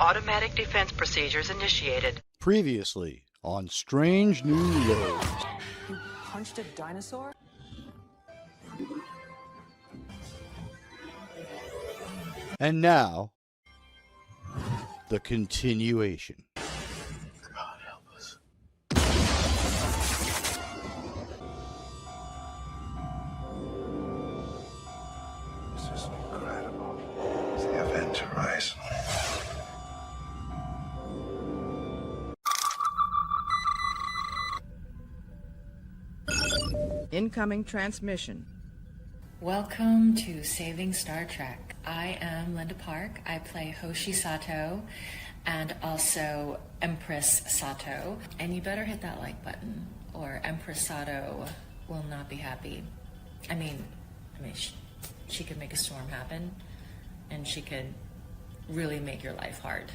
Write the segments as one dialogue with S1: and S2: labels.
S1: Automatic defense procedures initiated.
S2: Previously on Strange New Lows.
S3: You punched a dinosaur?
S2: And now, the continuation.
S4: God help us. This is incredible. It's the event horizon.
S5: Incoming transmission.
S6: Welcome to Saving Star Trek. I am Linda Park. I play Hoshi Sato and also Empress Sato. And you better hit that like button or Empress Sato will not be happy. I mean, she could make a storm happen and she could really make your life hard.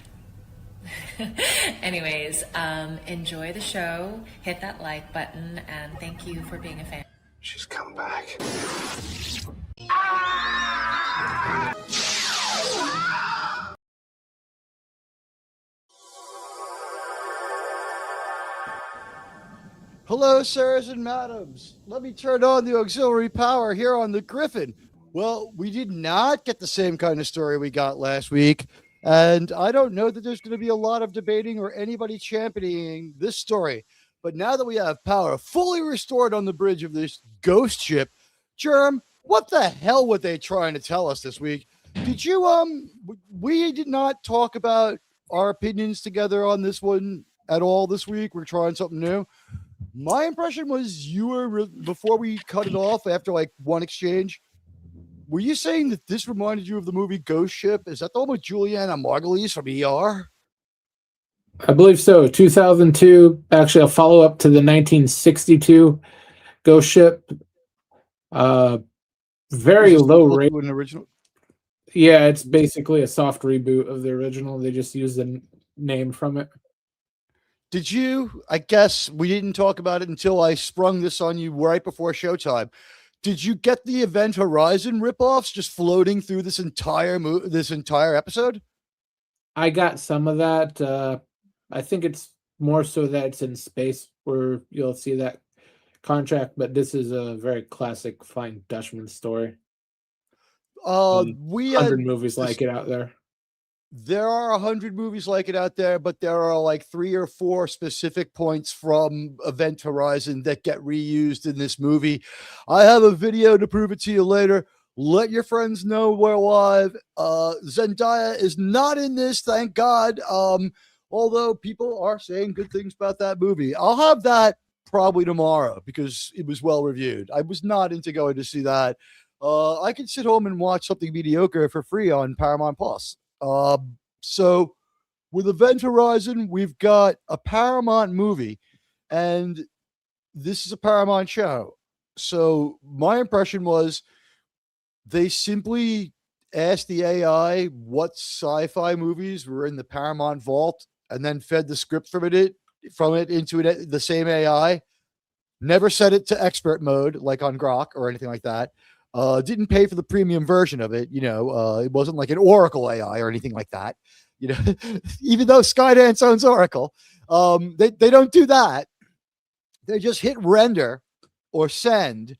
S6: Anyways, enjoy the show, hit that like button, and thank you for being a fan.
S4: She's come back.
S2: Hello, sirs and madams. Let me turn on the auxiliary power here on the Griffin. Well, we did not get the same kind of story we got last week. And I don't know that there's going to be a lot of debating or anybody championing this story. But now that we have power fully restored on the bridge of this ghost ship, Germ, what the hell were they trying to tell us this week? Did you, we did not talk about our opinions together on this one at all this week. We're trying something new. My impression was you were, before we cut it off after like one exchange, were you saying that this reminded you of the movie Ghost Ship? Is that the one with Juliana Margulies from ER?
S7: I believe so. 2002, actually a follow-up to the 1962 Ghost Ship. Very low rate.
S2: An original.
S7: Yeah, it's basically a soft reboot of the original. They just used the name from it.
S2: Did you? I guess we didn't talk about it until I sprung this on you right before showtime. Did you get the Event Horizon ripoffs just floating through this entire episode?
S7: I got some of that. I think it's more so that it's in space where you'll see that contract, but this is a very classic Flying Dutchman story.
S2: We had
S7: 100 movies like it out there.
S2: There are 100 movies like it out there, but there are like 3 or 4 specific points from Event Horizon that get reused in this movie. I have a video to prove it to you later. Let your friends know we're live. Zendaya is not in this, thank God. Although people are saying good things about that movie. I'll have that probably tomorrow because it was well reviewed. I was not into going to see that. I could sit home and watch something mediocre for free on Paramount Plus. So with Event Horizon, we've got a Paramount movie, and this is a Paramount show. So my impression was they simply asked the AI what sci-fi movies were in the Paramount vault and then fed the script from it into the same AI. Never set it to expert mode like on Grok or anything like that. Didn't pay for the premium version of it. It wasn't like an Oracle AI or anything like that. Even though Skydance owns Oracle, they don't do that. They just hit render or send,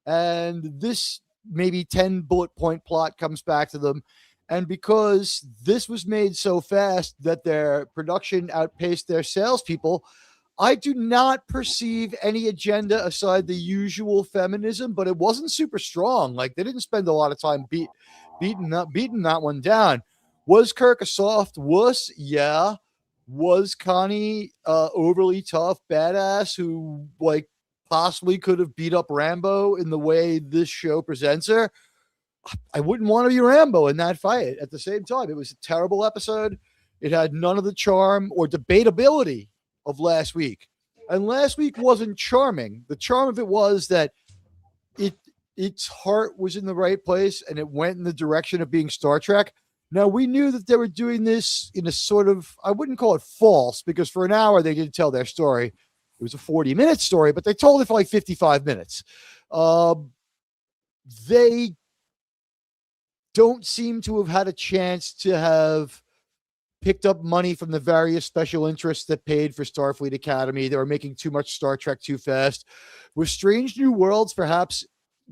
S2: and this maybe 10 bullet point plot comes back to them. And because this was made so fast that their production outpaced their salespeople, I do not perceive any agenda aside the usual feminism, but it wasn't super strong. Like they didn't spend a lot of time beating that one down. Was Kirk a soft wuss? Yeah. Was Connie overly tough badass who like possibly could have beat up Rambo in the way this show presents her? I wouldn't want to be Rambo in that fight. At the same time, it was a terrible episode. It had none of the charm or debatability of last week. And last week wasn't charming. The charm of it was that its heart was in the right place and it went in the direction of being Star Trek. Now, we knew that they were doing this in a sort of, I wouldn't call it false, because for an hour they didn't tell their story. It was a 40-minute story, but they told it for like 55 minutes. They don't seem to have had a chance to have picked up money from the various special interests that paid for Starfleet Academy. They were making too much Star Trek too fast. Were Strange New Worlds perhaps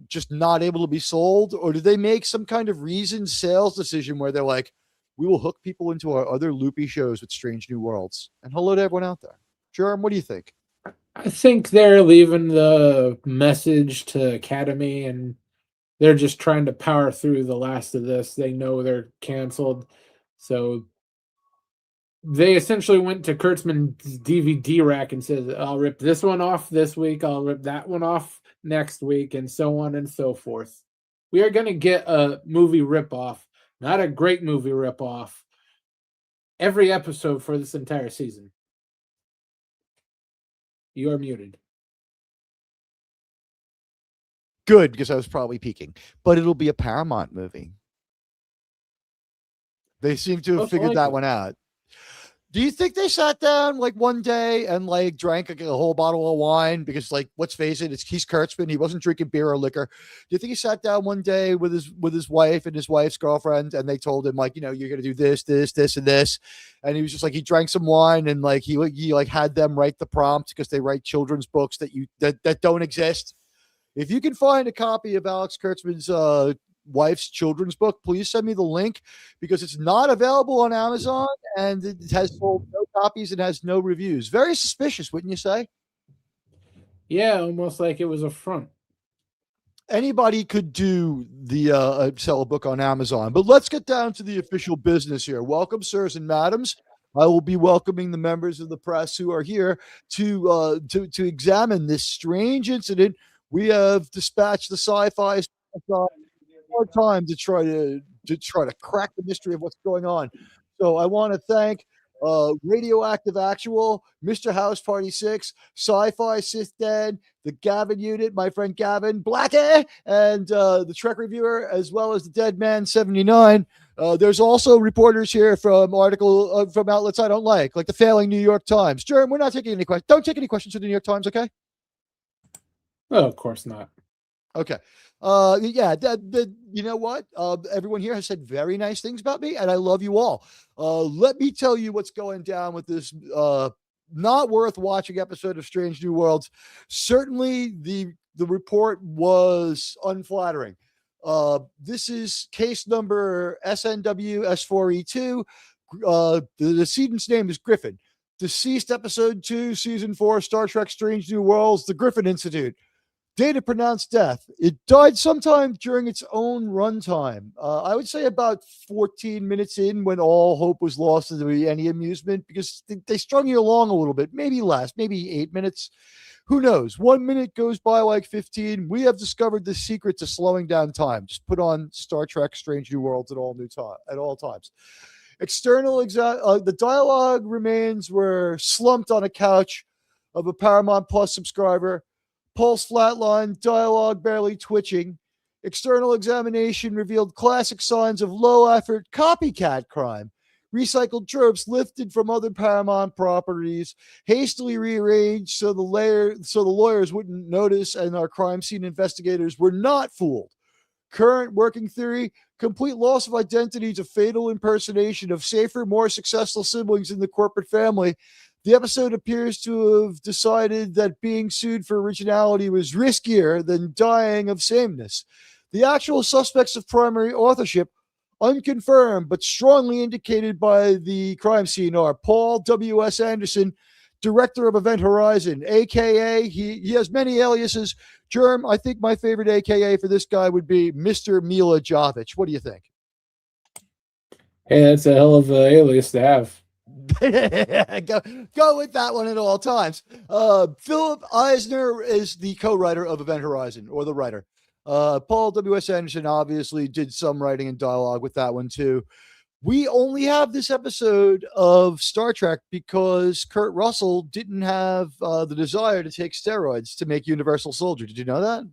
S2: just not able to be sold, or did they make some kind of reasoned sales decision where they're like, we will hook people into our other loopy shows with Strange New Worlds? And hello to everyone out there. Jerem, what do you think?
S7: I think they're leaving the message to Academy, and they're just trying to power through the last of this. They know they're canceled, so they essentially went to Kurtzman's DVD rack and said, I'll rip this one off this week, I'll rip that one off next week, and so on and so forth. We are going to get a movie ripoff, not a great movie ripoff, every episode for this entire season. You are muted.
S2: Good, because I was probably peeking. But it'll be a Paramount movie. They seem to have figured that one out. Do you think they sat down like one day and like drank a whole bottle of wine? Because like, let's face it, he's Kurtzman. He wasn't drinking beer or liquor. Do you think he sat down one day with his wife and his wife's girlfriend, and they told him like, you know, you're gonna do this, this, this, and this, and he was just like, he drank some wine and like he like had them write the prompt, because they write children's books that don't exist. If you can find a copy of Alex Kurtzman's wife's children's book, please send me the link, because it's not available on Amazon and it has sold no copies and has no reviews. Very suspicious, wouldn't you say?
S7: Yeah, almost like it was a front.
S2: Anybody could do the sell a book on Amazon, but let's get down to the official business here. Welcome, sirs and madams. I will be welcoming the members of the press who are here to examine this strange incident. We have dispatched the Sci-Fi more time to try to crack the mystery of what's going on. So I want to thank Radioactive Actual, Mr. House Party 6, Sci-Fi Sith Dan, the Gavin Unit, my friend Gavin, Blackie, and the Trek Reviewer, as well as the Dead Man 79. There's also reporters here from from outlets I don't like the failing New York Times. Jerem, we're not taking any questions. Don't take any questions from the New York Times, okay?
S7: Oh, of course not.
S2: Okay. You know what? Everyone here has said very nice things about me, and I love you all. Let me tell you what's going down with this not worth watching episode of Strange New Worlds. Certainly the report was unflattering. This is case number SNW S4E2. The decedent's name is Griffin. Deceased episode 2, season 4, Star Trek Strange New Worlds, the Griffin Incident. Data pronounced death. It died sometime during its own runtime. I would say about 14 minutes in, when all hope was lost to any amusement, because they strung you along a little bit, maybe less, maybe 8 minutes. Who knows? 1 minute goes by like 15. We have discovered the secret to slowing down time. Just put on Star Trek Strange New Worlds at all times. The dialogue remains were slumped on a couch of a Paramount Plus subscriber. Pulse flatline, dialogue barely twitching. External examination revealed classic signs of low-effort copycat crime. Recycled tropes lifted from other Paramount properties, hastily rearranged so the lawyers wouldn't notice, and our crime scene investigators were not fooled. Current working theory: complete loss of identity to fatal impersonation of safer, more successful siblings in the corporate family. The episode appears to have decided that being sued for originality was riskier than dying of sameness. The actual suspects of primary authorship, unconfirmed but strongly indicated by the crime scene, are Paul W.S. Anderson, director of Event Horizon, a.k.a. he has many aliases. Germ, I think my favorite a.k.a. for this guy would be Mr. Mila Jovich. What do you think?
S7: Hey, that's a hell of an alias to have.
S2: Go with that one at all times. Philip Eisner is the co-writer of Event Horizon, or the writer. Paul W.S. Anderson obviously did some writing and dialogue with that one too. We only have this episode of Star Trek because Kurt Russell didn't have the desire to take steroids to make Universal Soldier. Did you know that?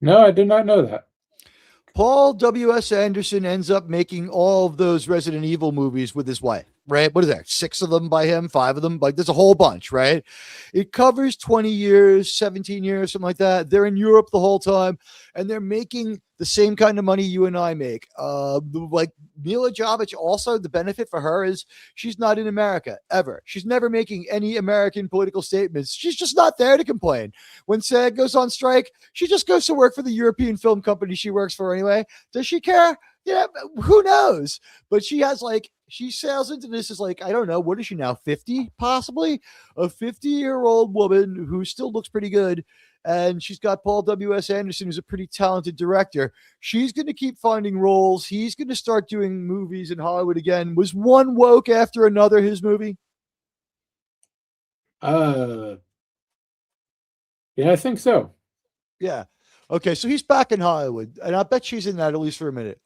S7: No, I did not know that.
S2: Paul W.S. Anderson ends up making all of those Resident Evil movies with his wife. right? What is that? 6 of them by him, 5 of them. Like there's a whole bunch, right? It covers 20 years, 17 years, something like that. They're in Europe the whole time, and they're making the same kind of money you and I make. Like Mila Jovovich, also the benefit for her is she's not in America ever. She's never making any American political statements. She's just not there to complain. When SAG goes on strike, she just goes to work for the European film company she works for anyway. Does she care? Yeah, who knows? But she has she sails into this as I don't know, what is she now, 50 possibly? A 50-year-old woman who still looks pretty good. And she's got Paul W.S. Anderson, who's a pretty talented director. She's going to keep finding roles. He's going to start doing movies in Hollywood again. Was one woke after another his movie?
S7: Yeah, I think so.
S2: Yeah. Okay, so he's back in Hollywood, and I bet she's in that at least for a minute.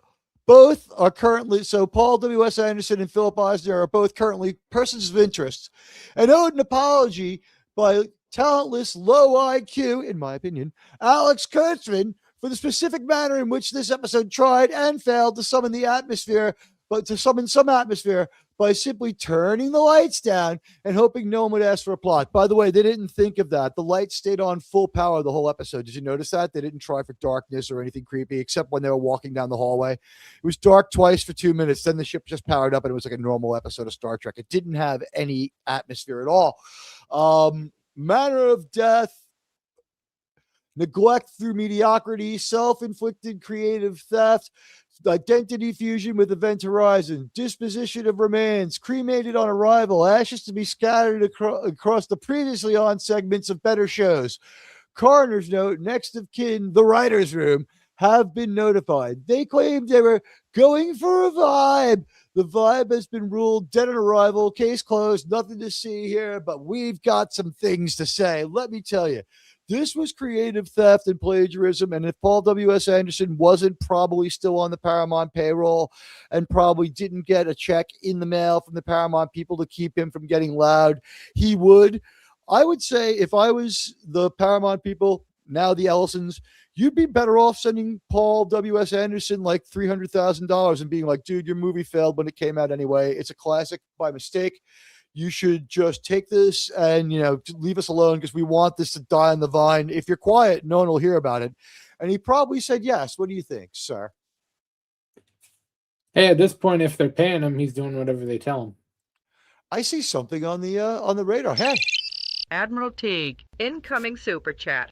S2: Both are currently, so Paul W.S. Anderson and Philip Eisner are both currently persons of interest, and owed an apology by talentless, low IQ, in my opinion, Alex Kurtzman for the specific manner in which this episode tried and failed to summon some atmosphere by simply turning the lights down and hoping no one would ask for a plot. By the way, they didn't think of that. The lights stayed on full power the whole episode. Did you notice that? They didn't try for darkness or anything creepy, except when they were walking down the hallway. It was dark twice for 2 minutes. Then the ship just powered up and it was like a normal episode of Star Trek. It didn't have any atmosphere at all. Manner of death, neglect through mediocrity, self-inflicted creative theft, identity fusion with Event Horizon, disposition of remains, cremated on arrival, ashes to be scattered across the previously on segments of better shows. Coroner's note, next of kin, the writer's room, have been notified. They claimed they were going for a vibe. The vibe has been ruled dead on arrival, case closed, nothing to see here, but we've got some things to say. Let me tell you. This was creative theft and plagiarism, and if Paul W.S. Anderson wasn't probably still on the Paramount payroll and probably didn't get a check in the mail from the Paramount people to keep him from getting loud, he would. I would say if I was the Paramount people, now the Ellisons, you'd be better off sending Paul W.S. Anderson like $300,000 and being like, dude, your movie failed when it came out anyway. It's a classic by mistake. You should just take this and, leave us alone because we want this to die on the vine. If you're quiet, no one will hear about it. And he probably said yes. What do you think, sir?
S7: Hey, at this point, if they're paying him, he's doing whatever they tell him.
S2: I see something on the radar. Hey,
S5: Admiral Teag, incoming super chat.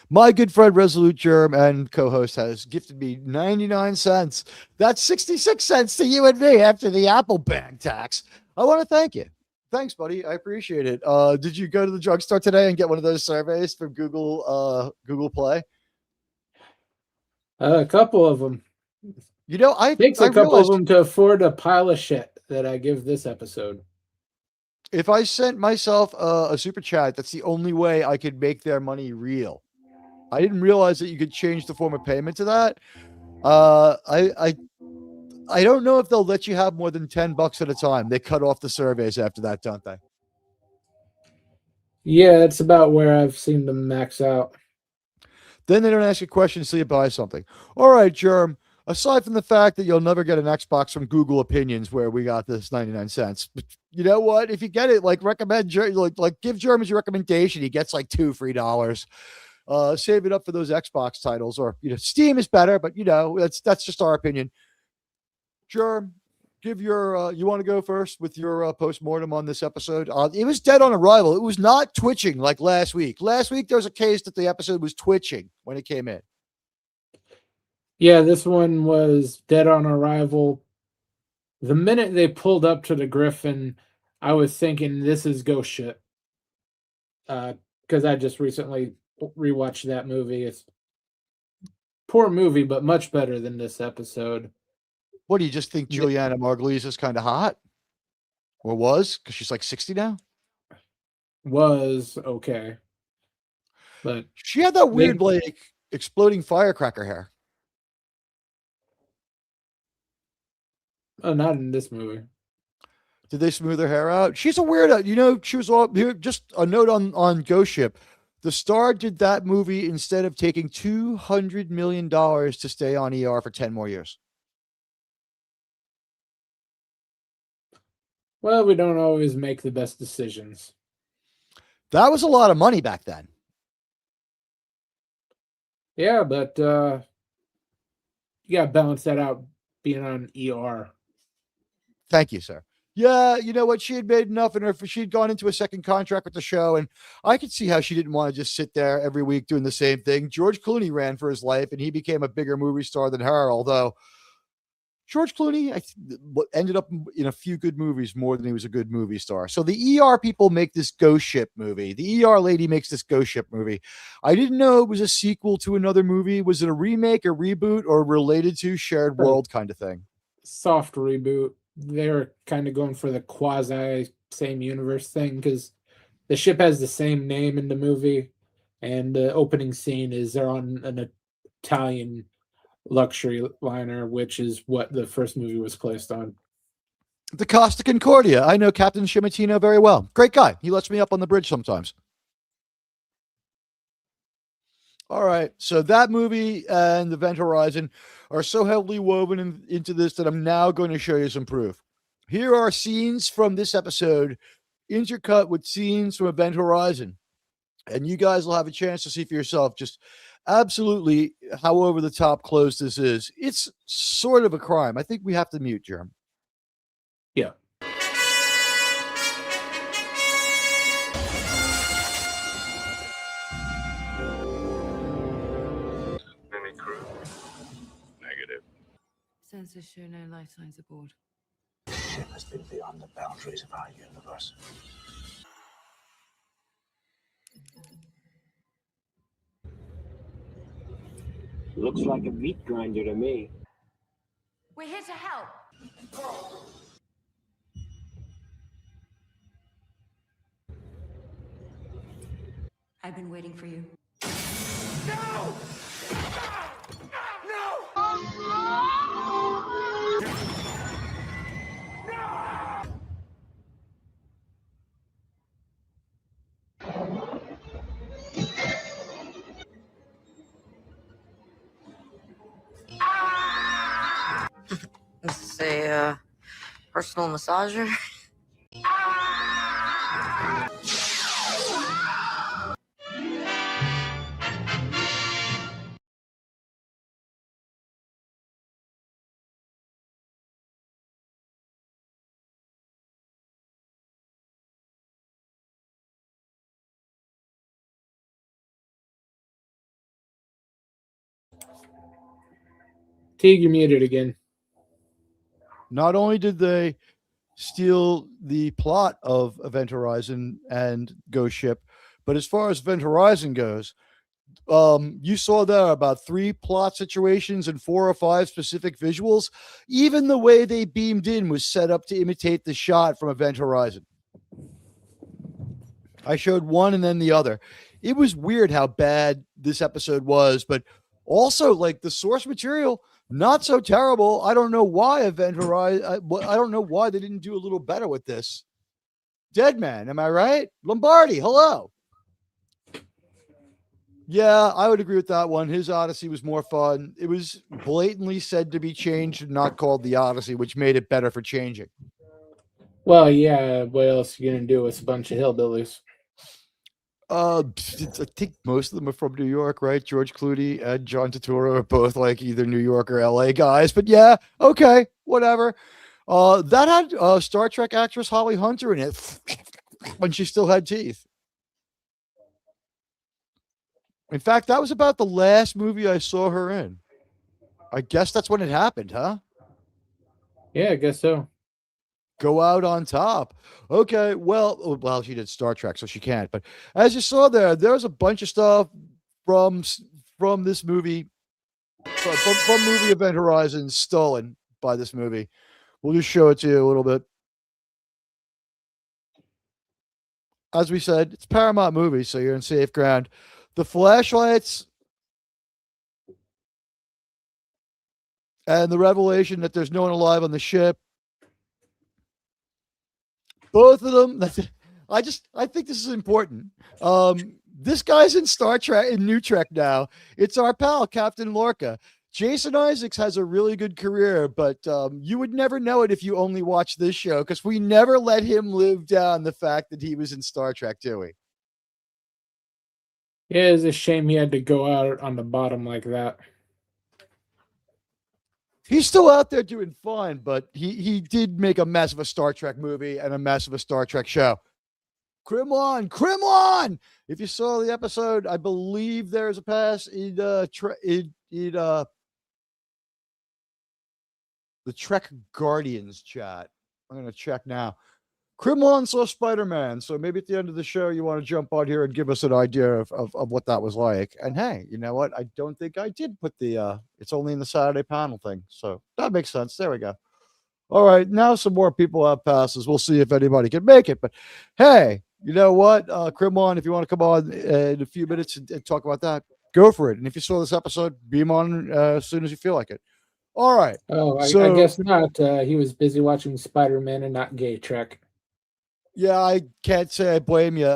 S2: my good friend Resolute Germ and co-host has gifted me 99 cents. That's 66 cents to you and me after the Apple bag tax. I want to thank you. Thanks, buddy. I appreciate it. Did you go to the drugstore today and get one of those surveys from Google Play?
S7: A couple of them.
S2: It
S7: takes a couple of them to afford a pile of shit that I give this episode.
S2: If I sent myself a super chat, that's the only way I could make their money real. I didn't realize that you could change the form of payment to that. I don't know if they'll let you have more than $10 at a time. They cut off the surveys after that, don't they?
S7: Yeah, that's about where I've seen them max out.
S2: Then they don't ask you questions till you buy something. All right, Germ. Aside from the fact that you'll never get an Xbox from Google Opinions where we got this 99 cents. But you know what? If you get it, recommend, give Germ as your recommendation. He gets $2 free. Save it up for those Xbox titles, or Steam is better, but that's just our opinion. Germ, give your you want to go first with your post-mortem on this episode? It was dead on arrival. It was not twitching like last week. Last week there was a case that the episode was twitching when it came in.
S7: Yeah, this one was dead on arrival. The minute they pulled up to the Griffin, I was thinking this is ghost shit. Because I just recently rewatched that movie. It's a poor movie, but much better than this episode.
S2: What do you just think Juliana Margulies is kind of hot? Or was? Because she's 60 now?
S7: Was okay. But
S2: she had that weird, exploding firecracker hair.
S7: Oh, not in this movie.
S2: Did they smooth her hair out? She's a weirdo. She was all here. Just a note on Ghost Ship. The Star did that movie instead of taking $200 million to stay on ER for 10 more years.
S7: Well, we don't always make the best decisions.
S2: That was a lot of money back then.
S7: Yeah, but you gotta balance that out being on ER.
S2: Thank you, sir. Yeah, you know what? She had made enough in her. She had gone into a second contract with the show, and I could see how she didn't want to just sit there every week doing the same thing. George Clooney ran for his life, and he became a bigger movie star than her. Although George Clooney ended up in a few good movies more than he was a good movie star. So the ER people make this Ghost Ship movie. The ER lady makes this Ghost Ship movie. I didn't know it was a sequel to another movie. Was it a remake, a reboot, or related to shared world kind of thing?
S7: Soft reboot. They're kind of going for the quasi same universe thing because the ship has the same name in the movie, and the opening scene is they're on an Italian luxury liner, which is what the first movie was placed on.
S2: The Costa Concordia. I know Captain Scimatino very well. Great guy. He lets me up on the bridge sometimes. All right. So that movie and Event Horizon are so heavily woven into this that I'm now going to show you some proof. Here are scenes from this episode intercut with scenes from Event Horizon. And you guys will have a chance to see for yourself just absolutely how over the top close this is. It's sort of a crime. I think we have to mute, Jerm.
S7: Yeah.
S4: Any crew? Negative.
S3: Sensors show no life signs aboard.
S4: The ship has been beyond the boundaries of our universe.
S8: Looks like a meat grinder to me.
S3: We're here to help. I've been waiting for you.
S1: This is a personal massager.
S7: Teag, you're muted again.
S2: Not only did they steal the plot of Event Horizon and Ghost Ship, but as far as Event Horizon goes, you saw there about 3 plot situations and 4 or 5 specific visuals. Even the way they beamed in was set up to imitate the shot from Event Horizon. I showed one and then the other. It was weird how bad this episode was, but also like the source material, not so terrible. I don't know why Event Horizon. I don't know why they didn't do a little better with this. Dead Man, am I right? Lombardi, hello. Yeah, I would agree with that one. His Odyssey was more fun. It was blatantly said to be changed and not called the Odyssey, which made it better for changing.
S7: Well, yeah, what else are you going to do with a bunch of hillbillies?
S2: I think most of them are from New York, right? George Clooney and John Turturro are both like either New York or LA guys, but yeah, okay, whatever. That had Star Trek actress Holly Hunter in it when she still had teeth. In fact, that was about the last movie I saw her in. I guess that's when it happened, huh?
S7: Yeah, I guess so.
S2: Go out on top. Okay, well, she did Star Trek, so she can't. But as you saw there's a bunch of stuff from this movie, from movie Event Horizon, stolen by this movie. We'll just show it to you a little bit. As we said, it's Paramount movie, so you're in safe ground. The flashlights and the revelation that there's no one alive on the ship. Both of them. I think this is important. This guy's in Star Trek, in NuTrek now. It's our pal, Captain Lorca. Jason Isaacs has a really good career, but you would never know it if you only watch this show, because we never let him live down the fact that he was in Star Trek, do we?
S7: Yeah, it's a shame he had to go out on the bottom like that.
S2: He's still out there doing fine, but he did make a mess of a Star Trek movie and a mess of a Star Trek show. Kremlin! If you saw the episode, I believe there's a pass in the Trek Guardians chat. I'm going to check now. Kremlin saw Spider-Man, so maybe at the end of the show you want to jump on here and give us an idea of what that was like. And hey, you know what? I don't think I did put the it's only in the Saturday panel thing, so that makes sense. There we go. All right, now some more people have passes. We'll see if anybody can make it. But hey, you know what? Kremlin, if you want to come on in a few minutes and talk about that, go for it. And if you saw this episode, beam on as soon as you feel like it. All right.
S7: Oh, I guess not. He was busy watching Spider-Man and not Gay Trek.
S2: Yeah, I can't say I blame you.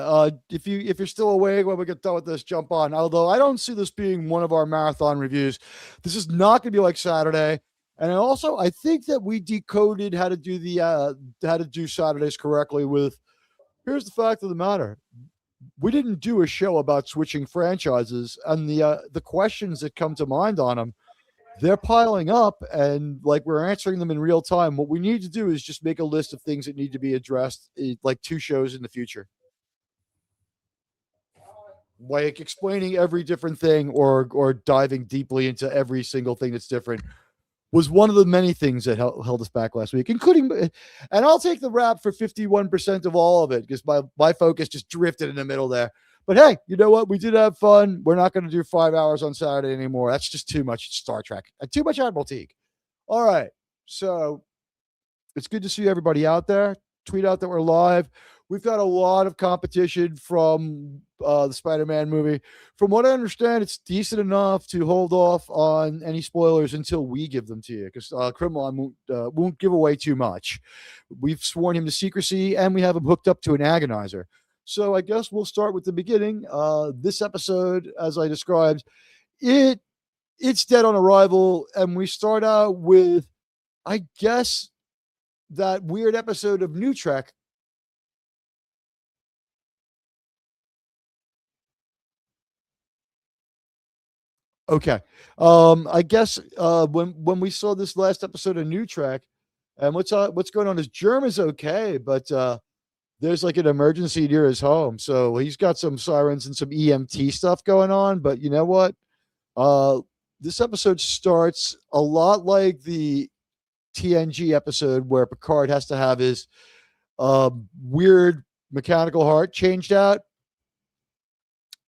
S2: If you're still awake when we get done with this, jump on. Although I don't see this being one of our marathon reviews. This is not going to be like Saturday. And also, I think that we decoded how to do Saturdays correctly. With here's the fact of the matter: we didn't do a show about switching franchises, and the questions that come to mind on them, they're piling up, and like we're answering them in real time. What we need to do is just make a list of things that need to be addressed, like 2 shows in the future, like explaining every different thing or diving deeply into every single thing that's different. Was one of the many things that held us back last week, including, and I'll take the rap for 51% of all of it, because my focus just drifted in the middle there. But hey, you know what? We did have fun. We're not going to do 5 hours on Saturday anymore. That's just too much Star Trek and too much Admiral Teag. All right. So it's good to see everybody out there. Tweet out that we're live. We've got a lot of competition from the Spider-Man movie. From what I understand, it's decent enough to hold off on any spoilers until we give them to you, because Kremlin won't give away too much. We've sworn him to secrecy, and we have him hooked up to an agonizer. So I guess we'll start with the beginning. This episode, as I described, it's dead on arrival, and we start out with, I guess, that weird episode of NuTrek. Okay. I guess when we saw this last episode of NuTrek, and what's going on is Germ is okay, but there's like an emergency near his home. So he's got some sirens and some EMT stuff going on. But you know what? This episode starts a lot like the TNG episode where Picard has to have his weird mechanical heart changed out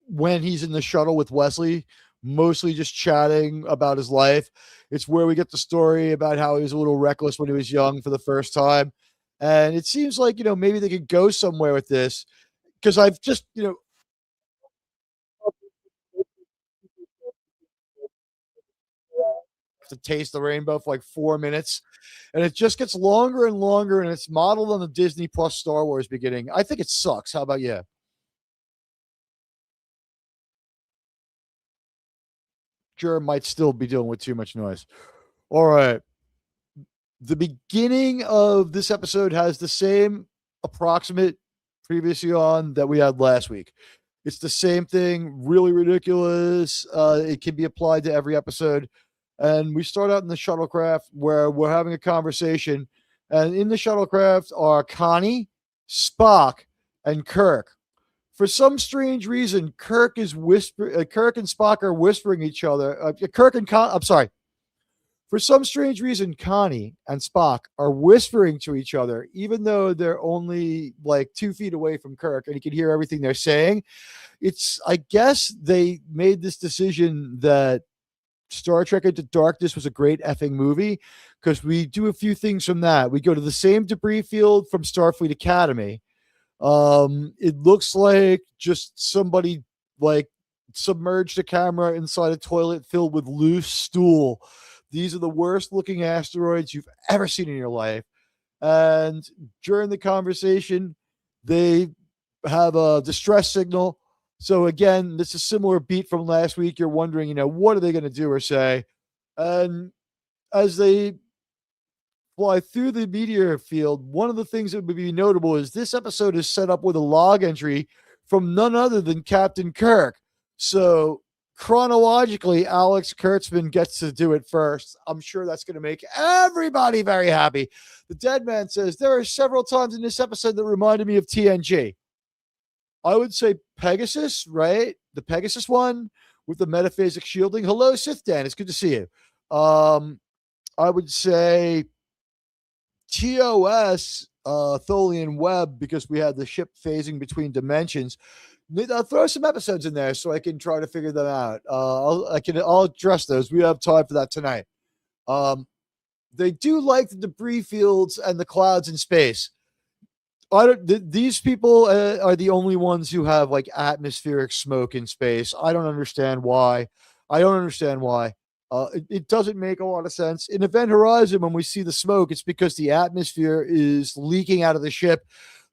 S2: when he's in the shuttle with Wesley, mostly just chatting about his life. It's where we get the story about how he was a little reckless when he was young for the first time. And it seems like, maybe they could go somewhere with this, because I've just, to taste the rainbow for like 4 minutes, and it just gets longer and longer, and it's modeled on the Disney Plus Star Wars beginning. I think it sucks. How about you? Germ might still be dealing with too much noise. All right. The beginning of this episode has the same approximate previously on that we had last week. It's the same thing, really ridiculous. It can be applied to every episode. And we start out in the shuttlecraft where we're having a conversation. And in the shuttlecraft are Connie, Spock, and Kirk. For some strange reason, Kirk and Spock are whispering each other. For some strange reason, Connie and Spock are whispering to each other, even though they're only like 2 feet away from Kirk, and he can hear everything they're saying. I guess they made this decision that Star Trek Into Darkness was a great effing movie, because we do a few things from that. We go to the same debris field from Starfleet Academy. It looks like just somebody like submerged a camera inside a toilet filled with loose stool. These are the worst looking asteroids you've ever seen in your life. And during the conversation, they have a distress signal. So again, this is a similar beat from last week. You're wondering, what are they going to do or say? And as they fly through the meteor field, one of the things that would be notable is this episode is set up with a log entry from none other than Captain Kirk. So chronologically, Alex Kurtzman gets to do it first. I'm sure that's going to make everybody very happy. The Dead Man says, there are several times in this episode that reminded me of TNG. I would say Pegasus, right? The Pegasus one with the metaphasic shielding. Hello, Sith Dan. It's good to see you. I would say TOS, Tholian Web, because we had the ship phasing between dimensions. I'll throw some episodes in there so I can try to figure them out. I'll address those. We have time for that tonight. They do like the debris fields and the clouds in space. These people are the only ones who have like atmospheric smoke in space. I don't understand why. It doesn't make a lot of sense. In Event Horizon, when we see the smoke, it's because the atmosphere is leaking out of the ship.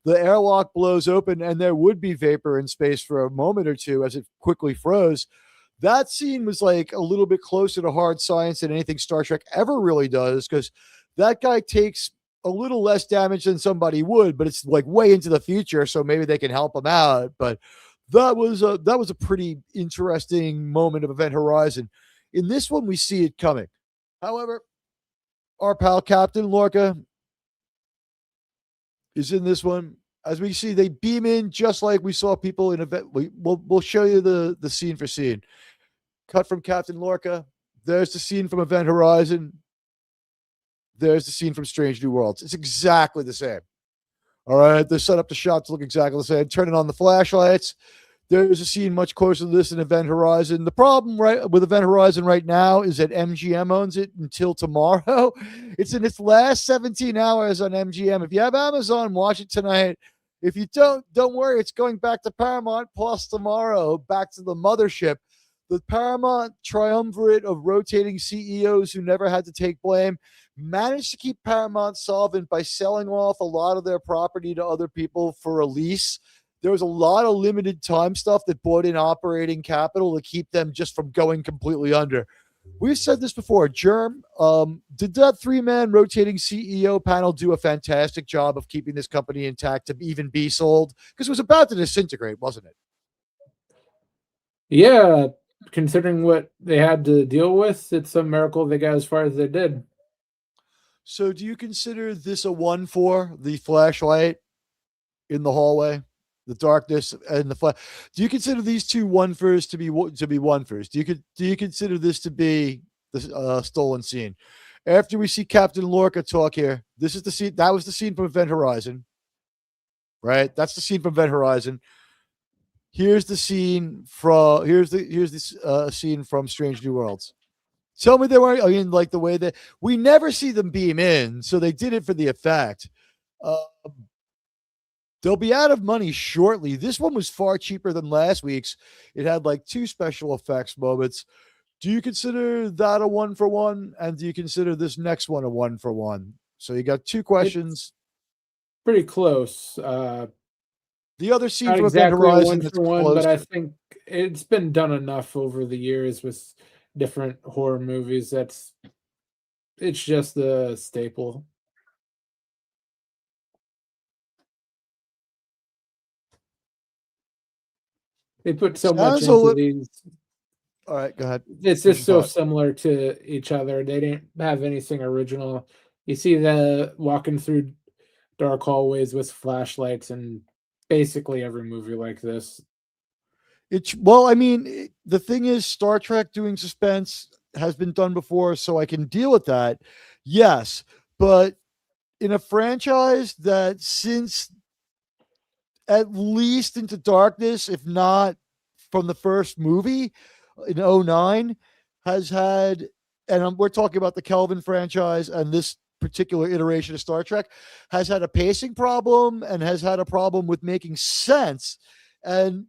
S2: The airlock blows open, and there would be vapor in space for a moment or two as it quickly froze. That scene was like a little bit closer to hard science than anything Star Trek ever really does, because that guy takes a little less damage than somebody would, but it's like way into the future, so maybe they can help him out. But that was a pretty interesting moment of Event Horizon. In this one, we see it coming. However, our pal Captain Lorca is in this one. As we see, they beam in just like we saw people in Event. We'll show you the scene for scene. Cut from Captain Lorca. There's the scene from Event Horizon. There's the scene from Strange New Worlds. It's exactly the same. All right, they set up the shot to look exactly the same. Turning on the flashlights. There's a scene much closer to this in Event Horizon. The problem with Event Horizon right now is that MGM owns it until tomorrow. It's in its last 17 hours on MGM. If you have Amazon, watch it tonight. If you don't worry. It's going back to Paramount Plus tomorrow, back to the mothership. The Paramount triumvirate of rotating CEOs who never had to take blame managed to keep Paramount solvent by selling off a lot of their property to other people for a lease. There was a lot of limited time stuff that brought in operating capital to keep them just from going completely under. We've said this before. Germ, did that 3-man rotating CEO panel do a fantastic job of keeping this company intact to even be sold? Because it was about to disintegrate, wasn't it?
S7: Yeah, considering what they had to deal with, it's a miracle they got as far as they did.
S2: So do you consider this a 1-4, the flashlight in the hallway? The darkness and the flash. Do you consider these two 1-fers to be 1-fers? Do you consider this to be the stolen scene? After we see Captain Lorca talk here, this is the scene. That was the scene from Event Horizon, right? That's the scene from Event Horizon. Here's the scene from scene from Strange New Worlds. Tell me they weren't. I mean, like the way that we never see them beam in, so they did it for the effect. They'll be out of money shortly. This one was far cheaper than last week's. It had like 2 special effects moments. Do you consider that a 1-for-1? And do you consider this next one a 1-for-1? So you got 2 questions.
S7: It's pretty close.
S2: The other scene
S7: Not
S2: from
S7: exactly
S2: Event Horizon that's
S7: 1-for-1,
S2: close
S7: but I think it's been done enough over the years with different horror movies. It's just the staple. They put so much into these.
S2: All right, go ahead.
S7: It's just so similar to each other. They didn't have anything original. You see the walking through dark hallways with flashlights in basically every movie like this.
S2: The thing is, Star Trek doing suspense has been done before, so I can deal with that. Yes, but in a franchise that since at least Into Darkness, if not from the first movie in 2009, has had, and we're talking about the Kelvin franchise and this particular iteration of Star Trek, has had a pacing problem and has had a problem with making sense. And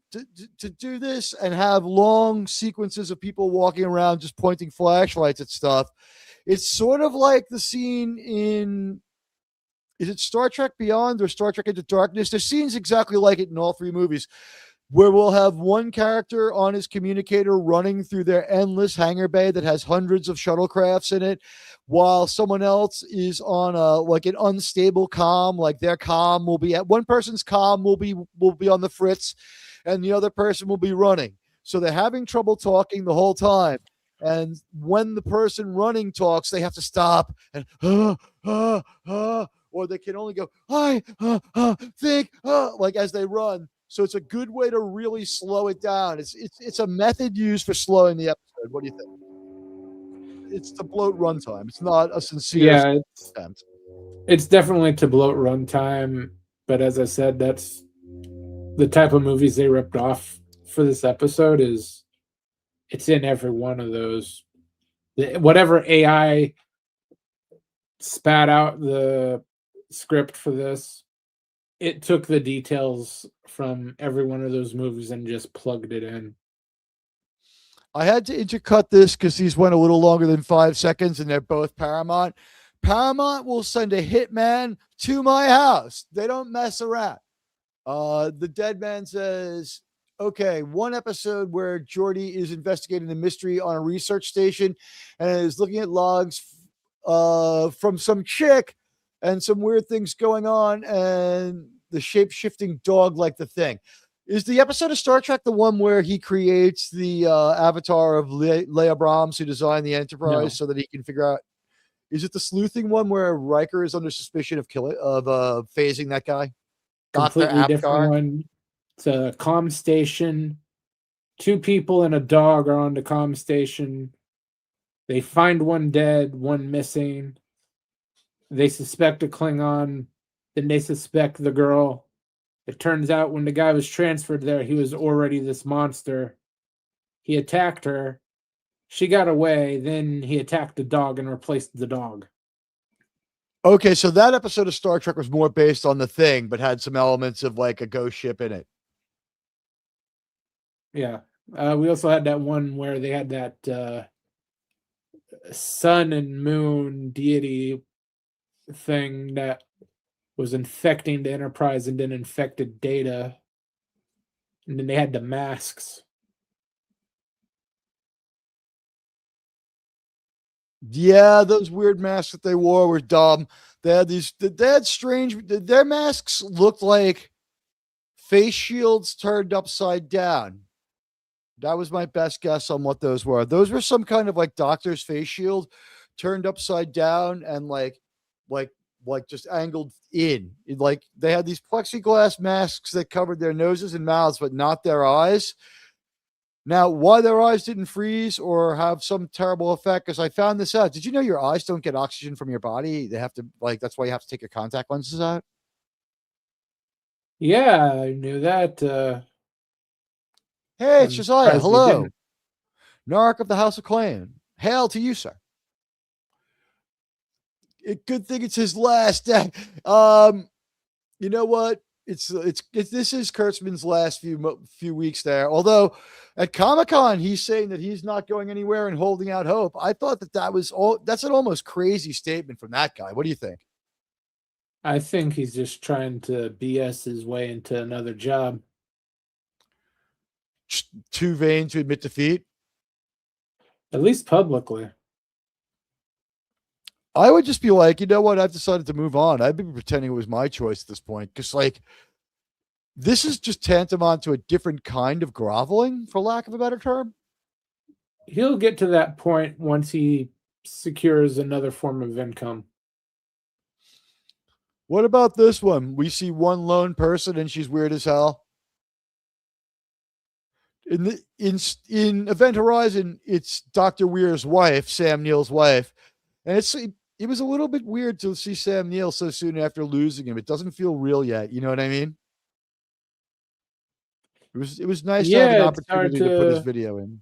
S2: to do this and have long sequences of people walking around just pointing flashlights at stuff, it's sort of like the scene in, is it Star Trek Beyond or Star Trek Into Darkness? There's scenes exactly like it in all 3 movies. where we'll have one character on his communicator running through their endless hangar bay that has hundreds of shuttlecrafts in it, while someone else is on like an unstable comm. Like their comm will be at one person's comm will be on the fritz, and the other person will be running. So they're having trouble talking the whole time. And when the person running talks, they have to stop and or they can only go I think like as they run. So it's a good way to really slow it down. It's a method used for slowing the episode. What do you think? It's to bloat runtime. It's not a sincere attempt.
S7: It's definitely to bloat runtime, but as I said, that's the type of movies they ripped off for this episode. It's in every one of those. Whatever AI spat out the script for this, it took the details from every one of those movies and just plugged it in.
S2: I had to intercut this because these went a little longer than 5 seconds, and they're both Paramount. Paramount will send a hitman to my house. They don't mess around. The dead man says, okay, one episode where Geordi is investigating a mystery on a research station and is looking at logs from some chick and some weird things going on, and the shape-shifting dog like the thing. Is the episode of Star Trek the one where he creates the avatar of Leia Brahms, who designed the Enterprise, so that he can figure out? Is it the sleuthing one where Riker is under suspicion of phasing that guy?
S7: Completely different one. It's a comm station. 2 people and a dog are on the comm station. They find one dead, one missing. They suspect a Klingon. Then they suspect the girl. It turns out when the guy was transferred there, he was already this monster. He attacked her. She got away. Then he attacked the dog and replaced the dog.
S2: Okay, so that episode of Star Trek was more based on the thing, but had some elements of like a ghost ship in it.
S7: Yeah. We also had that one where they had that sun and moon deity thing that was infecting the Enterprise and then infected Data. And then they had the masks.
S2: Yeah, those weird masks that they wore were dumb. They had strange, their masks looked like face shields turned upside down. That was my best guess on what those were. Those were some kind of like doctor's face shield turned upside down and like just angled in. Like they had these plexiglass masks that covered their noses and mouths, but not their eyes. Now, why their eyes didn't freeze or have some terrible effect, because I found this out. Did you know your eyes don't get oxygen from your body? They have to, that's why you have to take your contact lenses out.
S7: Yeah, I knew that.
S2: Hey, it's Josiah. Hello. Narc of the House of Clan. Hail to you, sir. Good thing it's his last day. You know what? This is Kurtzman's last few weeks there. Although at Comic-Con, he's saying that he's not going anywhere and holding out hope. I thought that's an almost crazy statement from that guy. What do you think?
S7: I think he's just trying to BS his way into another job.
S2: Too vain to admit defeat?
S7: At least publicly.
S2: I would just be like, you know what? I've decided to move on. I've been pretending it was my choice at this point. Because, like, this is just tantamount to a different kind of groveling, for lack of a better term.
S7: He'll get to that point once he secures another form of income.
S2: What about this one? We see one lone person and she's weird as hell. In Event Horizon, it's Dr. Weir's wife, Sam Neill's wife. And it was a little bit weird to see Sam Neill so soon after losing him. It doesn't feel real yet. You know what I mean? It was nice to have an opportunity to put his video in.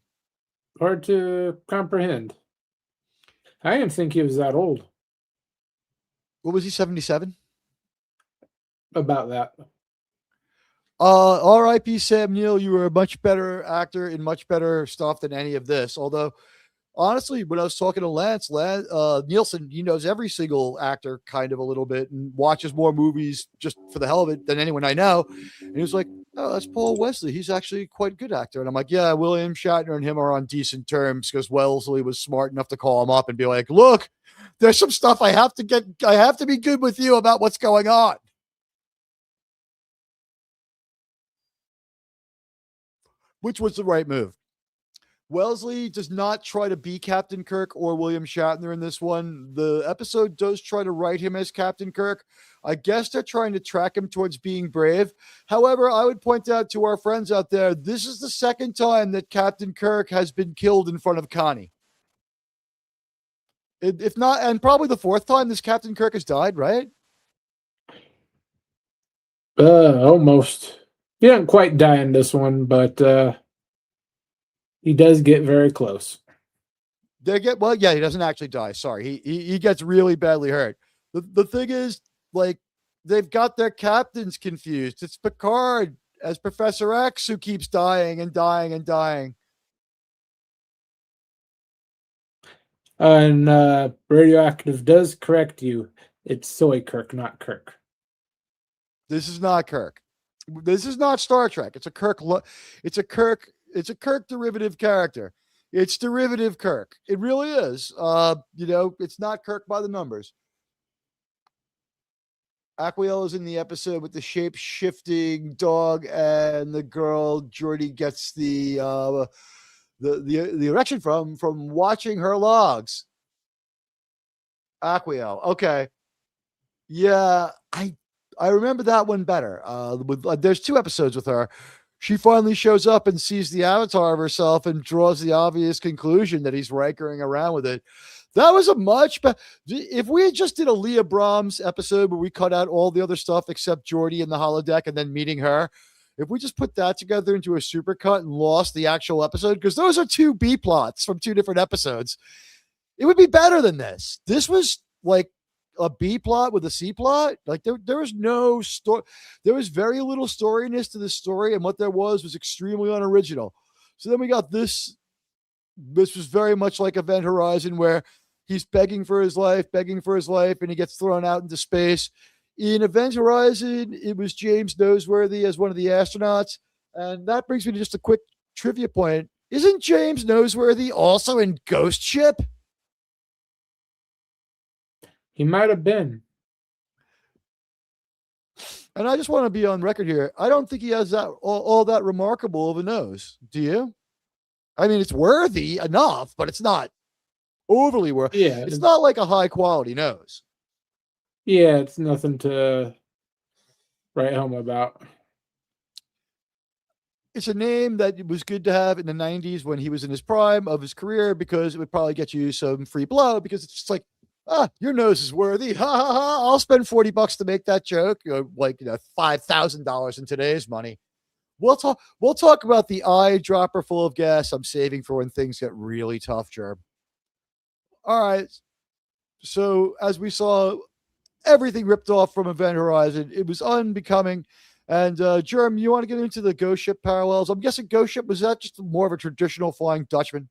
S7: Hard to comprehend. I didn't think he was that old.
S2: What was he, 77?
S7: About that.
S2: R.I.P. Sam Neill. You were a much better actor in much better stuff than any of this. Although, honestly, when I was talking to Lance Nielsen, he knows every single actor kind of a little bit and watches more movies just for the hell of it than anyone I know. And he was like, oh, that's Paul Wesley. He's actually quite a good actor. And I'm like, yeah, William Shatner and him are on decent terms because Wellesley was smart enough to call him up and be like, look, there's some stuff I have to be good with you about what's going on. Which was the right move. Wellesley does not try to be Captain Kirk or William Shatner in this one. The episode does try to write him as Captain Kirk. I guess they're trying to track him towards being brave. However, I would point out to our friends out there, this is the second time that Captain Kirk has been killed in front of Connie. If not, and probably the fourth time this Captain Kirk has died, right?
S7: Almost. He didn't quite die in this one, but he does get very close.
S2: He doesn't actually die. Sorry. He gets really badly hurt. The thing is, like, they've got their captains confused. It's Picard as Professor X who keeps dying and dying and dying.
S7: And Radioactive does correct you. It's Soy Kirk, not Kirk.
S2: This is not Kirk. This is not Star Trek. It's a Kirk derivative character. It's derivative Kirk. It really is. It's not Kirk by the numbers. Aquiel is in the episode with the shape-shifting dog, and the girl Geordi gets the erection from watching her logs. Aquiel. Okay. Yeah, I remember that one better. There's 2 episodes with her. She finally shows up and sees the avatar of herself and draws the obvious conclusion that he's rankering around with it. That was a much better. If we just did a Leah Brahms episode where we cut out all the other stuff except Geordi in the holodeck and then meeting her, if we just put that together into a supercut and lost the actual episode, because those are 2 B plots from 2 different episodes, it would be better than this. This was like a B plot with a C plot. Like there was no story. There was very little storiness to the story, and what there was extremely unoriginal. So then we got this. This was very much like Event Horizon, where he's begging for his life, and he gets thrown out into space. In Event Horizon, it was James Noseworthy as one of the astronauts. And that brings me to just a quick trivia point. Isn't James Noseworthy also in Ghost Ship?
S7: He might have been.
S2: And I just want to be on record here. I don't think he has that all that remarkable of a nose. Do you? I mean, it's worthy enough, but it's not overly worthy.
S7: Yeah.
S2: It's not like a high quality nose.
S7: Yeah, it's nothing to write home about.
S2: It's a name that was good to have in the 90s when he was in his prime of his career, because it would probably get you some free blow, because it's just like, your nose is worthy. Ha ha ha. I'll spend $40 to make that joke. $5,000 in today's money. We'll talk about the eyedropper full of gas I'm saving for when things get really tough, Germ. All right. So as we saw, everything ripped off from Event Horizon. It was unbecoming. And Germ, you want to get into the Ghost Ship parallels? I'm guessing Ghost Ship, was that just more of a traditional Flying Dutchman?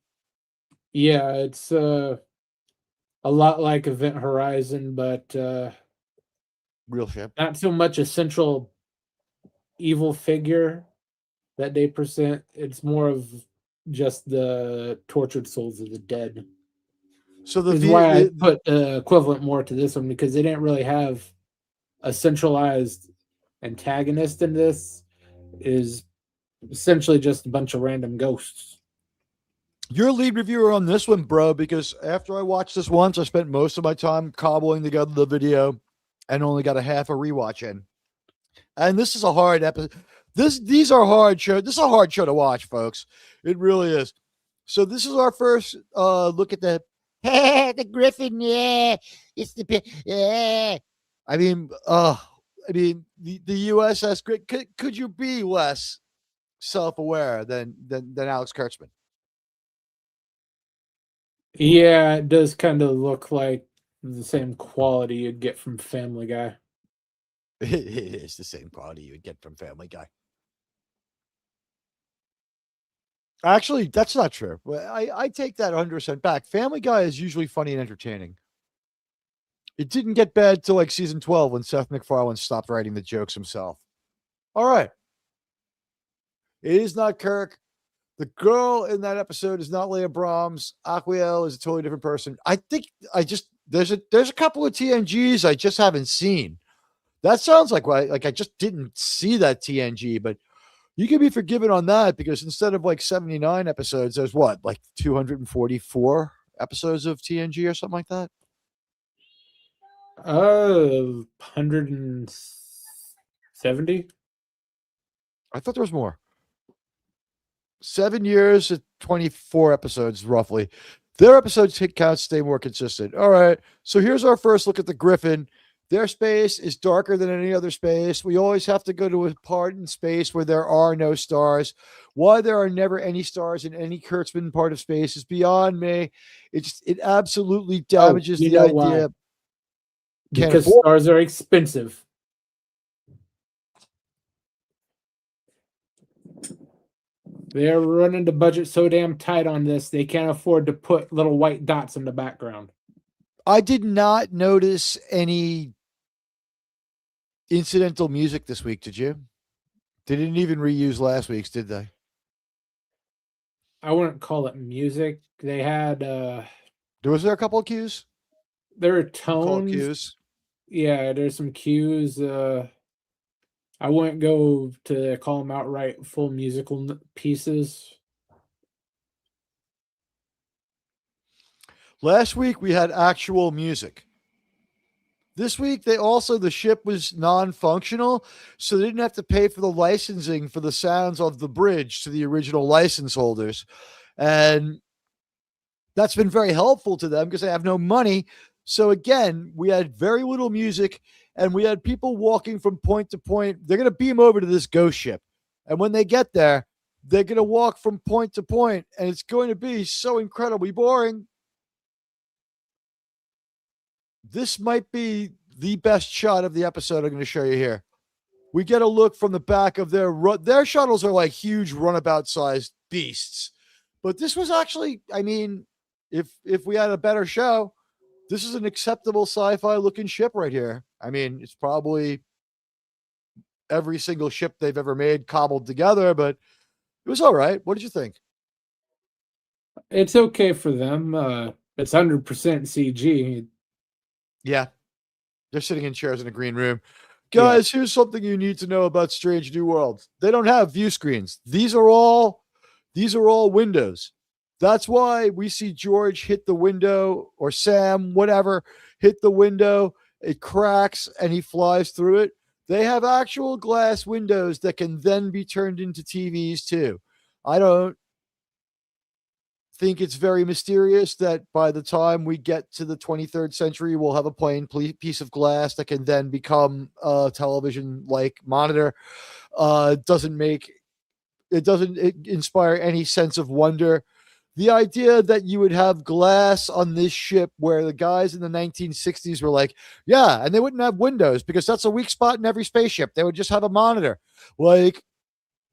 S7: Yeah, it's a lot like Event Horizon, but
S2: real ship.
S7: Not so much a central evil figure that they present. It's more of just the tortured souls of the dead.
S2: So
S7: that's why I put equivalent more to this one, because they didn't really have a centralized antagonist in this. Is essentially just a bunch of random ghosts.
S2: You're lead reviewer on this one, bro, because after I watched this once, I spent most of my time cobbling together the video and only got a half a rewatch in. And this is a hard episode. These are hard show. This is a hard show to watch, folks. It really is. So this is our first look at the Griffin. Yeah, it's the yeah. I mean, the USS. Could you be less self-aware than Alex Kurtzman?
S7: Yeah, it does kind of look like the same quality you'd get from Family Guy.
S2: It is the same quality you would get from Family Guy. Actually, that's not true. I take that 100% back. Family Guy is usually funny and entertaining. It didn't get bad till like season 12 when Seth MacFarlane stopped writing the jokes himself. All right. It is not Kirk. The girl in that episode is not Leia Brahms. Aquiel is a totally different person. I think there's a couple of TNGs I just haven't seen. That sounds like I just didn't see that TNG, but you can be forgiven on that because instead of like 79 episodes, there's what, like 244 episodes of TNG or something like that?
S7: 170.
S2: I thought there was more. 7 years at 24 episodes, roughly. Their episodes hit counts stay more consistent. All right. So here's our first look at the Griffin. Their space is darker than any other space. We always have to go to a part in space where there are no stars. Why there are never any stars in any Kurtzman part of space is beyond me. It absolutely damages the idea.
S7: Why?
S2: Can't
S7: Because
S2: afford-
S7: stars are expensive. They're running the budget so damn tight on this, they can't afford to put little white dots in the background.
S2: I did not notice any incidental music this week, did you? They didn't even reuse last week's, did they?
S7: I wouldn't call it music. They had
S2: Was there a couple of cues?
S7: there are
S2: Call it
S7: tones.
S2: cues.
S7: Yeah, there's some cues. I wouldn't go to call them outright full musical pieces.
S2: Last week we had actual music. This week the ship was non-functional, so they didn't have to pay for the licensing for the sounds of the bridge to the original license holders. And that's been very helpful to them because they have no money. So again, we had very little music and we had people walking from point to point. They're going to beam over to this ghost ship. And when they get there, they're going to walk from point to point and it's going to be so incredibly boring. This might be the best shot of the episode I'm going to show you here. We get a look from the back of their shuttles are like huge runabout sized beasts. But this was actually, I mean, if we had a better show, this is an acceptable sci-fi looking ship right here. I mean, it's probably every single ship they've ever made cobbled together, but it was all right. What did you think?
S7: It's okay for them. It's 100% CG.
S2: Yeah. They're sitting in chairs in a green room. Guys, here's something you need to know about Strange New Worlds. They don't have view screens. These are all windows. That's why we see George hit the window or Sam, whatever, hit the window. It cracks and he flies through it. They have actual glass windows that can then be turned into TVs too. I don't think it's very mysterious that by the time we get to the 23rd century, we'll have a plain piece of glass that can then become a television-like monitor. It doesn't inspire any sense of wonder. The idea that you would have glass on this ship where the guys in the 1960s were like, yeah, and they wouldn't have windows because that's a weak spot in every spaceship. They would just have a monitor. Like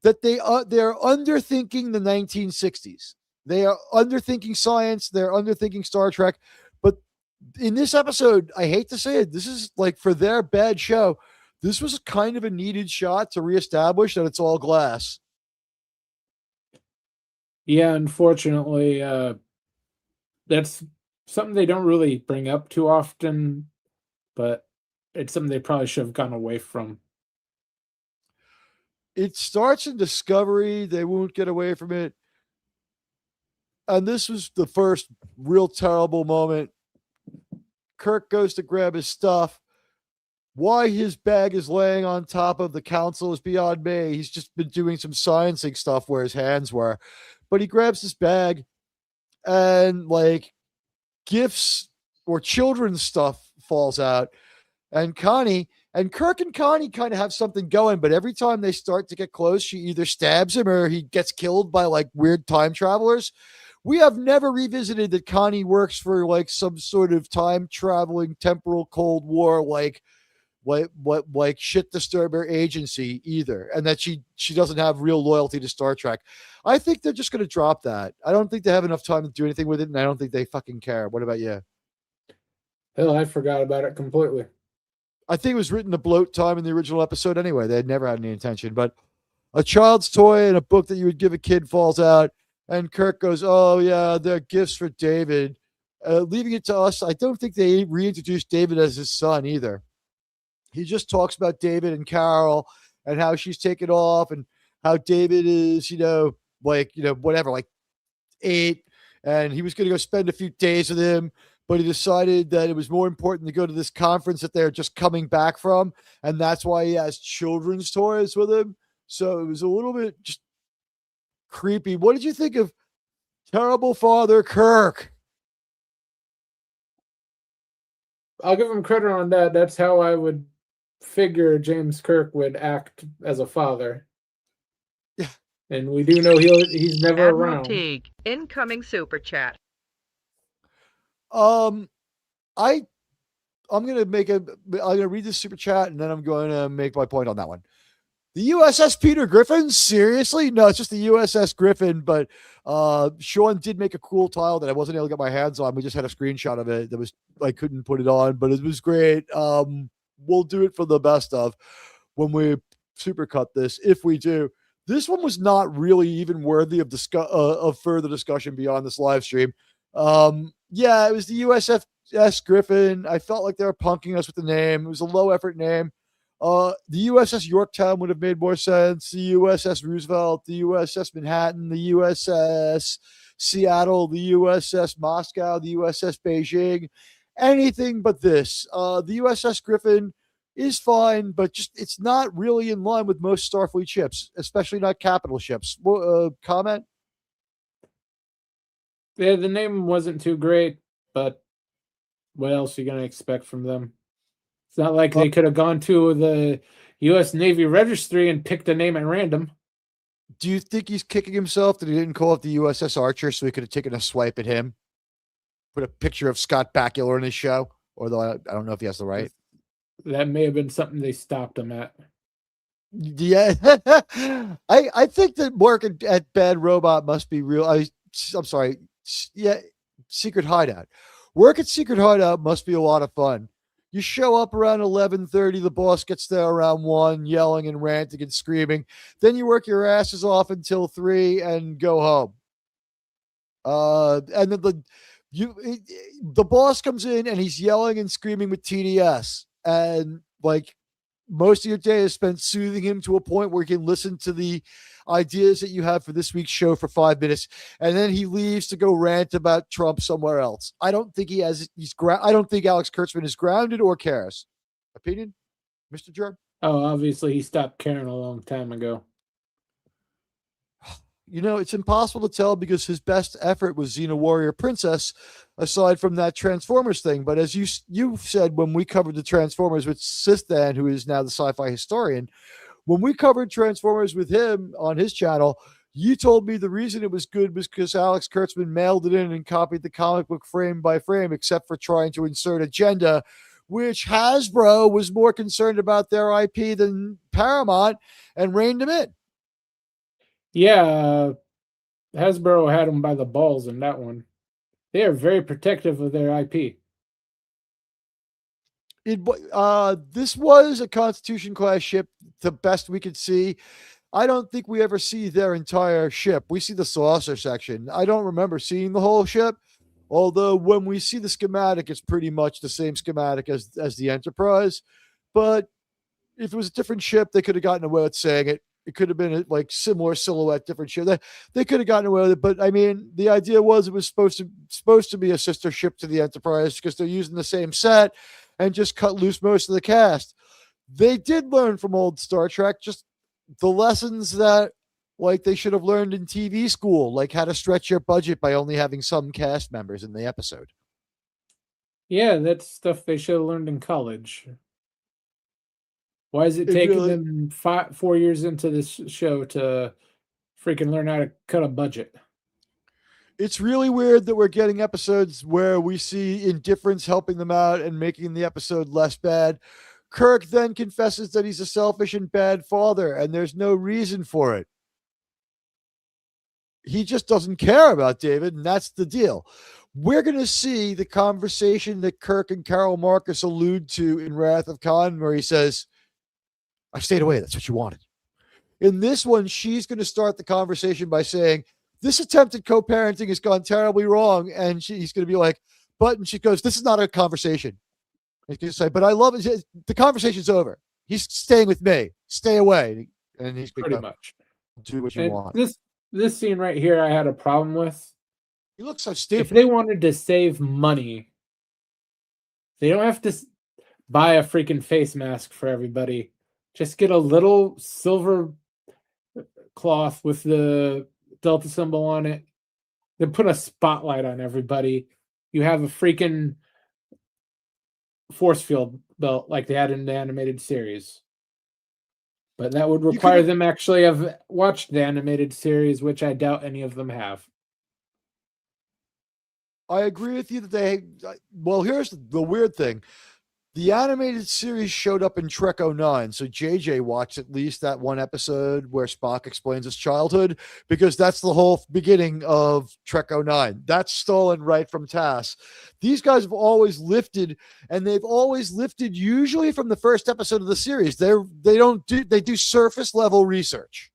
S2: that they're underthinking the 1960s. They are underthinking science. They're underthinking Star Trek. But in this episode, I hate to say it, this is like for their bad show, this was kind of a needed shot to reestablish that it's all glass.
S7: Yeah, unfortunately, that's something they don't really bring up too often, but it's something they probably should have gone away from.
S2: It starts in Discovery. They won't get away from it. And this was the first real terrible moment. Kirk goes to grab his stuff. Why his bag is laying on top of the console is beyond me. He's just been doing some sciencing stuff where his hands were. But he grabs his bag and like gifts or children's stuff falls out. And Kirk and Connie kind of have something going, but every time they start to get close, she either stabs him or he gets killed by like weird time travelers. We have never revisited that Connie works for like some sort of time traveling temporal Cold War, like shit disturber agency either. And that she doesn't have real loyalty to Star Trek. I think they're just going to drop that. I don't think they have enough time to do anything with it. And I don't think they fucking care. What about you?
S7: Hell, I forgot about it completely.
S2: I think it was written to bloat time in the original episode anyway. They had never had any intention, but A child's toy in a book that you would give a kid falls out, and Kirk goes, "Oh yeah, they're gifts for David," leaving it to us. I don't think they reintroduced David as his son either. He just talks about David and Carol and how she's taken off and how David is, whatever, like 8, and he was going to go spend a few days with him, but he decided that it was more important to go to this conference that they're just coming back from, and that's why he has children's toys with him. So it was a little bit just creepy. What did you think of Terrible Father Kirk?
S7: I'll give him credit on that. That's how I would figure James Kirk would act as a father.
S2: Yeah.
S7: And we do know he's never
S5: Admiral
S7: around.
S5: Teag, incoming super chat.
S2: I'm gonna read this super chat and then I'm going to make my point on that one. The USS Peter Griffin? Seriously? No, it's just the USS Griffin, but Shawn did make a cool tile that I wasn't able to get my hands on. We just had a screenshot of it that was, I couldn't put it on, but it was great. We'll do it for the best of when we supercut this, if we do. This one was not really even worthy of further discussion beyond this live stream. Yeah, it was the USS Griffin. I felt like they were punking us with the name. It was a low effort name. The USS Yorktown would have made more sense. The USS Roosevelt, the USS Manhattan, the USS Seattle, the USS Moscow, the USS Beijing, anything but this. The USS Griffin is fine, but just it's not really in line with most Starfleet ships, especially not capital ships. Comment?
S7: Yeah, the name wasn't too great, but what else are you going to expect from them? It's not like they could have gone to the U.S. Navy registry and picked a name at random.
S2: Do you think he's kicking himself that he didn't call it the USS Archer so he could have taken a swipe at him? Put a picture of Scott Bakula in his show? Although I don't know if he has the right.
S7: That may have been something they stopped him at.
S2: Yeah. I think that work at Bad Robot must be real. I'm sorry. Yeah, Secret Hideout. Work at Secret Hideout must be a lot of fun. You show up around 11:30. The boss gets there around 1, yelling and ranting and screaming. Then you work your asses off until 3 and go home. And then the boss comes in and he's yelling and screaming with TDS. And like most of your day is spent soothing him to a point where you can listen to the ideas that you have for this week's show for 5 minutes, and then he leaves to go rant about Trump somewhere else. I don't think I don't think Alex Kurtzman is grounded or cares. Opinion, Mr. Germ?
S7: Oh, obviously he stopped caring a long time ago.
S2: It's impossible to tell because his best effort was Xena Warrior Princess, aside from that Transformers thing. But as you said when we covered the Transformers with Sithan, who is now the sci-fi historian, when we covered Transformers with him on his channel, you told me the reason it was good was because Alex Kurtzman mailed it in and copied the comic book frame by frame, except for trying to insert agenda, which Hasbro was more concerned about their IP than Paramount and reined him in.
S7: Yeah, Hasbro had them by the balls in that one. They are very protective of their IP.
S2: This was a Constitution class ship, the best we could see. I don't think we ever see their entire ship. We see the saucer section. I don't remember seeing the whole ship, although when we see the schematic, it's pretty much the same schematic as the Enterprise. But if it was a different ship, they could have gotten away with saying it. It could have been a similar silhouette, different ship. They could have gotten away with it, but I mean, the idea was it was supposed to be a sister ship to the Enterprise because they're using the same set and just cut loose most of the cast. They did learn from old Star Trek, just the lessons that they should have learned in TV school, like how to stretch your budget by only having some cast members in the episode.
S7: Yeah, that's stuff they should have learned in college. Why is it taking them 4 years into this show to freaking learn how to cut a budget?
S2: It's really weird that we're getting episodes where we see indifference helping them out and making the episode less bad. Kirk then confesses that he's a selfish and bad father, and there's no reason for it. He just doesn't care about David, and that's the deal. We're going to see the conversation that Kirk and Carol Marcus allude to in Wrath of Khan, where he says, I stayed away. That's what you wanted. In this one, she's going to start the conversation by saying, this attempted co-parenting has gone terribly wrong. And he's going to be like, and she goes, this is not a conversation. He's going to say, but I love it. The conversation's over. He's staying with me. Stay away. And he's
S7: pretty much
S2: do what you
S7: and
S2: want.
S7: This scene right here, I had a problem with.
S2: He looks so stupid.
S7: If they wanted to save money, they don't have to buy a freaking face mask for everybody. Just get a little silver cloth with the Delta symbol on it. Then put a spotlight on everybody. You have a freaking force field belt like they had in the animated series. But that would require them actually have watched the animated series, which I doubt any of them have.
S2: I agree with you that here's the weird thing. The animated series showed up in Trek 09, so JJ watched at least that one episode where Spock explains his childhood, because that's the whole beginning of Trek 09. That's stolen right from TAS. These guys have always lifted, and they've always lifted usually from the first episode of the series. They do surface level research.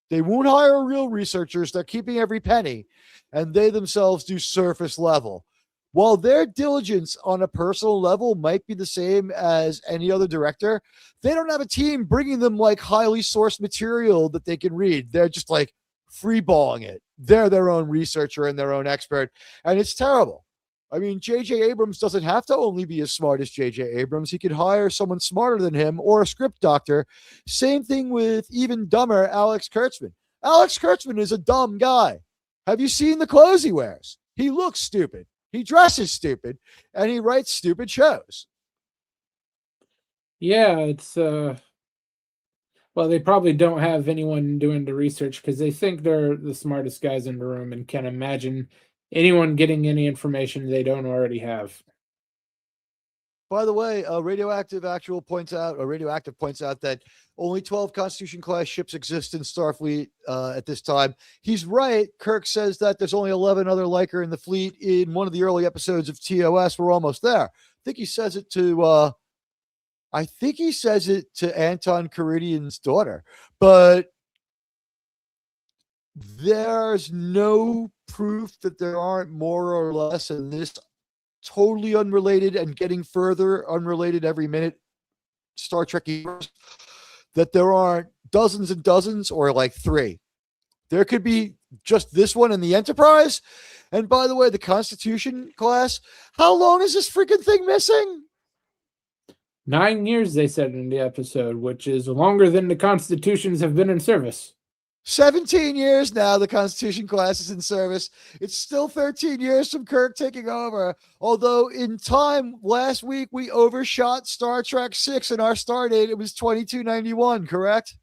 S2: They won't hire real researchers. They're keeping every penny, and they themselves do surface level. While their diligence on a personal level might be the same as any other director, they don't have a team bringing them like highly sourced material that they can read. They're just like freeballing it. They're their own researcher and their own expert, and it's terrible. I mean, J.J. Abrams doesn't have to only be as smart as J.J. Abrams. He could hire someone smarter than him or a script doctor. Same thing with even dumber Alex Kurtzman. Alex Kurtzman is a dumb guy. Have you seen the clothes he wears? He looks stupid. He dresses stupid, and he writes stupid shows.
S7: Yeah, it's well, they probably don't have anyone doing the research because they think they're the smartest guys in the room and can't imagine anyone getting any information they don't already have.
S2: By the way, Radioactive points out that only 12 Constitution-class ships exist in Starfleet at this time. He's right. Kirk says that there's only 11 other Liker in the fleet. In one of the early episodes of TOS, we're almost there. I think he says it to Anton Caridian's daughter. But there's no proof that there aren't more or less in this totally unrelated and getting further unrelated every minute Star Trek universe, that there aren't dozens and dozens or like 3. There could be just this one in the Enterprise. And by the way, the Constitution class, how long is this freaking thing missing?
S7: 9 years, they said in the episode, which is longer than the Constitutions have been in service.
S2: 17 years now the Constitution class is in service. It's still 13 years from Kirk taking over. Although in time, last week, we overshot Star Trek 6 in our star date. It was 2291, correct?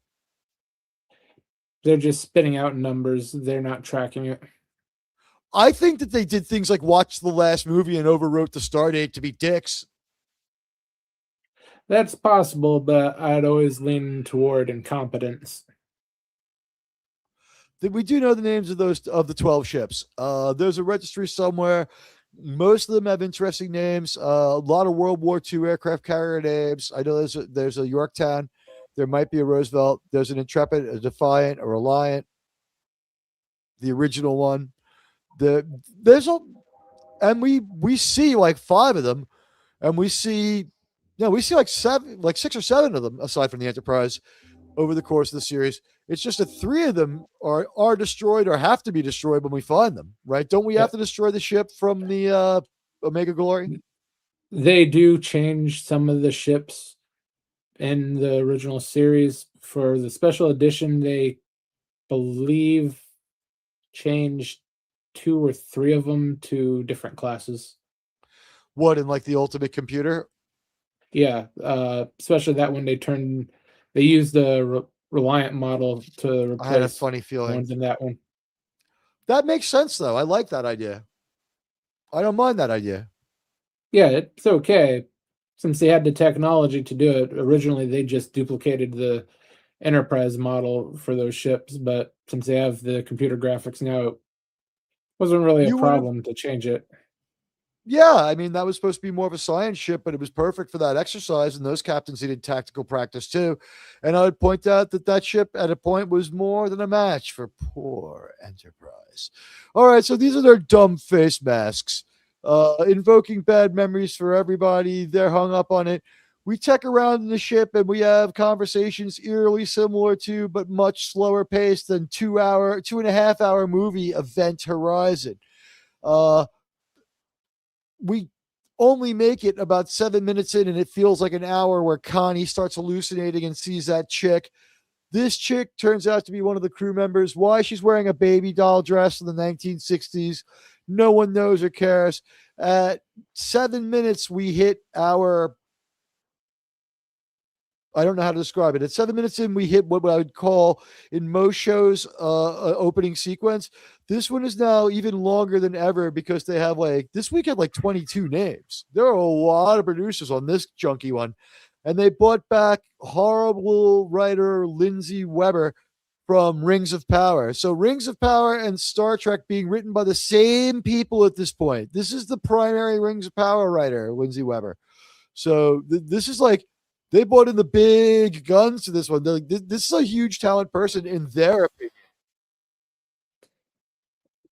S7: They're just spitting out numbers. They're not tracking it.
S2: I think that they did things like watch the last movie and overwrote the star date to be dicks.
S7: That's possible, but I'd always lean toward incompetence.
S2: We do know the names of the 12 ships. There's a registry somewhere. Most of them have interesting names. A lot of World War II aircraft carrier names. I know there's a Yorktown. There might be a Roosevelt. There's an Intrepid, a Defiant, a Reliant. The original one. And we see like 5 of them, and we see like 6 or 7 of them aside from the Enterprise over the course of the series. It's just that 3 of them are destroyed or have to be destroyed when we find them, right? Don't we have to destroy the ship from the Omega Glory?
S7: They do change some of the ships in the original series. For the special edition, they believe changed 2 or 3 of them to different classes.
S2: What, in like the Ultimate Computer?
S7: Yeah, especially that one they used the Reliant model to replace.
S2: I had a funny feeling
S7: ones in that one.
S2: That makes sense, though. I like that idea. I don't mind that idea.
S7: Yeah, it's okay. Since they had the technology to do it, originally they just duplicated the Enterprise model for those ships, but since they have the computer graphics now, it wasn't really a problem to change it.
S2: Yeah, I mean, that was supposed to be more of a science ship, but it was perfect for that exercise. And those captains needed tactical practice too. And I would point out that that ship at a point was more than a match for poor Enterprise. All right, so these are their dumb face masks, invoking bad memories for everybody. They're hung up on it. We tech around in the ship and we have conversations eerily similar to, but much slower paced than 2.5 hour movie Event Horizon. We only make it about 7 minutes in, and it feels like an hour where Connie starts hallucinating and sees that chick. This chick turns out to be one of the crew members. Why she's wearing a baby doll dress in the 1960s, no one knows or cares. At 7 minutes, we hit our, I don't know how to describe it. At 7 minutes in, we hit what I would call in most shows opening sequence. This one is now even longer than ever because they have this week had 22 names. There are a lot of producers on this junky one. And they brought back horrible writer Lindsay Weber from Rings of Power. So Rings of Power and Star Trek being written by the same people at this point. This is the primary Rings of Power writer, Lindsay Weber. So this is they brought in the big guns to this one. This is a huge talent person in their opinion.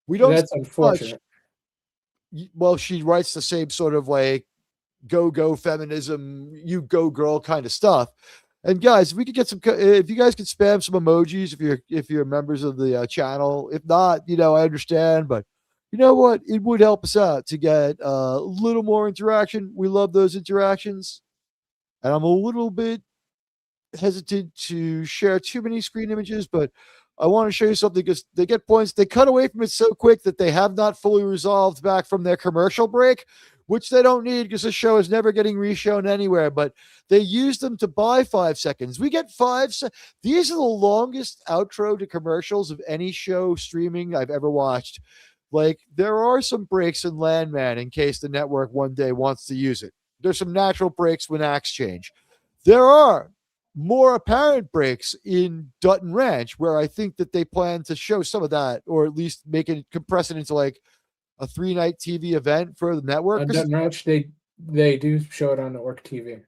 S2: We don't.
S7: That's unfortunate.
S2: Well, she writes the same sort of go feminism, you go girl kind of stuff. And guys, if we could get if you guys could spam some emojis, if you're members of the channel. If not, I understand, but you know what? It would help us out to get a little more interaction. We love those interactions. And I'm a little bit hesitant to share too many screen images, but I want to show you something because they get points. They cut away from it so quick that they have not fully resolved back from their commercial break, which they don't need because the show is never getting reshown anywhere, but they use them to buy 5 seconds. We get 5 seconds. These are the longest outro to commercials of any show streaming I've ever watched. There are some breaks in Landman in case the network one day wants to use it. There's some natural breaks when acts change. There are more apparent breaks in Dutton Ranch, where I think that they plan to show some of that, or at least compress it into a 3-night TV event for the network.
S7: On Dutton Ranch, they do show it on network TV.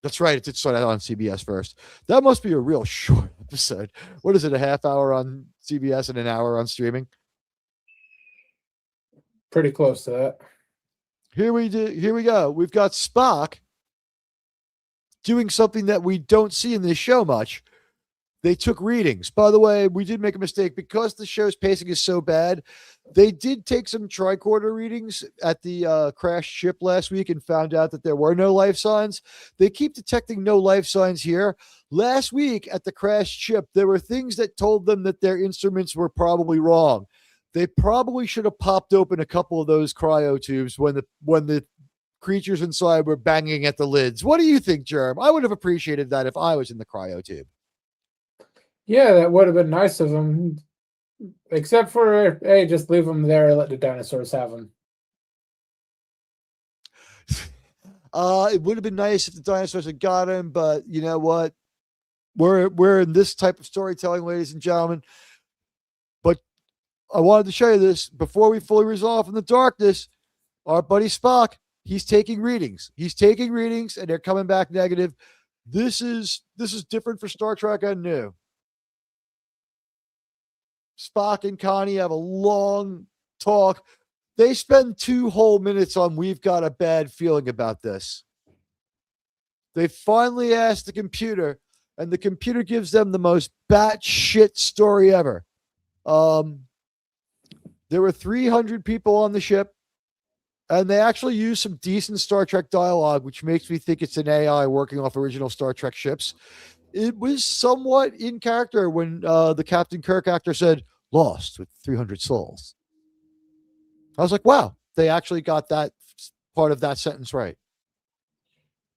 S2: That's right. It did start out on CBS first. That must be a real short episode. What is it? A half hour on CBS and an hour on streaming?
S7: Pretty close to that.
S2: Here we go. We've got Spock doing something that we don't see in this show much. They took readings. By the way, we did make a mistake because the show's pacing is so bad. They did take some tricorder readings at the crashed ship last week and found out that there were no life signs. They keep detecting no life signs here. Last week at the crashed ship, there were things that told them that their instruments were probably wrong. They probably should have popped open a couple of those cryo tubes when the creatures inside were banging at the lids. What do you think, Germ? I would have appreciated that if I was in the cryo tube.
S7: Yeah, that would have been nice of them. Except for, hey, just leave them there and let the dinosaurs have them.
S2: It would have been nice if the dinosaurs had got him, but you know what? We're in this type of storytelling, ladies and gentlemen. But I wanted to show you this before we fully resolve in the darkness. Our buddy Spock, he's taking readings. And they're coming back negative. This is different for Star Trek and new. Spock and Connie have a long talk. They spend 2 whole minutes on "We've got a bad feeling about this." They finally ask the computer, and the computer gives them the most batshit story ever. There were 300 people on the ship, and they actually used some decent Star Trek dialogue, which makes me think it's an AI working off original Star Trek ships. It was somewhat in character when the Captain Kirk actor said, "Lost with 300 souls." I was like, wow, they actually got that part of that sentence right.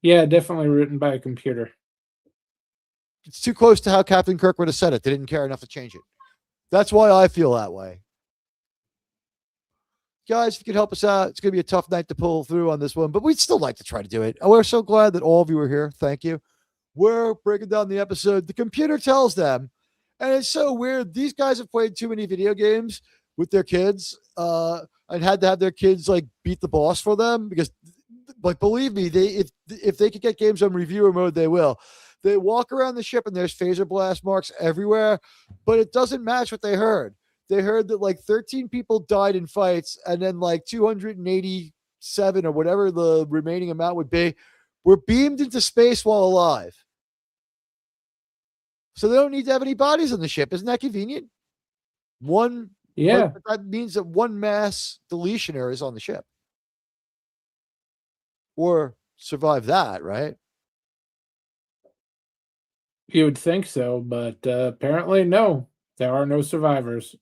S7: Yeah, definitely written by a computer.
S2: It's too close to how Captain Kirk would have said it. They didn't care enough to change it. That's why I feel that way. Guys, if you could help us out, it's going to be a tough night to pull through on this one, but we'd still like to try to do it. We're so glad that all of you are here. Thank you. We're breaking down the episode. The computer tells them, and it's so weird. These guys have played too many video games with their kids. and had to have their kids like beat the boss for them because, like, believe me, if they could get games on reviewer mode, they will. They walk around the ship and there's phaser blast marks everywhere, but it doesn't match what they heard. They heard that like 13 people died in fights, and then like 287 or whatever the remaining amount would be were beamed into space while alive. So they don't need to have any bodies on the ship. Isn't that convenient? One,
S7: Yeah.
S2: but that means that one mass deletioner is on the ship. Or survive that, right?
S7: You would think so, but apparently no. There are no survivors.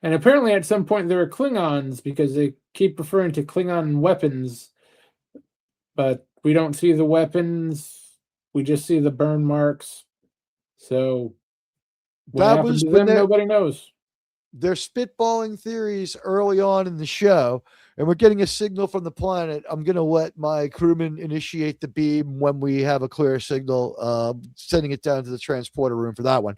S7: And apparently at some point there are Klingons because they keep referring to Klingon weapons, but we don't see the weapons. We just see the burn marks. So what
S2: That
S7: happened
S2: was
S7: to
S2: when
S7: them, nobody knows.
S2: they're spitballing theories early on in the show, and we're getting a signal from the planet. I'm going to let my crewman initiate the beam when we have a clear signal, sending it down to the transporter room for that one.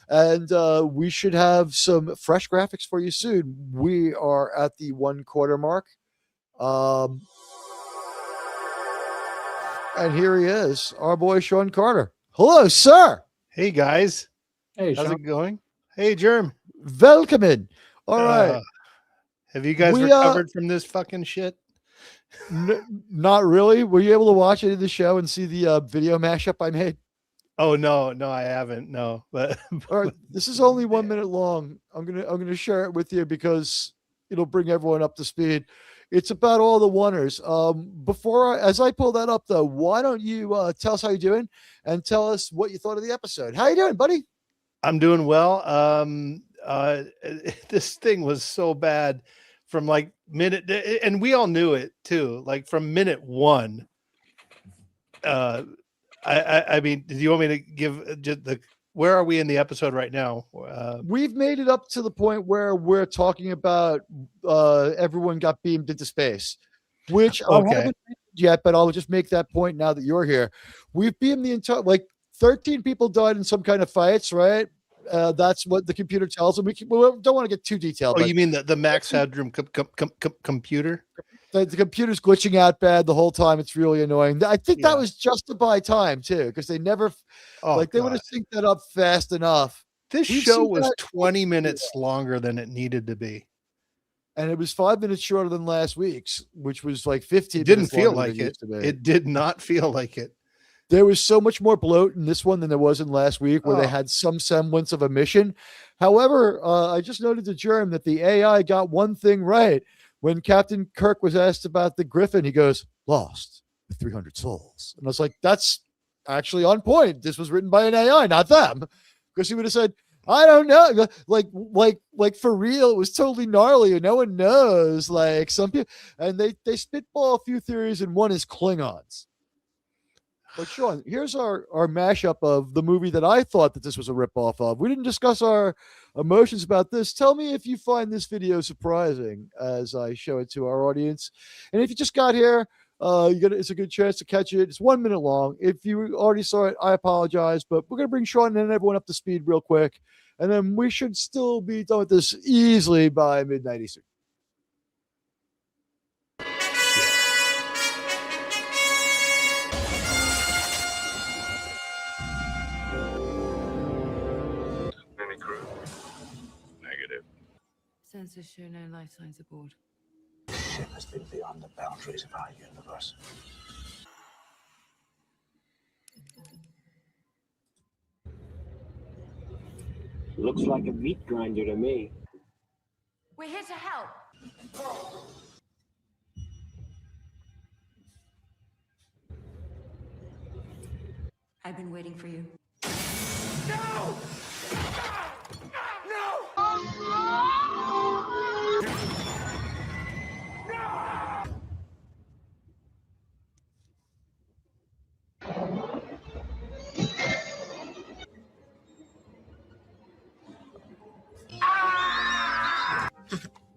S2: And we should have some fresh graphics for you soon. We are at the 1 quarter mark. And here he is, our boy Shawn Carter. Hello, sir.
S9: Hey, guys.
S7: Hey,
S9: How's
S7: Shawn.
S9: it going? Hey, Germ.
S2: Welcome in. All right.
S9: Have you guys
S2: We,
S9: recovered from this fucking shit?
S2: Not really. Were you able to watch it in the show and see the video mashup I made?
S9: Oh no, I haven't. No, but
S2: all right, this is only 1 minute long. I'm gonna share it with you because it'll bring everyone up to speed. It's about all the wonders. As I pull that up though, why don't you tell us how you're doing and tell us what you thought of the episode? How you doing, buddy?
S9: I'm doing well. This thing was so bad from like minute, and we all knew it too. Like from minute 1. I mean, do you want me to give just where are we in the episode right now?
S2: We've made it up to the point where we're talking about everyone got beamed into space, which I haven't yet, but I'll just make that point now that you're here. We've beamed the entire, like 13 people died in some kind of fights, right? That's what the computer tells them. We don't want to get too detailed.
S9: Oh, you mean the Max Headroom computer?
S2: The computer's glitching out bad the whole time. It's really annoying. I think that was just to buy time too, because they never they would have synced that up fast enough.
S9: This show was 20 minutes longer than it needed to be,
S2: and it was 5 minutes shorter than last week's, which was like 15.
S9: It didn't feel like it. It did not feel like it.
S2: There was so much more bloat in this one than there was in last week, where they had some semblance of a mission. However, I just noted to Jerm that the AI got one thing right. When Captain Kirk was asked about the Griffin, he goes, "Lost with 300 souls." And I was like, that's actually on point. This was written by an AI, not them. Because he would have said, I don't know. Like for real, it was totally gnarly. And no one knows. Like some people, and they spitball a few theories, and one is Klingons. But Shawn, here's our mashup of the movie that I thought that this was a ripoff of. We didn't discuss our emotions about this. Tell me if you find this video surprising as I show it to our audience. And if you just got here, it's a good chance to catch it. It's 1 minute long. If you already saw it, I apologize. But we're going to bring Shawn and everyone up to speed real quick. And then we should still be done with this easily by midnight Eastern.
S3: Sensors show no life signs aboard.
S4: The ship has been beyond the boundaries of our universe.
S8: Looks like a meat grinder to me.
S3: We're here to help. I've been waiting for you.
S4: No!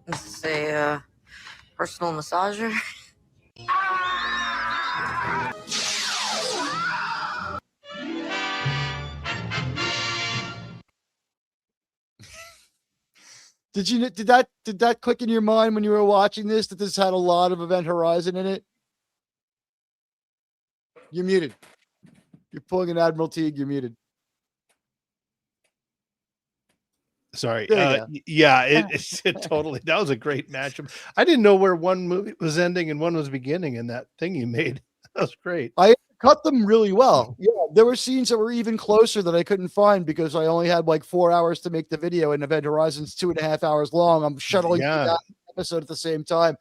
S1: This is a personal massager.
S2: Did that click in your mind when you were watching this, that this had a lot of Event Horizon in it? You're muted. You're pulling an Admiral Teag. You're muted.
S9: Sorry.
S2: There you
S9: Yeah, it totally. That was a great matchup. I didn't know where one movie was ending and one was beginning in that thing you made. That was great.
S2: I cut them really well. Yeah, there were scenes that were even closer that I couldn't find because I only had like 4 hours to make the video, and Event Horizon's 2.5 hours long. I'm shuttling through that episode at the same time.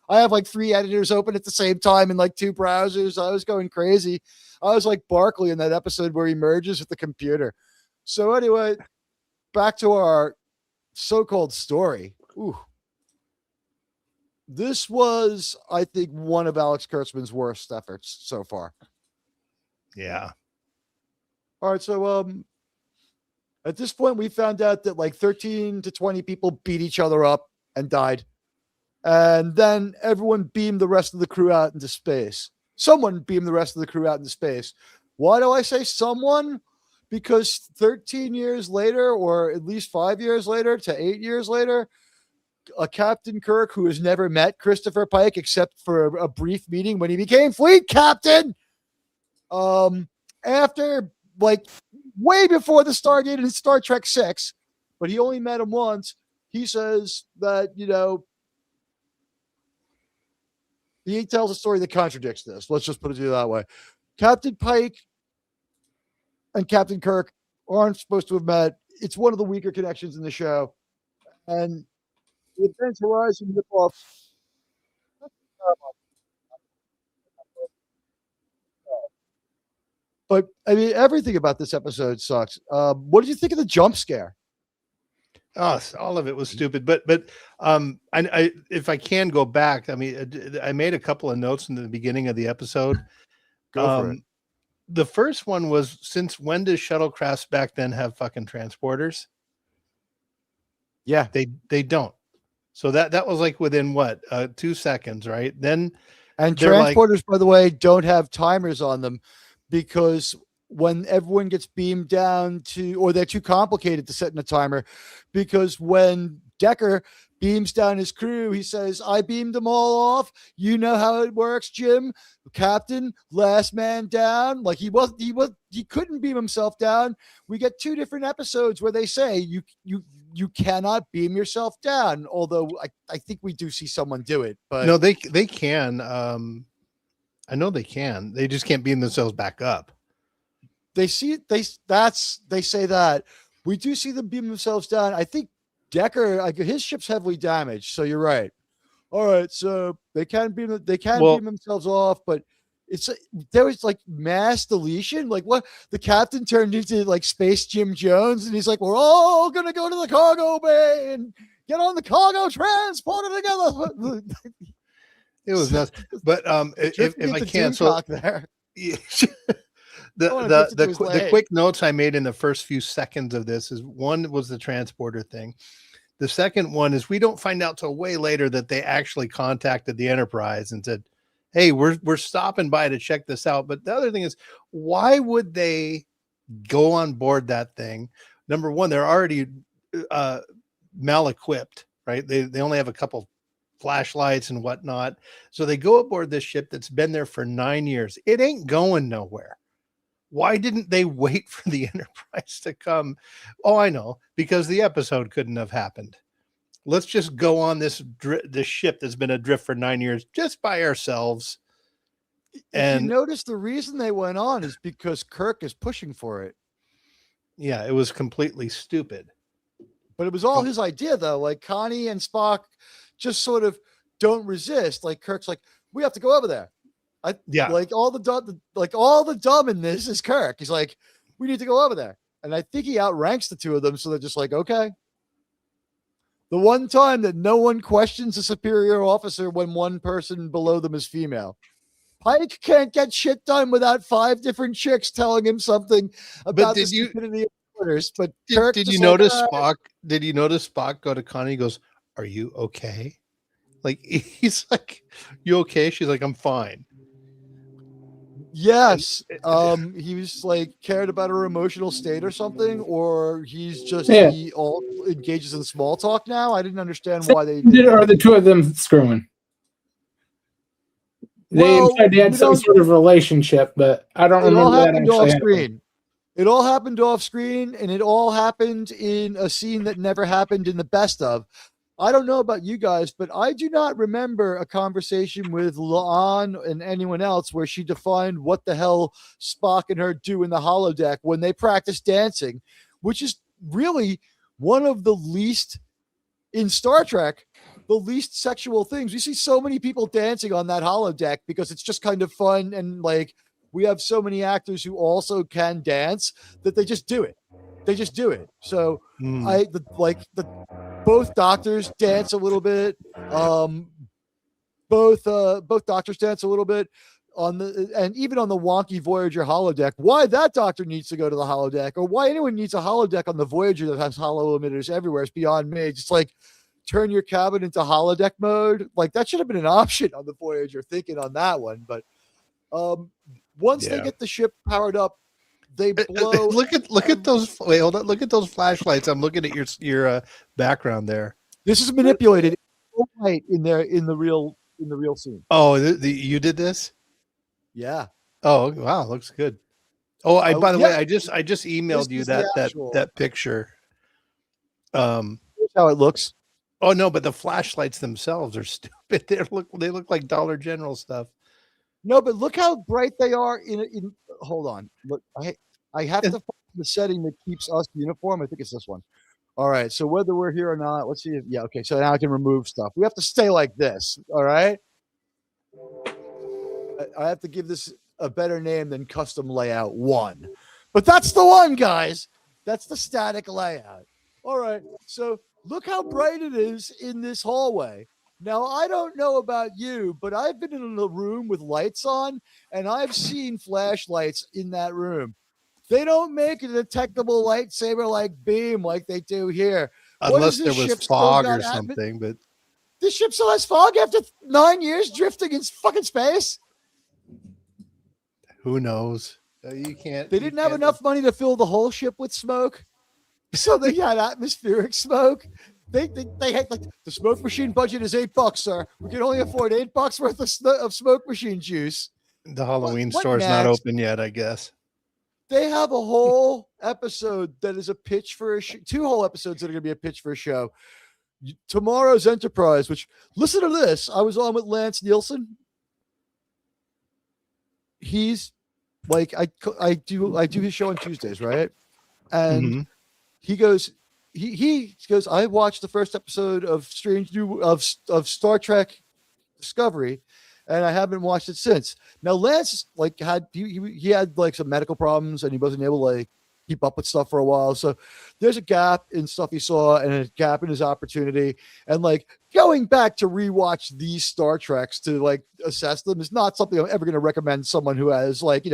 S2: I have like 3 editors open at the same time in like 2 browsers. I was going crazy. I was like Barkley in that episode where he merges with the computer. So anyway, back to our so-called story. Ooh. This was, I think, one of Alex Kurtzman's worst efforts so far.
S9: Yeah.
S2: All right. So, at this point, we found out that like 13 to 20 people beat each other up and died. And then everyone beamed the rest of the crew out into space. Someone beamed the rest of the crew out into space. Why do I say someone? Because 13 years later, or at least 5 years later to 8 years later, a Captain Kirk who has never met Christopher Pike except for a brief meeting when he became fleet captain, after like way before the Stargate in Star Trek 6, but he only met him once. He says that, he tells a story that contradicts this. Let's just put it that way. Captain Pike and Captain Kirk aren't supposed to have met. It's one of the weaker connections in the show. And the Event Horizon ripoff. But I mean, everything about this episode sucks. What did you think of the jump scare?
S9: Oh, all of it was stupid. But I if I can go back, I mean, I made a couple of notes in the beginning of the episode.
S2: Go for it.
S9: The first one was, since when does shuttlecrafts back then have fucking transporters?
S2: Yeah,
S9: they don't. So that was like within what 2 seconds, right? Then
S2: and transporters, by the way, don't have timers on them because when everyone gets beamed down to, or they're too complicated to set in a timer, because when Decker beams down his crew, he says, I beamed them all off. You know how it works, Jim. Captain, last man down. Like he couldn't beam himself down. We get 2 different episodes where they say you cannot beam yourself down. Although I think we do see someone do it, but
S9: no, they can. I know they can. They just can't beam themselves back up.
S2: They see it. They say that we do see them beam themselves down. I think Decker, his ship's heavily damaged. So you're right. All right. So they can beam themselves off, but there was like mass deletion. Like what the captain turned into like Space Jim Jones, and he's like, we're all going to go to the cargo bay and get on the cargo transporter together.
S9: It was nuts. But if I can, so
S2: there.
S9: The quick notes I made in the first few seconds of this is, one was the transporter thing. The second one is, we don't find out till way later that they actually contacted the Enterprise and said, hey, we're stopping by to check this out. But the other thing is, why would they go on board that thing? Number one, they're already mal-equipped, right? They only have a couple flashlights and whatnot. So they go aboard this ship that's been there for 9 years. It ain't going nowhere. Why didn't they wait for the Enterprise to come? Oh, I know, because the episode couldn't have happened. Let's just go on this ship that's been adrift for 9 years just by ourselves. And
S2: you notice the reason they went on is because Kirk is pushing for it.
S9: Yeah, it was completely stupid.
S2: But it was all his idea, though. Like Connie and Spock just sort of don't resist. Like Kirk's like, we have to go over there. Like all the dumb in this is Kirk. He's like, we need to go over there. And I think he outranks the 2 of them. So they're just like, okay. The one time that no one questions a superior officer when one person below them is female. Pike can't get shit done without 5 different chicks telling him something about the stupidity of orders. But Kirk,
S9: did you notice Spock? Did you notice Spock go to Connie? He goes, are you okay? Like, he's like, you okay? She's like, I'm fine.
S2: Yes. He was like cared about her emotional state or something, or he all engages in small talk now. I didn't understand why they did
S7: Are
S2: that.
S7: the two of them screwing? They implied they had some sort of relationship, but I don't remember that actually happening.
S2: It all happened off screen, and it all happened in a scene that never happened in the best of. I don't know about you guys, but I do not remember a conversation with La'an and anyone else where she defined what the hell Spock and her do in the holodeck when they practice dancing, which is really one of the least in Star Trek, the least sexual things. We see so many people dancing on that holodeck because it's just kind of fun, and like we have so many actors who also can dance that they just do it. They just do it. So both doctors dance a little bit. Both doctors dance a little bit and even on the wonky Voyager holodeck. Why that doctor needs to go to the holodeck, or why anyone needs a holodeck on the Voyager that has holo emitters everywhere is beyond me. Just like turn your cabin into holodeck mode. Like that should have been an option on the Voyager. Thinking on that one, but once they get the ship powered up, they blow.
S9: Look at those. Wait, hold on. Look at those flashlights. I'm looking at your background there.
S2: This is manipulated. Right in there in the real scene.
S9: Oh, you did this?
S2: Yeah.
S9: Oh wow, looks good. Oh, by the way, I just emailed you that picture.
S2: Here's how it looks.
S9: Oh no, but the flashlights themselves are stupid. They look like Dollar General stuff.
S2: No, but look how bright they are in hold on. Look, I have to find the setting that keeps us uniform. I think it's this one. All right. So whether we're here or not, let's see. Okay. So now I can remove stuff. We have to stay like this. All right. I have to give this a better name than custom layout 1, but that's the one, guys. That's the static layout. All right. So look how bright it is in this hallway. Now, I don't know about you, but I've been in a room with lights on, and I've seen flashlights in that room. They don't make a detectable lightsaber-like beam like they do here.
S9: Unless there was fog or something. But
S2: this ship still has fog after 9 years drifting in fucking space?
S9: Who knows? You can't.
S2: They didn't have enough money to fill the whole ship with smoke, so they had atmospheric smoke. They had like the smoke machine budget is $8, sir. We can only afford $8 worth of smoke machine juice.
S9: The Halloween store's not open yet, I guess.
S2: They have a whole episode that is a pitch for a show. 2 whole episodes that are going to be a pitch for a show. Tomorrow's Enterprise, which listen to this. I was on with Lance Nielsen. He's like, I do his show on Tuesdays, right? And he goes, he goes, I watched the first episode of Star Trek Discovery, and I haven't watched it since. Now Lance like had like some medical problems, and he wasn't able to like keep up with stuff for a while. So there's a gap in stuff he saw and a gap in his opportunity. And like going back to rewatch these Star Treks to like assess them is not something I'm ever going to recommend someone who has like,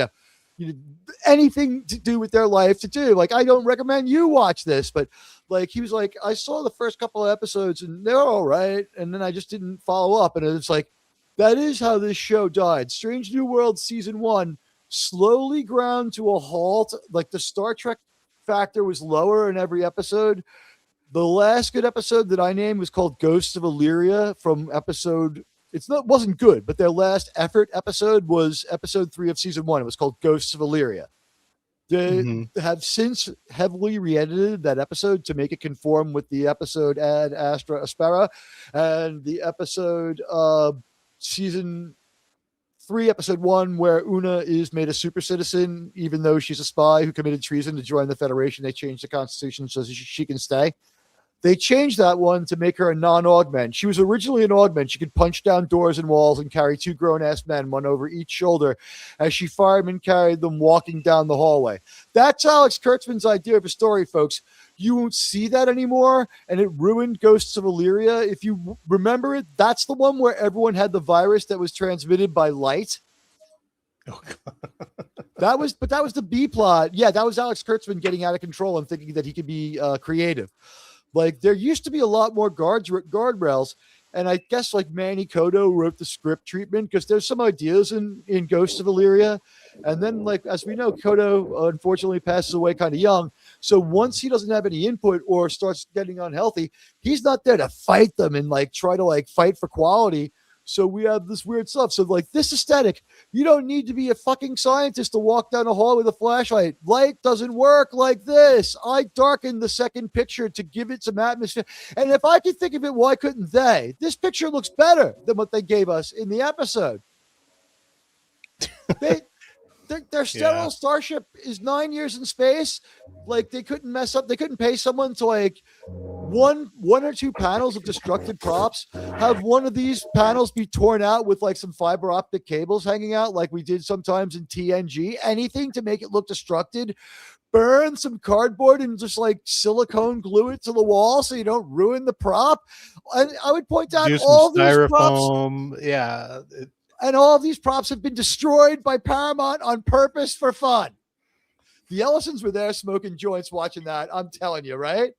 S2: anything to do with their life to do. Like, I don't recommend you watch this, but like, he was like, I saw the first couple of episodes and they're all right. And then I just didn't follow up. And it's like, that is how this show died. Strange New World season 1 slowly ground to a halt. Like the Star Trek factor was lower in every episode. The last good episode that I named was called Ghosts of Illyria from wasn't good, but their last effort episode was episode 3 of season 1. It was called Ghosts of Illyria. They have since heavily re-edited that episode to make it conform with the episode Ad Astra Aspera and the episode season 3, episode 1, where Una is made a super citizen, even though she's a spy who committed treason to join the Federation. They changed the Constitution so she can stay. They changed that one to make her a non-augment. She was originally an augment. She could punch down doors and walls and carry 2 grown-ass men, one over each shoulder, as she firemen carried them walking down the hallway. That's Alex Kurtzman's idea of a story, folks. You won't see that anymore, and it ruined Ghosts of Illyria. If you remember it, that's the one where everyone had the virus that was transmitted by light.
S9: Oh, God.
S2: That was the B plot. Yeah, that was Alex Kurtzman getting out of control and thinking that he could be creative. Like, there used to be a lot more guardrails, and I guess like Manny Kodo wrote the script treatment because there's some ideas in Ghosts of Illyria, And then, like, as we know, Kodo unfortunately passes away kind of young. So once he doesn't have any input or starts getting unhealthy, he's not there to fight them and like try to like fight for quality. So we have this weird stuff. So like this aesthetic, you don't need to be a fucking scientist to walk down a hall with a flashlight. Light doesn't work like this. I darkened the second picture to give it some atmosphere. And if I could think of it, why couldn't they? This picture looks better than what they gave us in the episode. Their sterile starship is 9 years in space. Like they couldn't mess up. They couldn't pay someone to like one or two panels of destructed props, have one of these panels be torn out with like some fiber optic cables hanging out like we did sometimes in TNG. Anything to make it look destructed. Burn some cardboard and just like silicone glue it to the wall so you don't ruin the prop. And I would point out all these props.
S9: Yeah.
S2: And all of these props have been destroyed by Paramount on purpose for fun. The Ellisons were there smoking joints watching that. I'm telling you, right?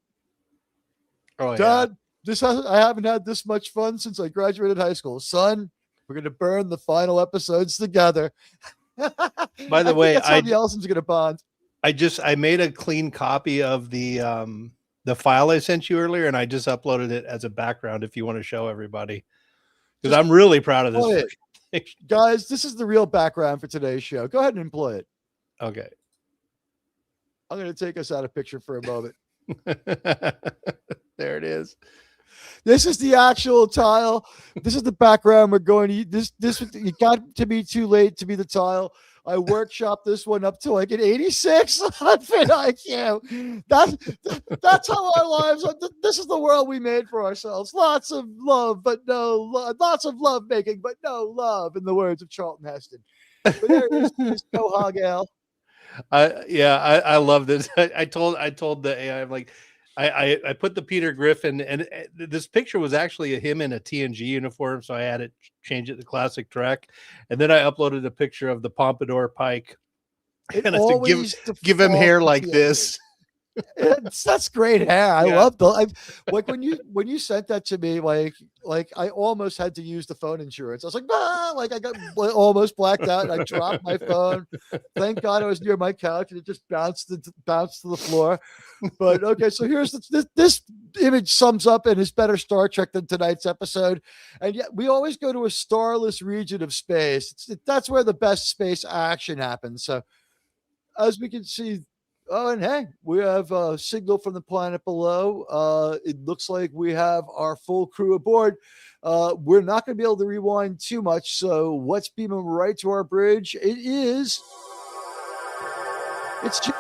S9: Oh,
S2: Dad, I haven't had this much fun since I graduated high school. Son, we're going to burn the final episodes together.
S9: By the way,
S2: that's how the Ellisons are going to bond.
S9: I made a clean copy of the file I sent you earlier, and I just uploaded it as a background if you want to show everybody. Because I'm really proud of this.
S2: Guys, this is the real background for today's show. Go ahead and employ it.
S9: Okay.
S2: I'm going to take us out of picture for a moment.
S9: There it is.
S2: This is the actual tile. This is the background we're going to use. This it got to be too late to be the tile. I workshopped this one up to like an 86 on FitIQ. That's how our lives are. This is the world we made for ourselves. Lots of love, but no love. Lots of love making, but no love, in the words of Charlton Heston. But there is Cohog Al.
S9: I love this. I told the AI, I'm like, I put the Peter Griffin, and this picture was actually him in a TNG uniform, so I had it change it to classic Trek, and then I uploaded a picture of the Pompadour Pike, and I said, give him hair like this.
S2: That's great hair. I love the like when you sent that to me, like I almost had to use the phone insurance. I was like, like I got almost blacked out and I dropped my phone. Thank God I was near my couch and it just bounced to the floor. But okay, so here's this image sums up and is better Star Trek than tonight's episode. And yet we always go to a starless region of space. That's where the best space action happens. So as we can see. Oh, and hey, we have a signal from the planet below. It looks like we have our full crew aboard. We're not going to be able to rewind too much, so let's beam them right to our bridge. It's just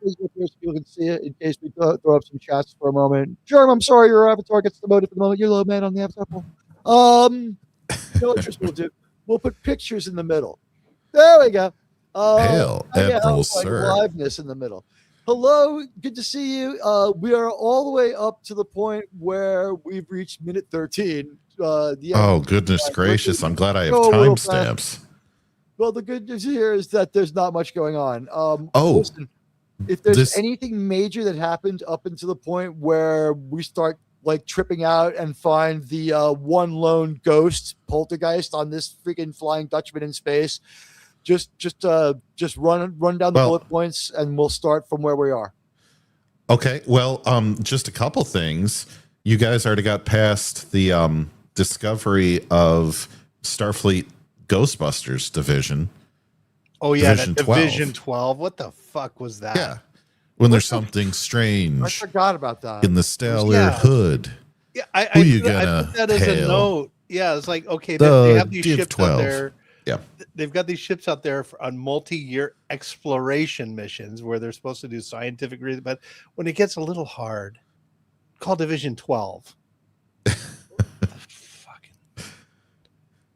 S2: you can see it in case we throw up some chats for a moment. Germ, I'm sorry, your avatar gets demoted for the moment. You're low man on the avatar pool. You know what we'll do? We'll put pictures in the middle. There we go.
S10: Hail, Admiral, sir.
S2: Liveness in the middle. Hello, good to see you. We are all the way up to the point where we've reached minute 13.
S10: Oh, goodness gracious. I'm glad I have timestamps.
S2: Well, the good news here is that there's not much going on. Listen, if there's anything major that happened up until the point where we start like tripping out and find the one lone ghost poltergeist on this freaking Flying Dutchman in space, just run down the bullet points and we'll start from where we are.
S10: Okay. Well, just a couple things. You guys already got past the discovery of Starfleet Ghostbusters division.
S9: Oh yeah, Division 12. What the fuck was that?
S10: Yeah. When there's something strange.
S2: I forgot about that.
S10: In the stellar hood.
S9: Yeah,
S10: I
S9: put that as a note. Yeah, it's like, okay, they have these ships
S10: 12.
S9: out there.
S10: Yeah.
S9: They've got these ships out there on multi-year exploration missions where they're supposed to do scientific research, but when it gets a little hard, call Division 12.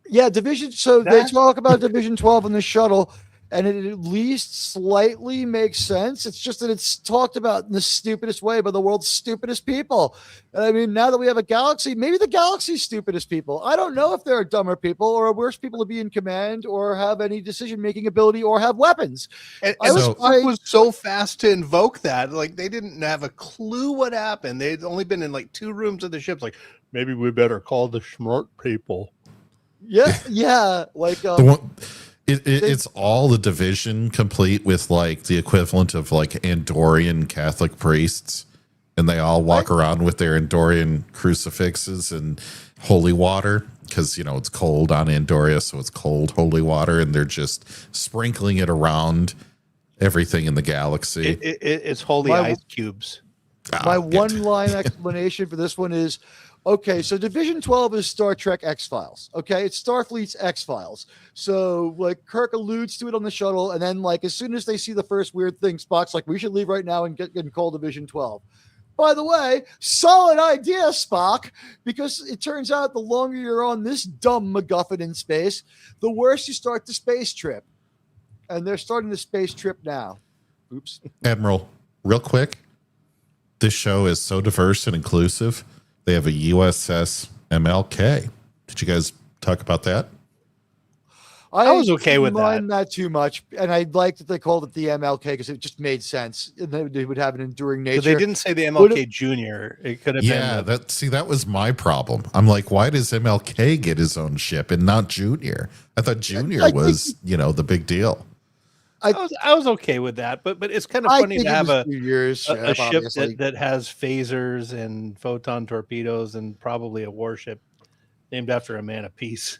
S2: Yeah, Division. So they talk about Division 12 in the shuttle, and it at least slightly makes sense. It's just that it's talked about in the stupidest way by the world's stupidest people. And I mean, now that we have a galaxy, maybe the galaxy's stupidest people. I don't know if there are dumber people or worse people to be in command or have any decision-making ability or have weapons.
S9: And I was so fast to invoke that. Like, they didn't have a clue what happened. They'd only been in like 2 rooms of the ships. Like, maybe we better call the smart people.
S2: Yeah. Like,
S10: It's all the division complete with like the equivalent of like Andorian Catholic priests, and they all walk around with their Andorian crucifixes and holy water because it's cold on Andoria, so it's cold holy water, and they're just sprinkling it around everything in the galaxy.
S9: It's holy ice cubes.
S2: My one-line explanation for this one is, okay, so Division 12 is Star Trek X-Files. Okay, it's Starfleet's X-Files. So, like, Kirk alludes to it on the shuttle, and then, like, as soon as they see the first weird thing, Spock's like, we should leave right now and get and call Division 12. By the way, solid idea, Spock, because it turns out the longer you're on this dumb MacGuffin in space, the worse you start the space trip. And they're starting the space trip now. Oops.
S10: Admiral, real quick, this show is so diverse and inclusive. They have a USS MLK. Did you guys talk about that?
S9: I was okay with that.
S2: Not too much, and I liked that they called it the MLK because it just made sense. They would have an enduring nature.
S9: They didn't say the MLK Junior. It could have been.
S10: That was my problem. I'm like, why does MLK get his own ship and not Junior? I thought Junior was, the big deal.
S9: I was okay with that, but it's kind of funny to have a ship that has phasers and photon torpedoes and probably a warship named after a man of peace.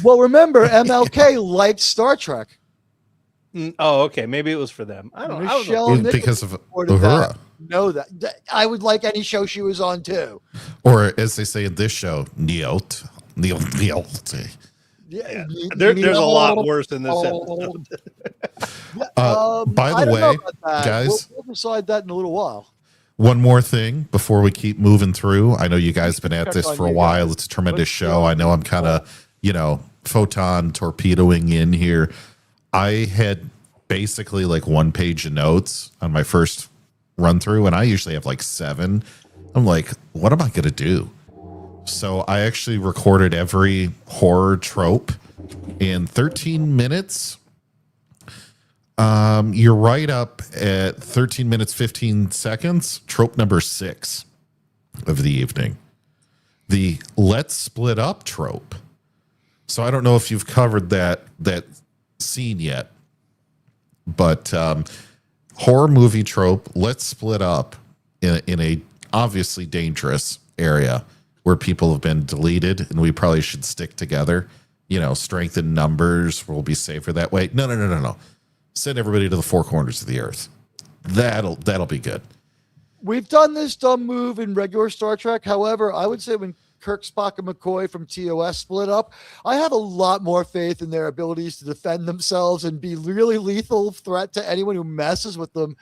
S2: Well, remember, MLK liked Star Trek.
S9: Oh, okay. Maybe it was for them. I don't
S2: know.
S10: Because of Uhura.
S2: Know that. I would like any show she was on, too.
S10: Or, as they say in this show, Neot.
S2: Yeah,
S9: there's a lot worse than this episode.
S10: By the way, guys,
S2: we'll decide that in a little while.
S10: One more thing before we keep moving through. I know you guys have been at this for a while. It's a tremendous show. I know I'm kind of, photon torpedoing in here. I had basically like 1 page of notes on my first run through, and I usually have like 7. I'm like, what am I going to do? So I actually recorded every horror trope in 13 minutes. You're right up at 13 minutes, 15 seconds. Trope number 6 of the evening. The let's split up trope. So I don't know if you've covered that scene yet, but horror movie trope, let's split up in a obviously dangerous area where people have been deleted and we probably should stick together. Strength in numbers. We'll be safer that way. No. Send everybody to the 4 corners of the earth. That'll be good.
S2: We've done this dumb move in regular Star Trek. However, I would say when Kirk, Spock, and McCoy from TOS split up, I have a lot more faith in their abilities to defend themselves and be really lethal threat to anyone who messes with them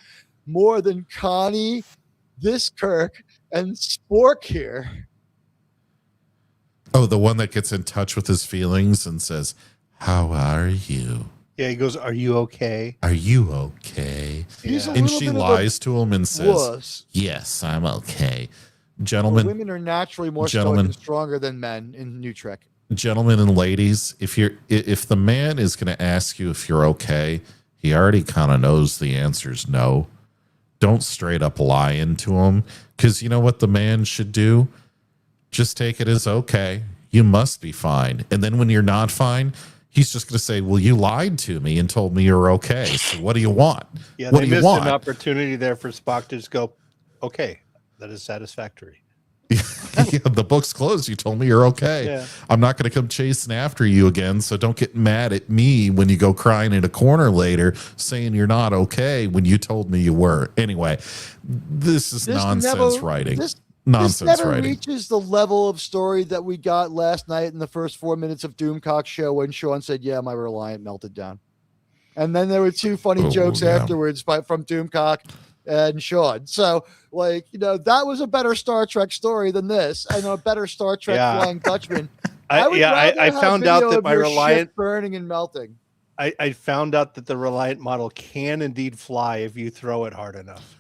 S2: more than Connie, this Kirk, and Spork here.
S10: Oh, the one that gets in touch with his feelings and says, "How are you?"
S9: Yeah, he goes, "Are you okay?
S10: Are you okay?"
S2: Yeah.
S10: And she lies to him and says, "Yes, I'm okay." Gentlemen,
S2: women are naturally more stoic and stronger than men in NuTrek.
S10: Gentlemen and ladies, if the man is going to ask you if you're okay, he already kind of knows the answer is no. Don't straight up lie into him, because you know what the man should do? Just take it as okay. You must be fine. And then when you're not fine, he's just going to say, well, you lied to me and told me you're okay. So what do you want?
S9: Yeah,
S10: what
S9: they
S10: do you
S9: missed
S10: want?
S9: An opportunity there for Spock to just go, okay, that is satisfactory.
S10: Yeah, the book's closed. You told me you're okay.
S9: Yeah.
S10: I'm not going to come chasing after you again. So don't get mad at me when you go crying in a corner later saying you're not okay when you told me you were. Anyway, this is nonsense writing. Nonsense
S2: this never
S10: writing.
S2: Reaches the level of story that we got last night in the first 4 minutes of Doomcock's show when Shawn said, yeah, my Reliant melted down. And then there were 2 funny jokes afterwards from Doomcock and Shawn. So, that was a better Star Trek story than this, and a better Star Trek Flying Dutchman.
S9: I found out that my Reliant
S2: burning and melting.
S9: I found out that the Reliant model can indeed fly if you throw it hard enough.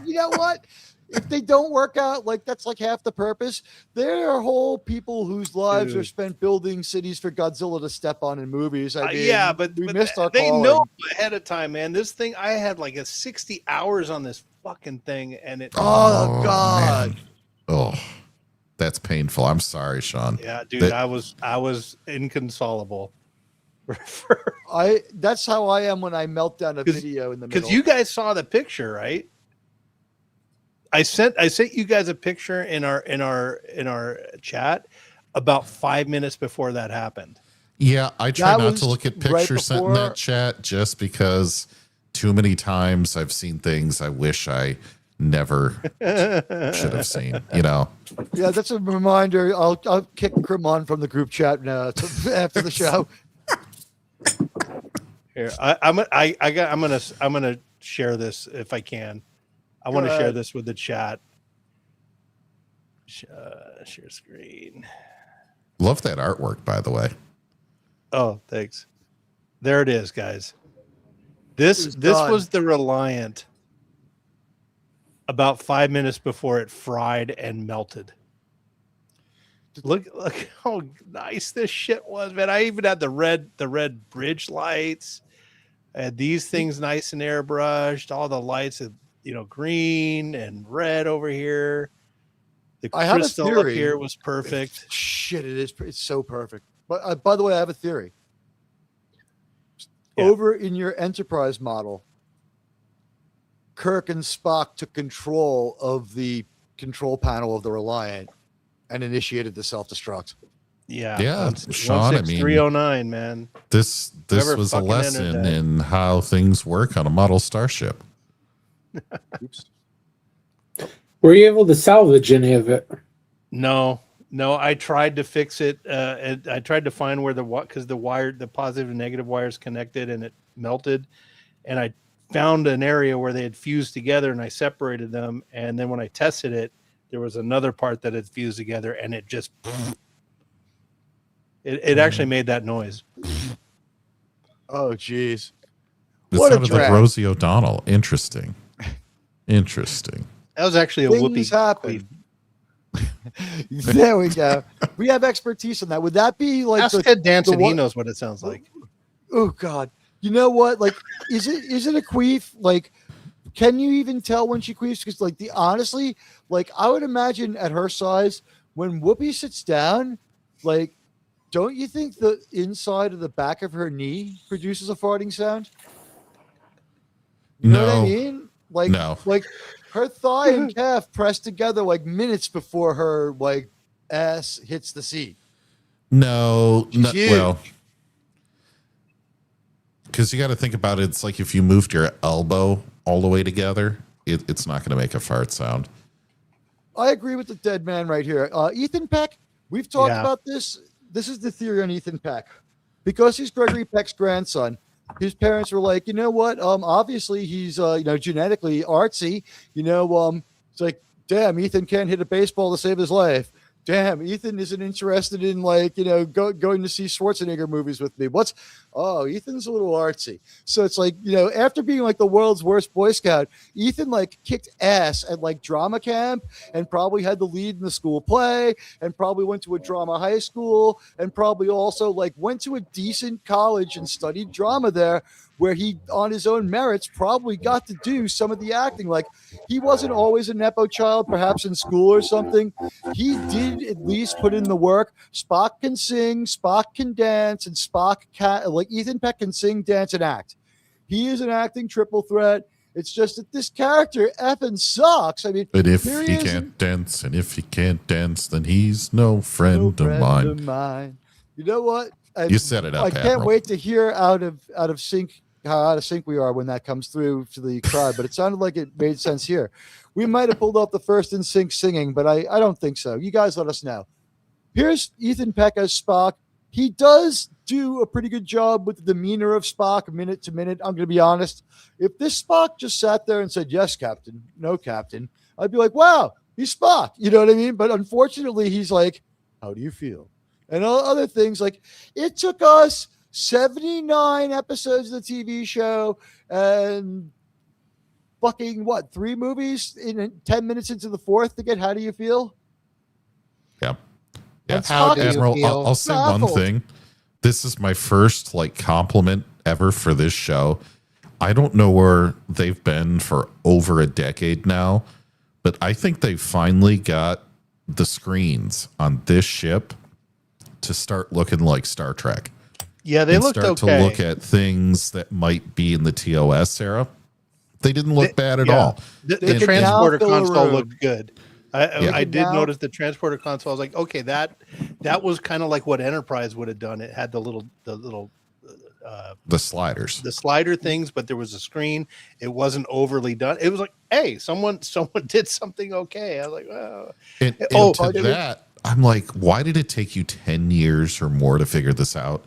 S2: You know what? If they don't work out, that's half the purpose. There are whole people whose lives are spent building cities for Godzilla to step on in movies. I mean,
S9: but
S2: we missed our
S9: they
S2: calling.
S9: know ahead of time, man. This thing, I had 60 hours on this fucking thing, and it.
S2: Oh God!
S10: Man. Oh, that's painful. I'm sorry, Shawn.
S9: Yeah, dude, I was inconsolable.
S2: That's how I am when I melt down a video in the middle.
S9: Because you guys saw the picture, right? I sent you guys a picture in our chat about 5 minutes before that happened.
S10: Yeah, I try
S2: That
S10: not
S2: was
S10: to look at
S2: right
S10: pictures sent in
S2: before-
S10: that chat just because too many times I've seen things I wish I never should have seen, you know.
S2: Yeah, that's a reminder. I'll kick Krimon from the group chat now after the show.
S9: Here, I'm gonna share this if I can. I want to share this with the chat. Share screen.
S10: Love that artwork, by the way.
S9: Oh, thanks. There it is, guys. This was the Reliant about 5 minutes before it fried and melted. Look how nice this shit was, man. I even had the red bridge lights. I had these things nice and airbrushed. All the lights, green and red over here. The crystal up here was perfect.
S2: Shit, it is. It's so perfect. But by the way, I have a theory.
S9: Yeah.
S2: Over in your Enterprise model, Kirk and Spock took control of the control panel of the Reliant and initiated the self-destruct.
S9: Yeah,
S10: Shawn, I mean,
S9: 309, man.
S10: This
S9: Whoever
S10: was a
S9: fucking
S10: lesson
S9: entered that.
S10: in how things work on a model starship.
S2: Oops.
S7: Were you able to salvage any of it?
S9: No, I tried to fix it. And I tried to find where because the positive and negative wires connected and it melted. And I found an area where they had fused together and I separated them. And then when I tested it, there was another part that had fused together and it just, it actually made that noise.
S2: Oh, geez.
S10: It
S2: What a
S10: sounded like
S2: drag.
S10: Rosie O'Donnell. Interesting.
S9: That was actually a
S2: Things
S9: whoopee.
S2: happen. There we go. We have expertise in that. Would that be like
S9: Ask Ted Danson.
S2: the
S9: He
S2: one-
S9: knows what it sounds like.
S2: Oh God. You know what? Like, is it a queef? Like, can you even tell when she queefs? Because honestly, I would imagine at her size, when Whoopi sits down, don't you think the inside of the back of her knee produces a farting sound? You know what I
S10: No.
S2: mean?
S10: No.
S2: Her thigh and calf pressed together minutes before her ass hits the seat.
S10: No,
S2: She's huge.
S10: well, because you got to think about it. It's like if you moved your elbow all the way together, it's not going to make a fart sound.
S2: I agree with the dead man right here. Ethan Peck, we've talked
S9: Yeah.
S2: about this. This is the theory on Ethan Peck. Because he's Gregory Peck's grandson, his parents were like, you know what? Obviously he's genetically artsy. It's like, damn, Ethan can't hit a baseball to save his life. Damn, Ethan isn't interested in going to see Schwarzenegger movies with me. Ethan's a little artsy. So it's after being the world's worst Boy Scout, Ethan kicked ass at drama camp and probably had the lead in the school play and probably went to a drama high school and probably also went to a decent college and studied drama there, where he, on his own merits, probably got to do some of the acting. He wasn't always a Nepo child, perhaps in school or something. He did at least put in the work. Spock can sing, Spock can dance, and Spock can, Ethan Peck can sing, dance, and act. He is an acting triple threat. It's just that this character effing sucks. I mean,
S10: But if
S2: here
S10: he
S2: is
S10: can't dance, and if he can't dance, then he's no friend
S2: no
S10: of
S2: friend
S10: mine.
S2: of You know what?
S10: You set it up,
S2: I can't
S10: Admiral.
S2: wait to hear out of sync how out of sync we are when that comes through to the crowd. But it sounded like it made sense here. We might have pulled off the first in sync singing, but I don't think so. You guys let us know. Here's Ethan Peck as Spock. He does do a pretty good job with the demeanor of Spock minute to minute. I'm going to be honest. If this Spock just sat there and said, yes, Captain, no, Captain, I'd be like, wow, he's Spock. You know what I mean? But unfortunately, he's like, how do you feel? And all other things. It took us 79 episodes of the TV show and fucking 3 movies in 10 minutes into the fourth to get how do you feel?
S10: Yeah.
S2: That's
S10: How
S2: do you
S10: Admiral,
S9: feel?
S10: I'll say one
S2: Baffled.
S10: thing. This is my first compliment ever for this show. I don't know where they've been for over a decade now, but I think they finally got the screens on this ship to start looking like Star Trek.
S9: Yeah, they
S10: and
S9: looked
S10: start
S9: okay.
S10: to look at things that might be in the TOS era, they didn't look bad at
S9: yeah.
S10: all.
S9: The
S2: And
S9: transporter
S2: now fill a
S9: console
S2: room.
S9: looked good.
S10: Yeah.
S9: I did
S2: Now-
S9: notice the transporter console. I was like, okay, that was kind of like what Enterprise would have done. It had the little
S10: The sliders.
S9: the slider things, but there was a screen. It wasn't overly done. It was like, hey, someone did something okay. I was like, well,
S10: And to that, I'm like, why did it take you 10 years or more to figure this out?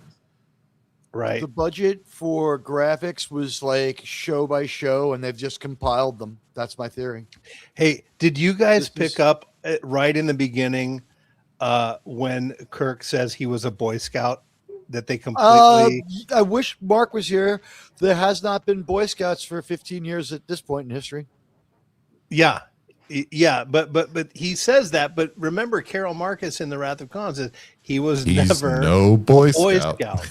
S9: right.
S2: The budget for graphics was like show by show, and they've just compiled them. That's my theory.
S9: Hey, did you guys
S2: This
S9: pick up right in the beginning when Kirk says he was a Boy Scout? That they completely.
S2: I wish Mark was here. There has not been Boy Scouts for 15 years at this point in history.
S9: Yeah. Yeah, but he says that. But remember, Carol Marcus in The Wrath of Khan says he's never
S10: no Boy
S9: Boy
S10: Scout.
S9: Scout.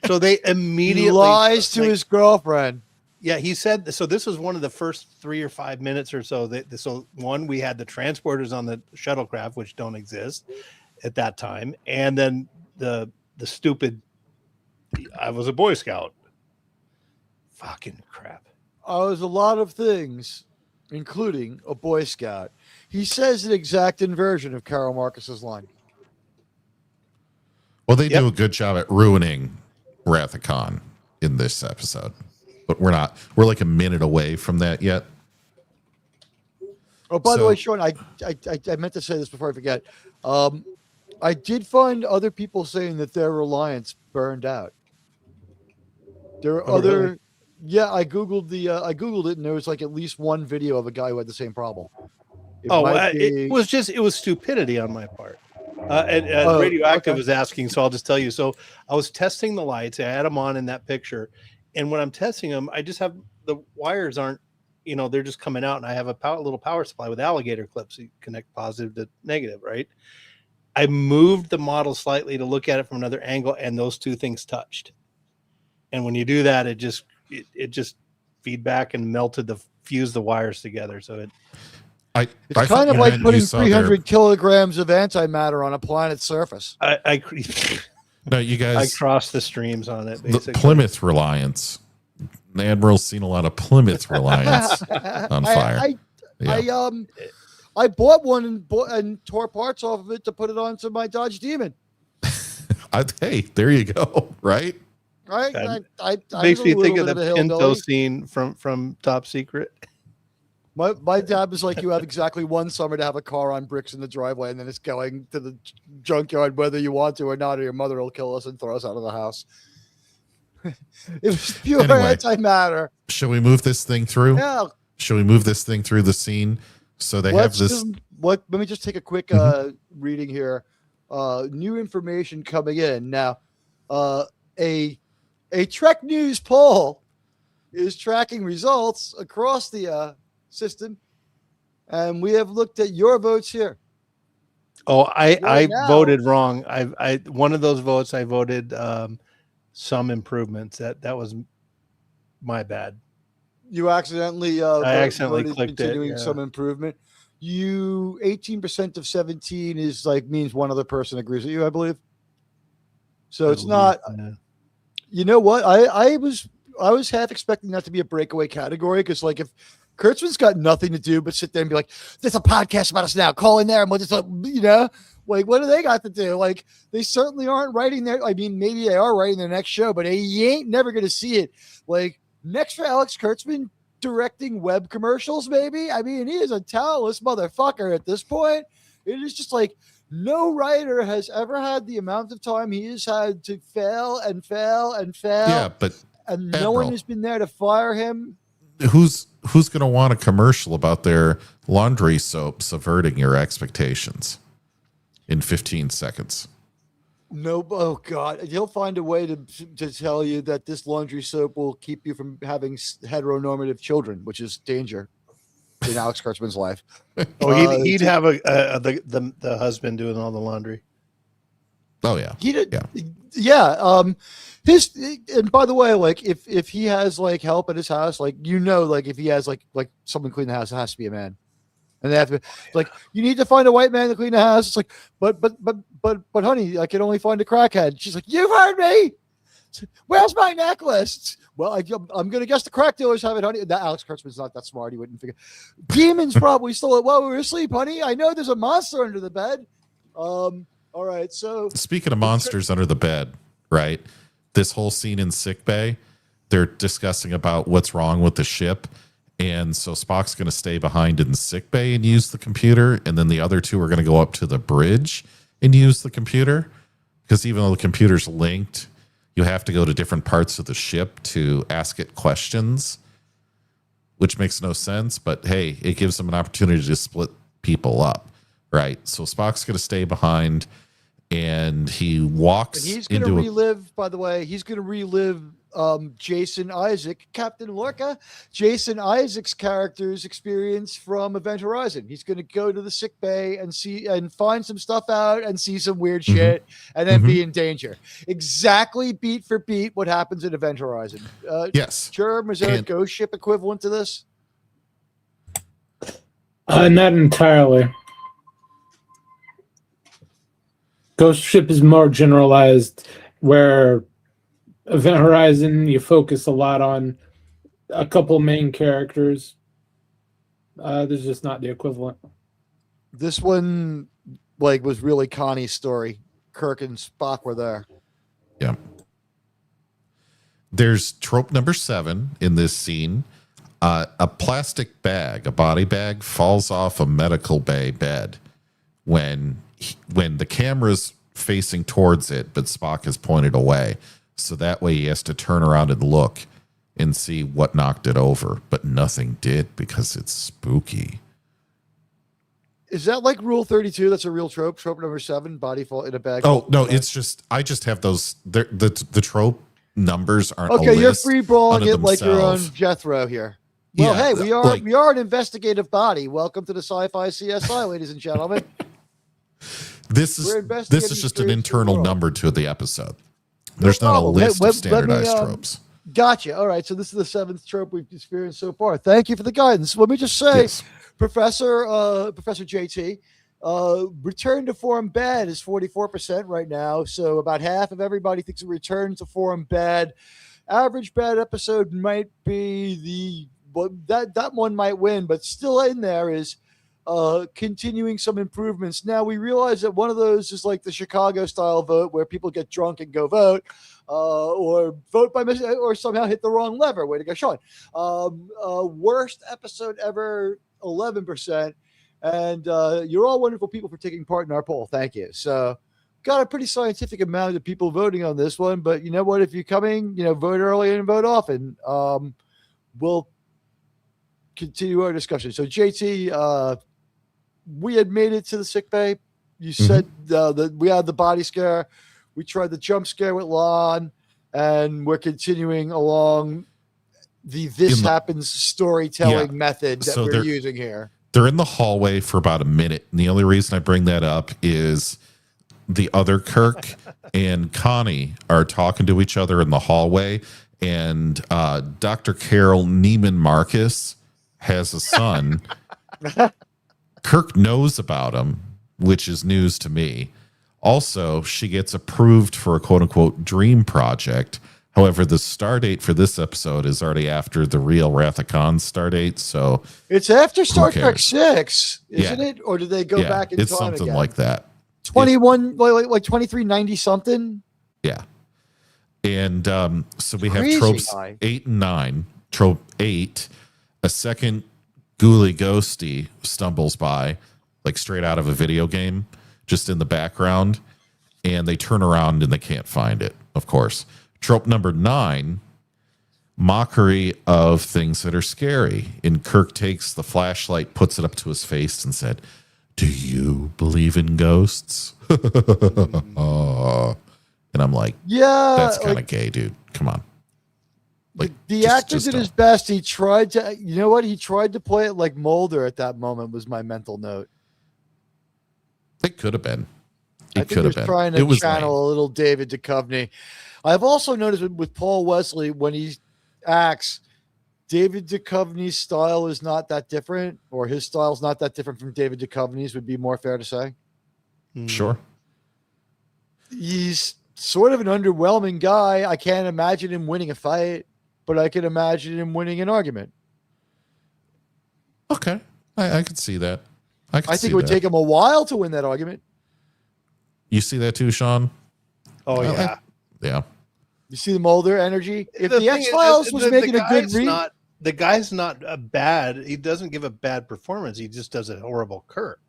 S9: So they immediately
S2: He lies to his girlfriend.
S9: Yeah, he said so. This was one of the first 3 or 5 minutes or so. So one, we had the transporters on the shuttlecraft, which don't exist at that time, and then the stupid. I was a Boy Scout. Fucking crap.
S2: There's a lot of things, including a Boy Scout. He says an exact inversion of Carol Marcus's line.
S10: Well, they do a good job at ruining Wrath of Khan in this episode, but we're like a minute away from that yet.
S2: Oh, by the way, Shawn, I meant to say this before I forget. I did find other people saying that their Reliance burned out. There are other,
S9: really?
S2: yeah. I googled it, and there was like at least one video of a guy who had the same problem. It
S9: It was stupidity on my part. And Radioactive was asking, so I'll just tell you. So I was testing the lights. I had them on in that picture, and when I'm testing them, I just have the wires aren't, they're just coming out, and I have a little power supply with alligator clips. So you connect positive to negative, right? I moved the model slightly to look at it from another angle, and those two things touched. And when you do that, it just feedback and fused the wires together. So
S2: it's kind of like putting 300 kilograms of antimatter on a planet's surface.
S10: No, you guys.
S9: I crossed the streams on it. Basically.
S10: The Plymouth Reliance. The Admiral's seen a lot of Plymouth Reliance on fire.
S2: I bought one and tore parts off of it to put it onto my Dodge Demon.
S10: Hey, there you go. Right.
S2: Right. I
S9: makes me think of
S2: the
S9: the Pinto scene from Top Secret.
S2: My dad was like, you have exactly one summer to have a car on bricks in the driveway, and then it's going to the junkyard whether you want to or not, or your mother will kill us and throw us out of the house. It was pure antimatter.
S10: Shall we move this thing through?
S2: Yeah.
S10: Shall we move this thing through the scene? So they have this.
S2: Let me just take a quick reading here. New information coming in now. A Trek News poll is tracking results across the system, and we have looked at your votes here.
S9: Oh, I voted wrong. I one of those votes I voted some improvements. That was my bad.
S2: You accidentally
S9: I accidentally clicked
S2: continuing
S9: it. Yeah.
S2: Some improvement. You 18% of 17 is means one other person agrees with you, I believe. So it's not.
S9: Yeah.
S2: You know what? I was half expecting that to be a breakaway category, because if Kurtzman's got nothing to do but sit there and be like, "There's a podcast about us now. Call in there and we'll just what do they got to do?" They certainly aren't writing their. I mean, maybe they are writing their next show, but you ain't never going to see it. Next for Alex Kurtzman directing web commercials, maybe. I mean, he is a talentless motherfucker at this point. It is just no writer has ever had the amount of time he has had to fail and fail and fail.
S10: Yeah, but
S2: and no one has been there to fire him.
S10: Who's going to want a commercial about their laundry soap subverting your expectations in 15 seconds?
S2: No, oh God, he'll find a way to tell you that this laundry soap will keep you from having heteronormative children, which is danger in Alex Kurtzman's life.
S9: Oh, he'd have the husband doing all the laundry.
S10: Oh yeah,
S2: he did. Yeah. And by the way, if he has help at his house, if he has someone clean the house, it has to be a man. And they have to like, you need to find a white man to clean the house. It's like, but honey, I can only find a crackhead. She's like, you've heard me. Where's my necklace? Well, I'm going to guess the crack dealers have it, honey. That Alex Kurtzman's not that smart. He wouldn't figure. Demons probably stole it while we were asleep, honey. I know there's a monster under the bed. All right. So
S10: speaking of monsters under the bed, right? This whole scene in sickbay, they're discussing about what's wrong with the ship. And so Spock's going to stay behind in sickbay and use the computer. And then the other two are going to go up to the bridge and use the computer. Because even though the computer's linked, you have to go to different parts of the ship to ask it questions, which makes no sense. But hey, it gives them an opportunity to split people up, right? So Spock's going to stay behind, and he walks.
S2: And he's going to relive, by the way, he's going to relive Jason Isaac, Captain Lorca, Jason Isaac's character's experience from Event Horizon. He's going to go to the sick bay and see and find some stuff out and see some weird shit and then be in danger. Exactly beat for beat what happens in Event Horizon.
S10: Yes.
S2: Germ, is there a ghost ship equivalent to this?
S7: Not entirely. Ghost ship is more generalized, where Event Horizon, you focus a lot on a couple main characters. There's just not the equivalent.
S2: This one, like, was really Connie's story. Kirk and Spock were there.
S10: Yeah. There's trope number 7 in this scene. A plastic bag, a body bag, falls off a medical bay bed when the camera's facing towards it, but Spock is pointed away. So that way he has to turn around and look and see what knocked it over, but nothing did because it's spooky.
S2: Is that like Rule 32? That's a real trope. Trope number 7, body fall in a bag.
S10: Oh, no, it's just, I just have those, the trope numbers aren't
S2: okay,
S10: a
S2: you're
S10: list
S2: free balling
S10: unto
S2: it like you're on
S10: themselves.
S2: Jethro here. Well,
S10: Yeah,
S2: hey,
S10: like-
S2: we are an investigative body. Welcome to the SciFi CSI, ladies and gentlemen.
S10: This
S2: We're
S10: is
S2: investigating
S10: just an
S2: strange
S10: internal
S2: world.
S10: number to the episode. There's not a
S2: problem.
S10: list
S2: Let
S10: of
S2: me,
S10: standardized tropes.
S2: Gotcha. All right. So this is the 7th trope we've experienced so far. Thank you for the guidance. Let me just say,
S10: Yes.
S2: Professor JT, return to form bad is 44% right now. So about half of everybody thinks a return to form bad. Average bad episode might be that one might win, but still in there is continuing some improvements. Now we realize that one of those is like the Chicago style vote where people get drunk and go vote, or vote by mistake, or somehow hit the wrong lever. Way to go, Shawn. Worst episode ever, 11%. And you're all wonderful people for taking part in our poll. Thank you. So got a pretty scientific amount of people voting on this one, but you know what? If you're coming, vote early and vote often. We'll continue our discussion. So JT, we had made it to the sick bay. You said that we had the body scare. We tried the jump scare with Lon, and we're continuing along this happens storytelling method that we're using here.
S10: They're in the hallway for about a minute. And the only reason I bring that up is the other Kirk and Connie are talking to each other in the hallway. And Dr. Carol Neiman Marcus has a son. Kirk knows about him, which is news to me. Also, she gets approved for a quote-unquote dream project. However, the star date for this episode is already after the real Wrath of Khan star date. So
S2: it's after Star Trek 6, isn't it? Or did they go back in time?
S10: It's something
S2: again?
S10: like that.
S2: 21, like 2390 something.
S10: Yeah. And so we have
S2: Crazy
S10: tropes
S2: high.
S10: 8 and 9. Trope 8, a second ghouly ghosty stumbles by, like straight out of a video game, just in the background, and they turn around and they can't find it, of course. Trope number 9, mockery of things that are scary. And Kirk takes the flashlight, puts it up to his face, and said, "Do you believe in ghosts?" And I'm like,
S2: yeah,
S10: that's kind of gay, dude. Come on. Like,
S2: the actor did his best. He tried to, he tried to play it like Mulder at that moment, was my mental note.
S10: It could have been.
S2: I think he was trying to channel
S10: lame.
S2: a little David Duchovny. I've also noticed with Paul Wesley, when he acts, David Duchovny's style is not that different, or his style is not that different from David Duchovny's, would be more fair to say.
S10: Sure.
S2: He's sort of an underwhelming guy. I can't imagine him winning a fight, but I can imagine him winning an argument.
S10: Okay. I could see that.
S2: I think it would take him a while to win that argument.
S10: You see that too, Shawn?
S9: Oh, yeah.
S10: Yeah.
S2: You see the Mulder energy? If
S9: The
S2: the
S9: thing is,
S2: X-Files was making a good
S9: read, the guy's not a bad. He doesn't give a bad performance. He just does a horrible Kirk.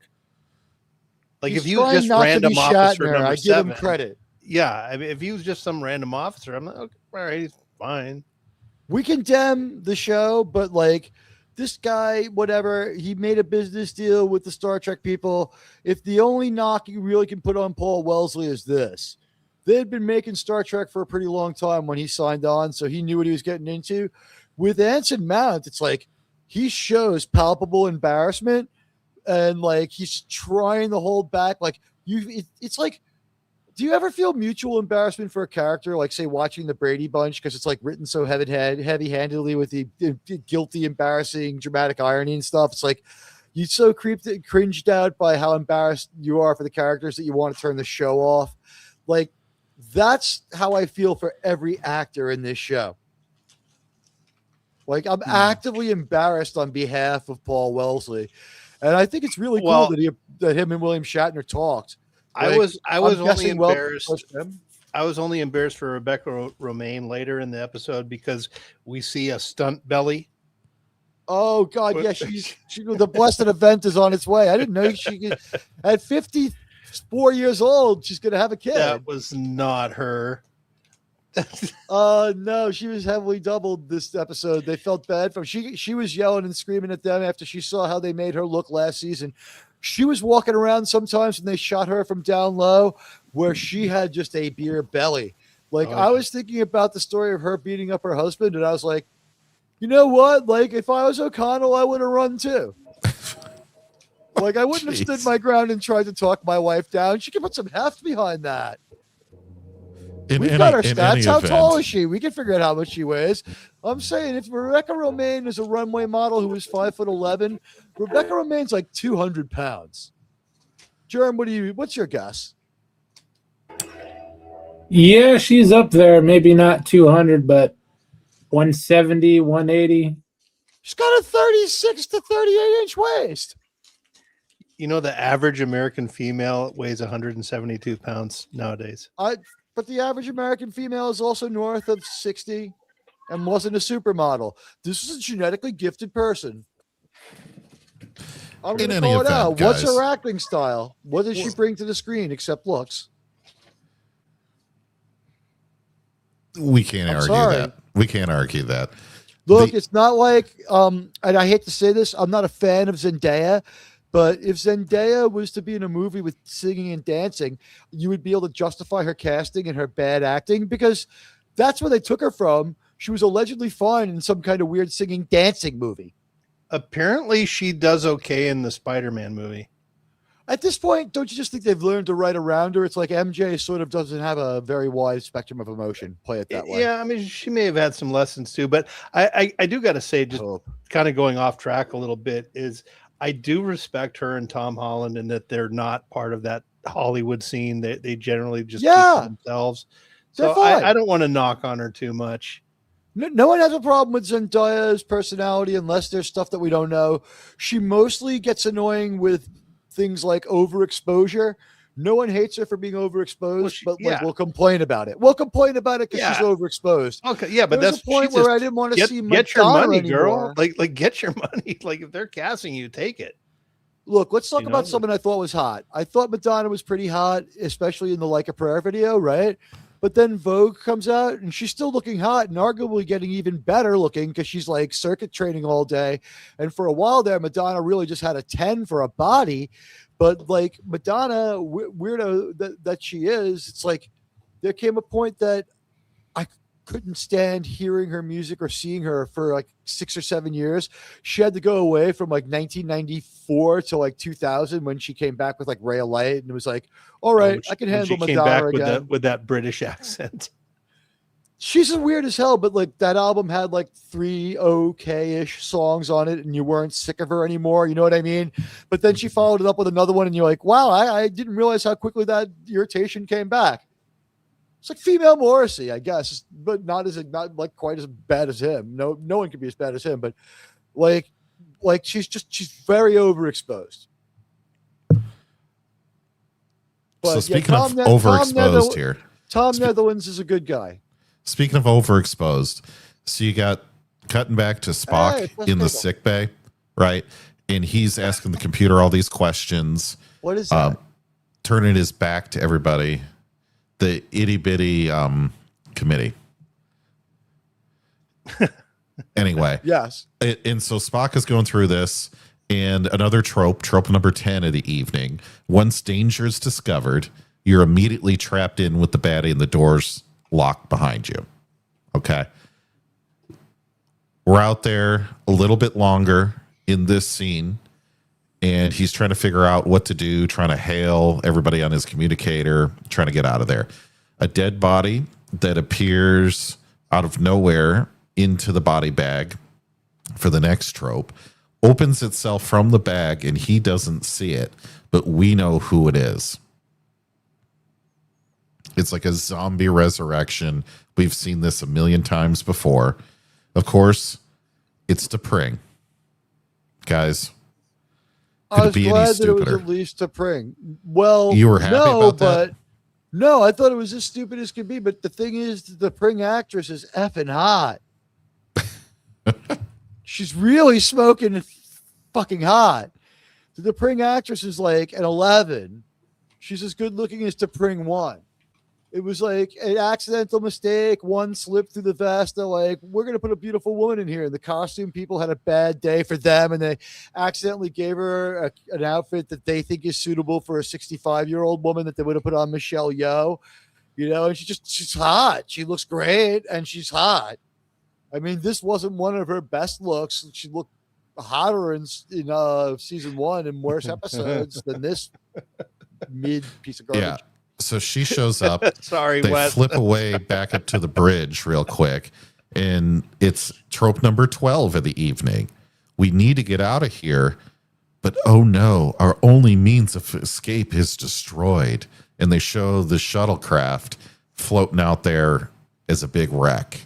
S9: Like
S2: He's
S9: if you were
S2: trying
S9: just
S2: not to
S9: random
S2: be
S9: officer
S2: Shatner,
S9: number
S2: I give
S9: 7,
S2: him credit.
S9: Yeah, I mean, if he was just some random officer, I'm like, okay, all right, he's fine.
S2: We condemn the show, but like this guy, whatever, he made a business deal with the Star Trek people. If the only knock you really can put on Paul Wellesley is this, they had been making Star Trek for a pretty long time when he signed on, so he knew what he was getting into. With Anson Mount, it's like he shows palpable embarrassment, and like he's trying to hold back. Like it's like, do you ever feel mutual embarrassment for a character, like say watching the Brady Bunch, because it's like written so heavy-handedly with the guilty, embarrassing, dramatic irony and stuff? It's like you're so cringed out by how embarrassed you are for the characters that you want to turn the show off. Like that's how I feel for every actor in this show. Like I'm actively embarrassed on behalf of Paul Wellesley, and I think it's really cool that him and William Shatner talked.
S9: Like, I was only embarrassed. I was only embarrassed for Rebecca Romaine later in the episode because we see a stunt belly.
S2: Oh God, yeah, she the blessed event is on its way. I didn't know she could, at 54 years old, she's gonna have a kid.
S9: That was not her.
S2: No, she was heavily doubled this episode. They felt bad for her. She was yelling and screaming at them after she saw how they made her look last season. She was walking around sometimes when they shot her from down low where she had just a beer belly. Like I was thinking about the story of her beating up her husband, and I was like, you know what? Like if I was O'Connell, I would have run too. Like I wouldn't have stood my ground and tried to talk my wife down. She could put some heft behind that. We've got our stats. How tall is she? We can figure out how much she weighs. I'm saying if Rebecca Romaine is a runway model who is 5'11", Rebecca Romaine's like 200 pounds. Jerm, what's your guess?
S7: Yeah, she's up there. Maybe not 200, but 170, 180.
S2: She's got a 36 to 38 inch waist.
S9: You know, the average American female weighs 172 pounds nowadays.
S2: But the average American female is also north of 60 and wasn't a supermodel. This is a genetically gifted person. I'm going to call it out. What's her acting style? What does she bring to the screen except looks?
S10: We can't argue that. We can't argue that.
S2: Look, it's not like, and I hate to say this, I'm not a fan of Zendaya, but if Zendaya was to be in a movie with singing and dancing, you would be able to justify her casting and her bad acting because that's where they took her from. She was allegedly fine in some kind of weird singing dancing movie.
S9: Apparently she does okay in the Spider-Man movie.
S2: At this point, don't you just think they've learned to write around her? It's like MJ sort of doesn't have a very wide spectrum of emotion. Play it that way.
S9: Yeah, I mean, she may have had some lessons too, but I do got to say, just kind of going off track a little bit, is I do respect her and Tom Holland and that they're not part of that Hollywood scene. They generally just keep to themselves. So I don't want to knock on her too much.
S2: No one has a problem with Zendaya's personality unless there's stuff that we don't know. She mostly gets annoying with things like overexposure. No one hates her for being overexposed, but we'll complain about it. We'll complain about it because she's overexposed.
S9: Okay, yeah, but that's
S2: the point where I didn't want to see
S9: get your money,
S2: anymore.
S9: girl. Like get your money. Like if they're casting you, take it.
S2: Look, let's talk about someone I thought was hot. I thought Madonna was pretty hot, especially in the Like a Prayer video, right? But then Vogue comes out and she's still looking hot and arguably getting even better looking because she's like circuit training all day. And for a while there, Madonna really just had a 10 for a body. But like Madonna, weirdo that she is, it's like there came a point that I couldn't stand hearing her music or seeing her for like 6 or 7 years. She had to go away from like 1994 to like 2000 when she came back with like Ray of Light, and it was like, all right, I can handle Madonna again
S9: with that British accent.
S2: she's weird as hell, but like that album had like 3 okay-ish songs on it, and you weren't sick of her anymore. You know what I mean? But then she followed it up with another one, and you're like, wow, I didn't realize how quickly that irritation came back. It's like female Morrissey, I guess, but not like quite as bad as him. No one can be as bad as him, but like she's very overexposed. But,
S10: so speaking of overexposed here,
S2: Tom Netherlands is a good guy.
S10: Speaking of overexposed, so you got cutting back to Spock in the sick bay, right? And he's asking the computer all these questions.
S2: What is that?
S10: Turning his back to everybody. The itty bitty committee. Anyway.
S2: Yes.
S10: And so Spock is going through this, and another trope number 10 of the evening. Once danger is discovered, you're immediately trapped in with the baddie and the doors locked behind you. Okay. We're out there a little bit longer in this scene, and he's trying to figure out what to do, trying to hail everybody on his communicator, trying to get out of there. A dead body that appears out of nowhere into the body bag for the next trope opens itself from the bag, and he doesn't see it, but we know who it is. It's like a zombie resurrection. We've seen this a million times before. Of course, it's T'Pring. Guys,
S2: I was glad that it was at least T'Pring. Well,
S10: you were happy about that?
S2: No, I thought it was as stupid as could be. But the thing is, the T'Pring actress is effing hot. She's really smoking fucking hot. The T'Pring actress is like an 11. She's as good looking as T'Pring 1. It was like an accidental mistake. One slipped through the vest. They're like, we're going to put a beautiful woman in here. And the costume people had a bad day for them, and they accidentally gave her an outfit that they think is suitable for a 65-year-old woman that they would have put on Michelle Yeoh. You know, and she's hot. She looks great, and she's hot. I mean, this wasn't one of her best looks. She looked hotter in season 1 and worse episodes than this mid piece of garbage.
S10: Yeah. So she shows up.
S9: Sorry,
S10: they
S9: Wes.
S10: flip away back up to the bridge real quick, and it's trope number 12 of the evening. We need to get out of here, but oh no, our only means of escape is destroyed. And they show the shuttlecraft floating out there as a big wreck.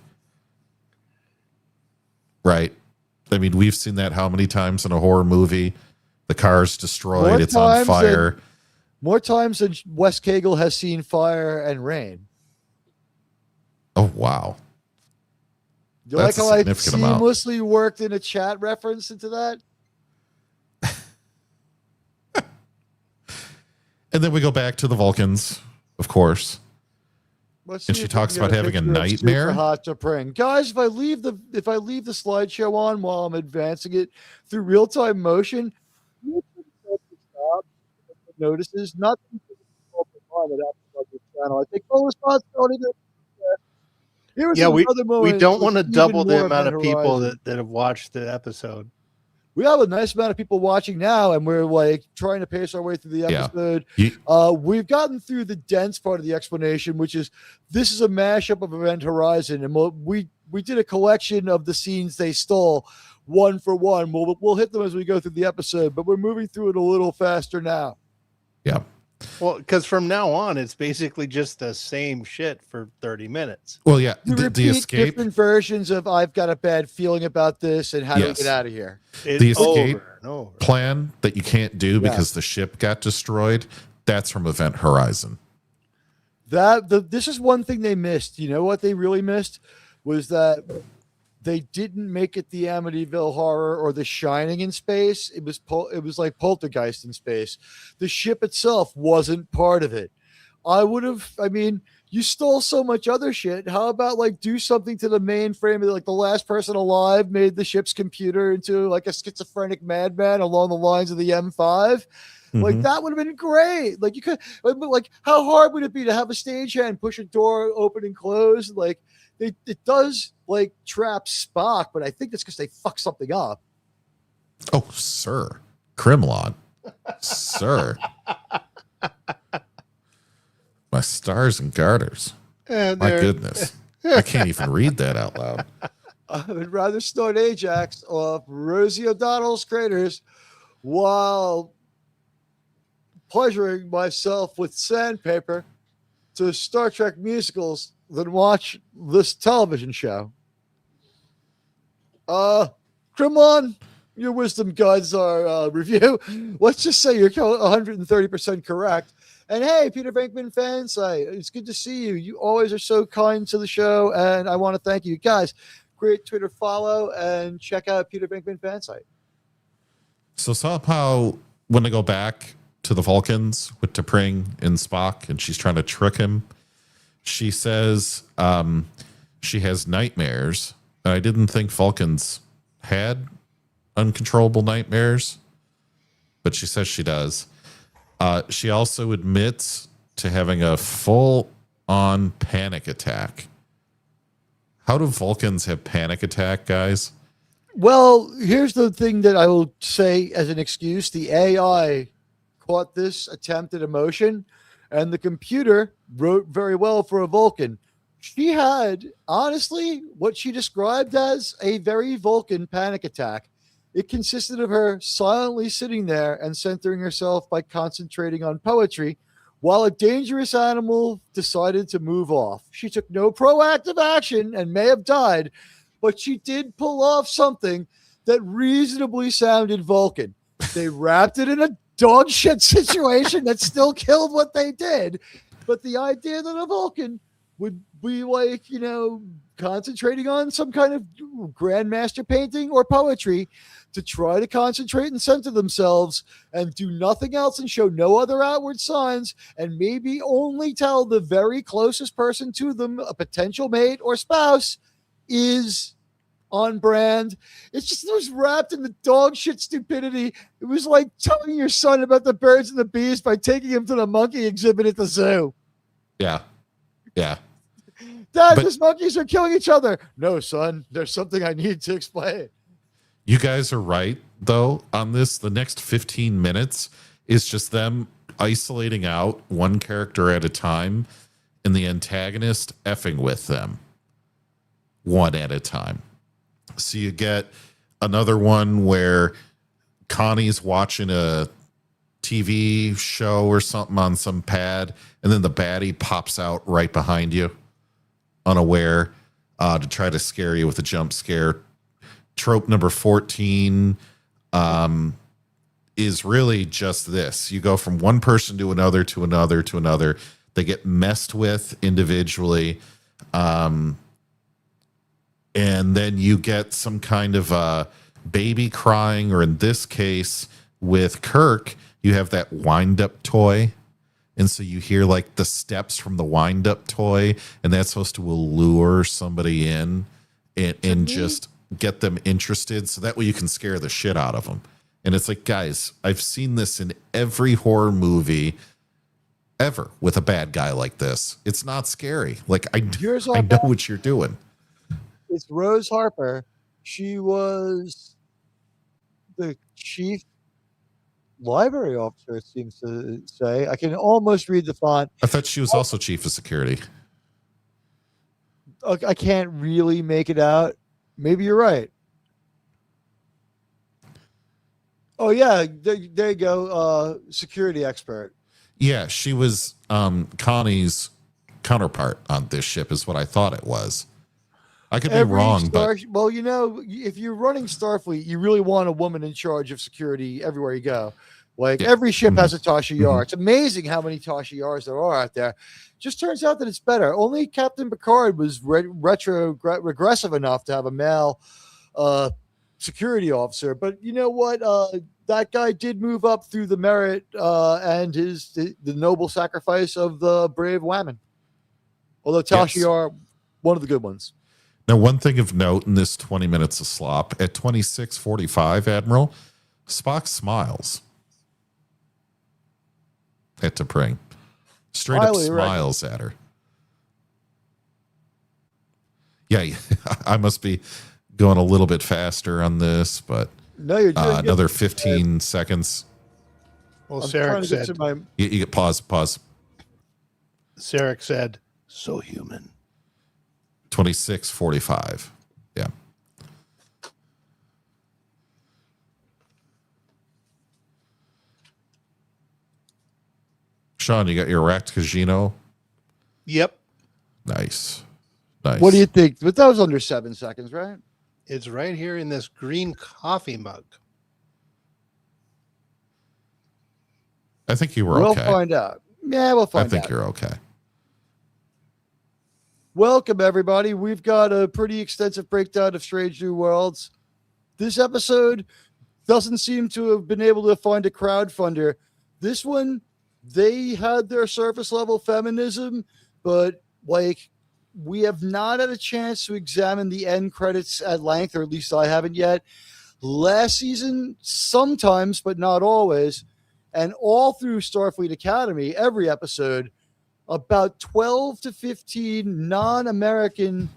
S10: Right? I mean, we've seen that how many times in a horror movie? The car's destroyed, it's on fire.
S2: More times than Wes Cagle has seen fire and rain.
S10: Oh, wow.
S2: You like how I seamlessly worked in a chat reference into that?
S10: And then we go back to the Vulcans, of course. And she talks about having a nightmare.
S2: Hot T'Pring. Guys, if I leave the slideshow on while I'm advancing it through real-time motion, notices not channel. I think full responsibility.
S9: We don't want to double the amount of people that have watched the episode.
S2: We have a nice amount of people watching now, and we're like trying to pace our way through the episode. Yeah. We've gotten through the dense part of the explanation, which is this is a mashup of Event Horizon, and we did a collection of the scenes they stole one for one. We'll hit them as we go through the episode, but we're moving through it a little faster now.
S10: Yeah.
S9: Well, because from now on, it's basically just the same shit for 30 minutes.
S10: Well, yeah.
S2: The escape, different versions of I've got a bad feeling about this and how do we get out of here.
S10: The escape plan that you can't do because the ship got destroyed, that's from Event Horizon.
S2: This is one thing they missed. You know what they really missed was that they didn't make it the Amityville Horror or The Shining in space. It was like Poltergeist in space. The ship itself wasn't part of it. You stole so much other shit. How about like do something to the mainframe? Like the last person alive made the ship's computer into like a schizophrenic madman along the lines of the M5. Mm-hmm. Like that would have been great. Like you could, like how hard would it be to have a stagehand push a door open and close? Like it does like trap Spock, but I think that's because they fuck something up.
S10: Oh, sir. Crimlon. Sir. My stars and garters. My goodness. I can't even read that out loud.
S2: I would rather snort Ajax off Rosie O'Donnell's craters while pleasuring myself with sandpaper to Star Trek musicals than watch this television show. Grimlon, your wisdom guides our review. Let's just say you're 130% correct. And hey, Peter Venkman fans, it's good to see you. You always are so kind to the show, and I want to thank you guys. Great Twitter follow and check out Peter Venkman Fansite.
S10: So somehow when they go back to the Vulcans with T'Pring and Spock, and she's trying to trick him, she says she has nightmares. And I didn't think Vulcans had uncontrollable nightmares, but she says she does. She also admits to having a full-on panic attack. How do Vulcans have panic attack, guys?
S2: Well, here's the thing that I will say as an excuse. The AI caught this attempt at emotion, and the computer wrote very well for a Vulcan. She had, honestly, what she described as a very Vulcan panic attack. It consisted of her silently sitting there and centering herself by concentrating on poetry while a dangerous animal decided to move off. She took no proactive action and may have died, but she did pull off something that reasonably sounded Vulcan. They wrapped it in a dog shit situation that still killed what they did. But the idea that a Vulcan would be like, concentrating on some kind of grandmaster painting or poetry to try to concentrate and center themselves and do nothing else and show no other outward signs and maybe only tell the very closest person to them, a potential mate or spouse, is on brand. It was wrapped in the dog shit stupidity. It was like telling your son about the birds and the bees by taking him to the monkey exhibit at the zoo.
S10: Yeah.
S2: Dad, these monkeys are killing each other. No, son, there's something I need to explain.
S10: You guys are right, though, on this. The next 15 minutes is just them isolating out one character at a time and the antagonist effing with them one at a time. So you get another one where Connie's watching a TV show or something on some pad, and then the baddie pops out right behind you, unaware, to try to scare you with a jump scare. Trope number 14 is really just this. You go from one person to another, to another, to another. They get messed with individually. And then you get some kind of baby crying, or in this case with Kirk, you have that wind-up toy. And so you hear like the steps from the wind-up toy, and that's supposed to allure somebody in and just get them interested. So that way you can scare the shit out of them. And it's like, guys, I've seen this in every horror movie ever with a bad guy like this. It's not scary. Like, I know what you're doing.
S2: It's Rose Harper. She was the chief library officer, it seems to say. I can almost read the font.
S10: I thought she was also chief of security.
S2: I can't really make it out. Maybe you're right. Oh, yeah. There you go. Security expert.
S10: Yeah, she was Connie's counterpart on this ship is what I thought it was. I could be wrong, but...
S2: Well, if you're running Starfleet, you really want a woman in charge of security everywhere you go. Like, every ship has a Tasha Yar. It's amazing how many Tasha Yars there are out there. Just turns out that it's better. Only Captain Picard was regressive enough to have a male security officer. But you know what? That guy did move up through the merit and the noble sacrifice of the brave women. Although Tasha Yar, one of the good ones.
S10: Now, one thing of note in this 20 minutes of slop, at 26:45, Admiral, Spock smiles at T'Pring. Straight up smiles at her. Yeah, I must be going a little bit faster on this, but
S2: no, you're doing
S10: another 15 seconds.
S9: Well, Sarek said,
S10: you get pause.
S9: Sarek said, so human.
S10: 26:45. Yeah. Shawn, you got your racked Casino?
S9: Yep.
S10: Nice. Nice.
S2: What do you think? But that was under 7 seconds, right?
S9: It's right here in this green coffee mug.
S10: I think you were
S2: We'll
S10: okay.
S2: find out. Yeah, we'll find out.
S10: I think you're okay.
S2: Welcome, everybody. We've got a pretty extensive breakdown of Strange New Worlds. This episode doesn't seem to have been able to find a crowdfunder. This one, they had their surface level feminism, but like we have not had a chance to examine the end credits at length, or at least I haven't yet. Last season, sometimes, but not always, and all through Starfleet Academy, every episode, about 12 to 15 non-American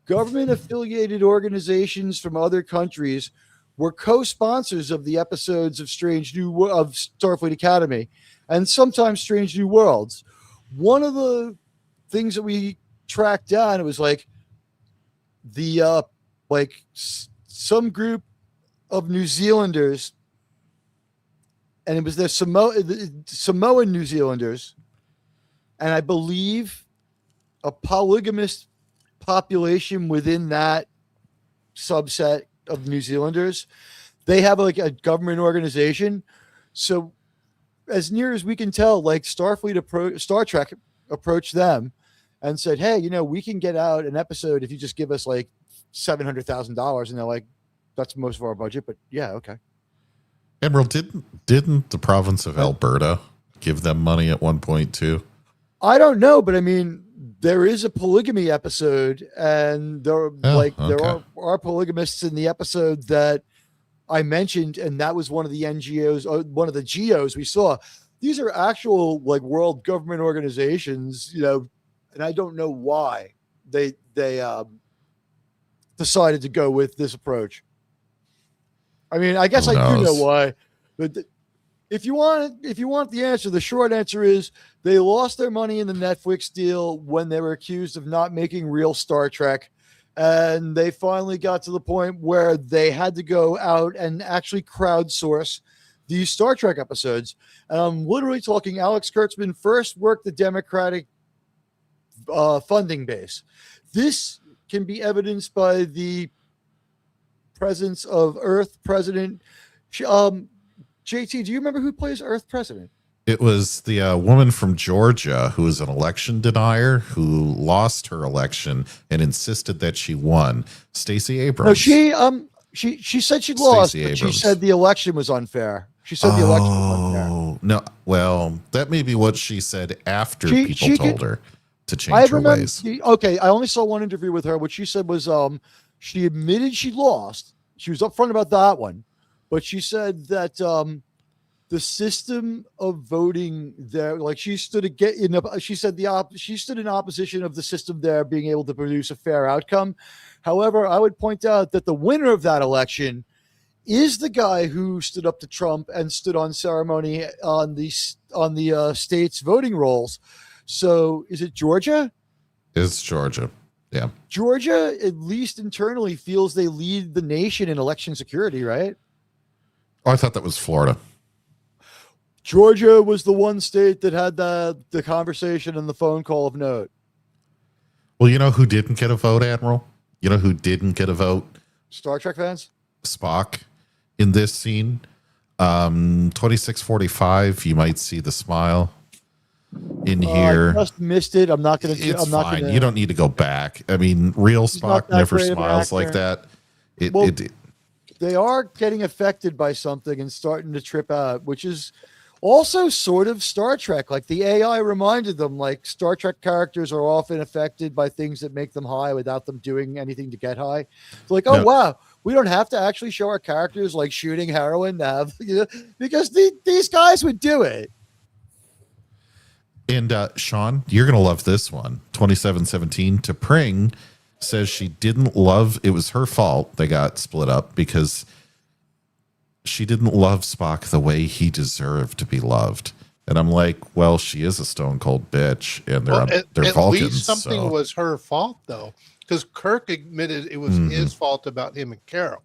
S2: government-affiliated organizations from other countries were co-sponsors of the episodes of of Starfleet Academy, and sometimes Strange New Worlds. One of the things that we tracked down, it was like the some group of New Zealanders, and it was the Samoan New Zealanders, and I believe a polygamous population within that subset of New Zealanders. They have like a government organization. So as near as we can tell, like Star Trek approached them and said, hey, we can get out an episode if you just give us like $700,000. And they're like, that's most of our budget, but yeah, okay.
S10: Admiral, didn't the province of Alberta give them money at one point too?
S2: I don't know, but I mean, there is a polygamy episode, and there are polygamists in the episode that I mentioned, and that was one of the NGOs, or one of the GOs we saw. These are actual like world government organizations, and I don't know why they decided to go with this approach. I mean, I guess I do know why, but if you want the answer, the short answer is they lost their money in the Netflix deal when they were accused of not making real Star Trek. And they finally got to the point where they had to go out and actually crowdsource these Star Trek episodes. And I'm literally talking Alex Kurtzman first worked the Democratic funding base. This can be evidenced by the presence of Earth President. JT, do you remember who plays Earth President?
S10: It was the woman from Georgia who was an election denier who lost her election and insisted that she won. Stacey Abrams.
S2: No, she said she lost, but she said the election was unfair. She said the election was unfair.
S10: No, well, that may be what she said after people told her to change her ways.
S2: Okay, I only saw one interview with her. What she said was she admitted she lost. She was upfront about that one. But she said that the system of voting there, like she stood in opposition of the system there being able to produce a fair outcome. However, I would point out that the winner of that election is the guy who stood up to Trump and stood on ceremony on the state's voting rolls. So is it Georgia?
S10: It's Georgia. Yeah.
S2: Georgia, at least internally, feels they lead the nation in election security, right?
S10: Oh, I thought that was Florida.
S2: Georgia was the one state that had the conversation and the phone call of note.
S10: Well, you know who didn't get a vote, Admiral? You know who didn't get a vote?
S2: Star Trek fans?
S10: Spock in this scene. 26:45, you might see the smile in here.
S2: I just missed it. I'm not going to.
S10: It's fine. You don't need to go back. I mean, real Spock never smiles like that.
S2: They are getting affected by something and starting to trip out, which is also sort of Star Trek. Like the AI reminded them, like Star Trek characters are often affected by things that make them high without them doing anything to get high. It's like, wow, we don't have to actually show our characters like shooting heroin to have, because these guys would do it.
S10: And Shawn, you're going to love this one. 2717 to Pring says she didn't love, it was her fault they got split up because she didn't love Spock the way he deserved to be loved. And I'm like, well, she is a stone cold bitch, and they're Vulcans.
S9: At least something was her fault, though. because Kirk admitted it was his fault about him and Carol.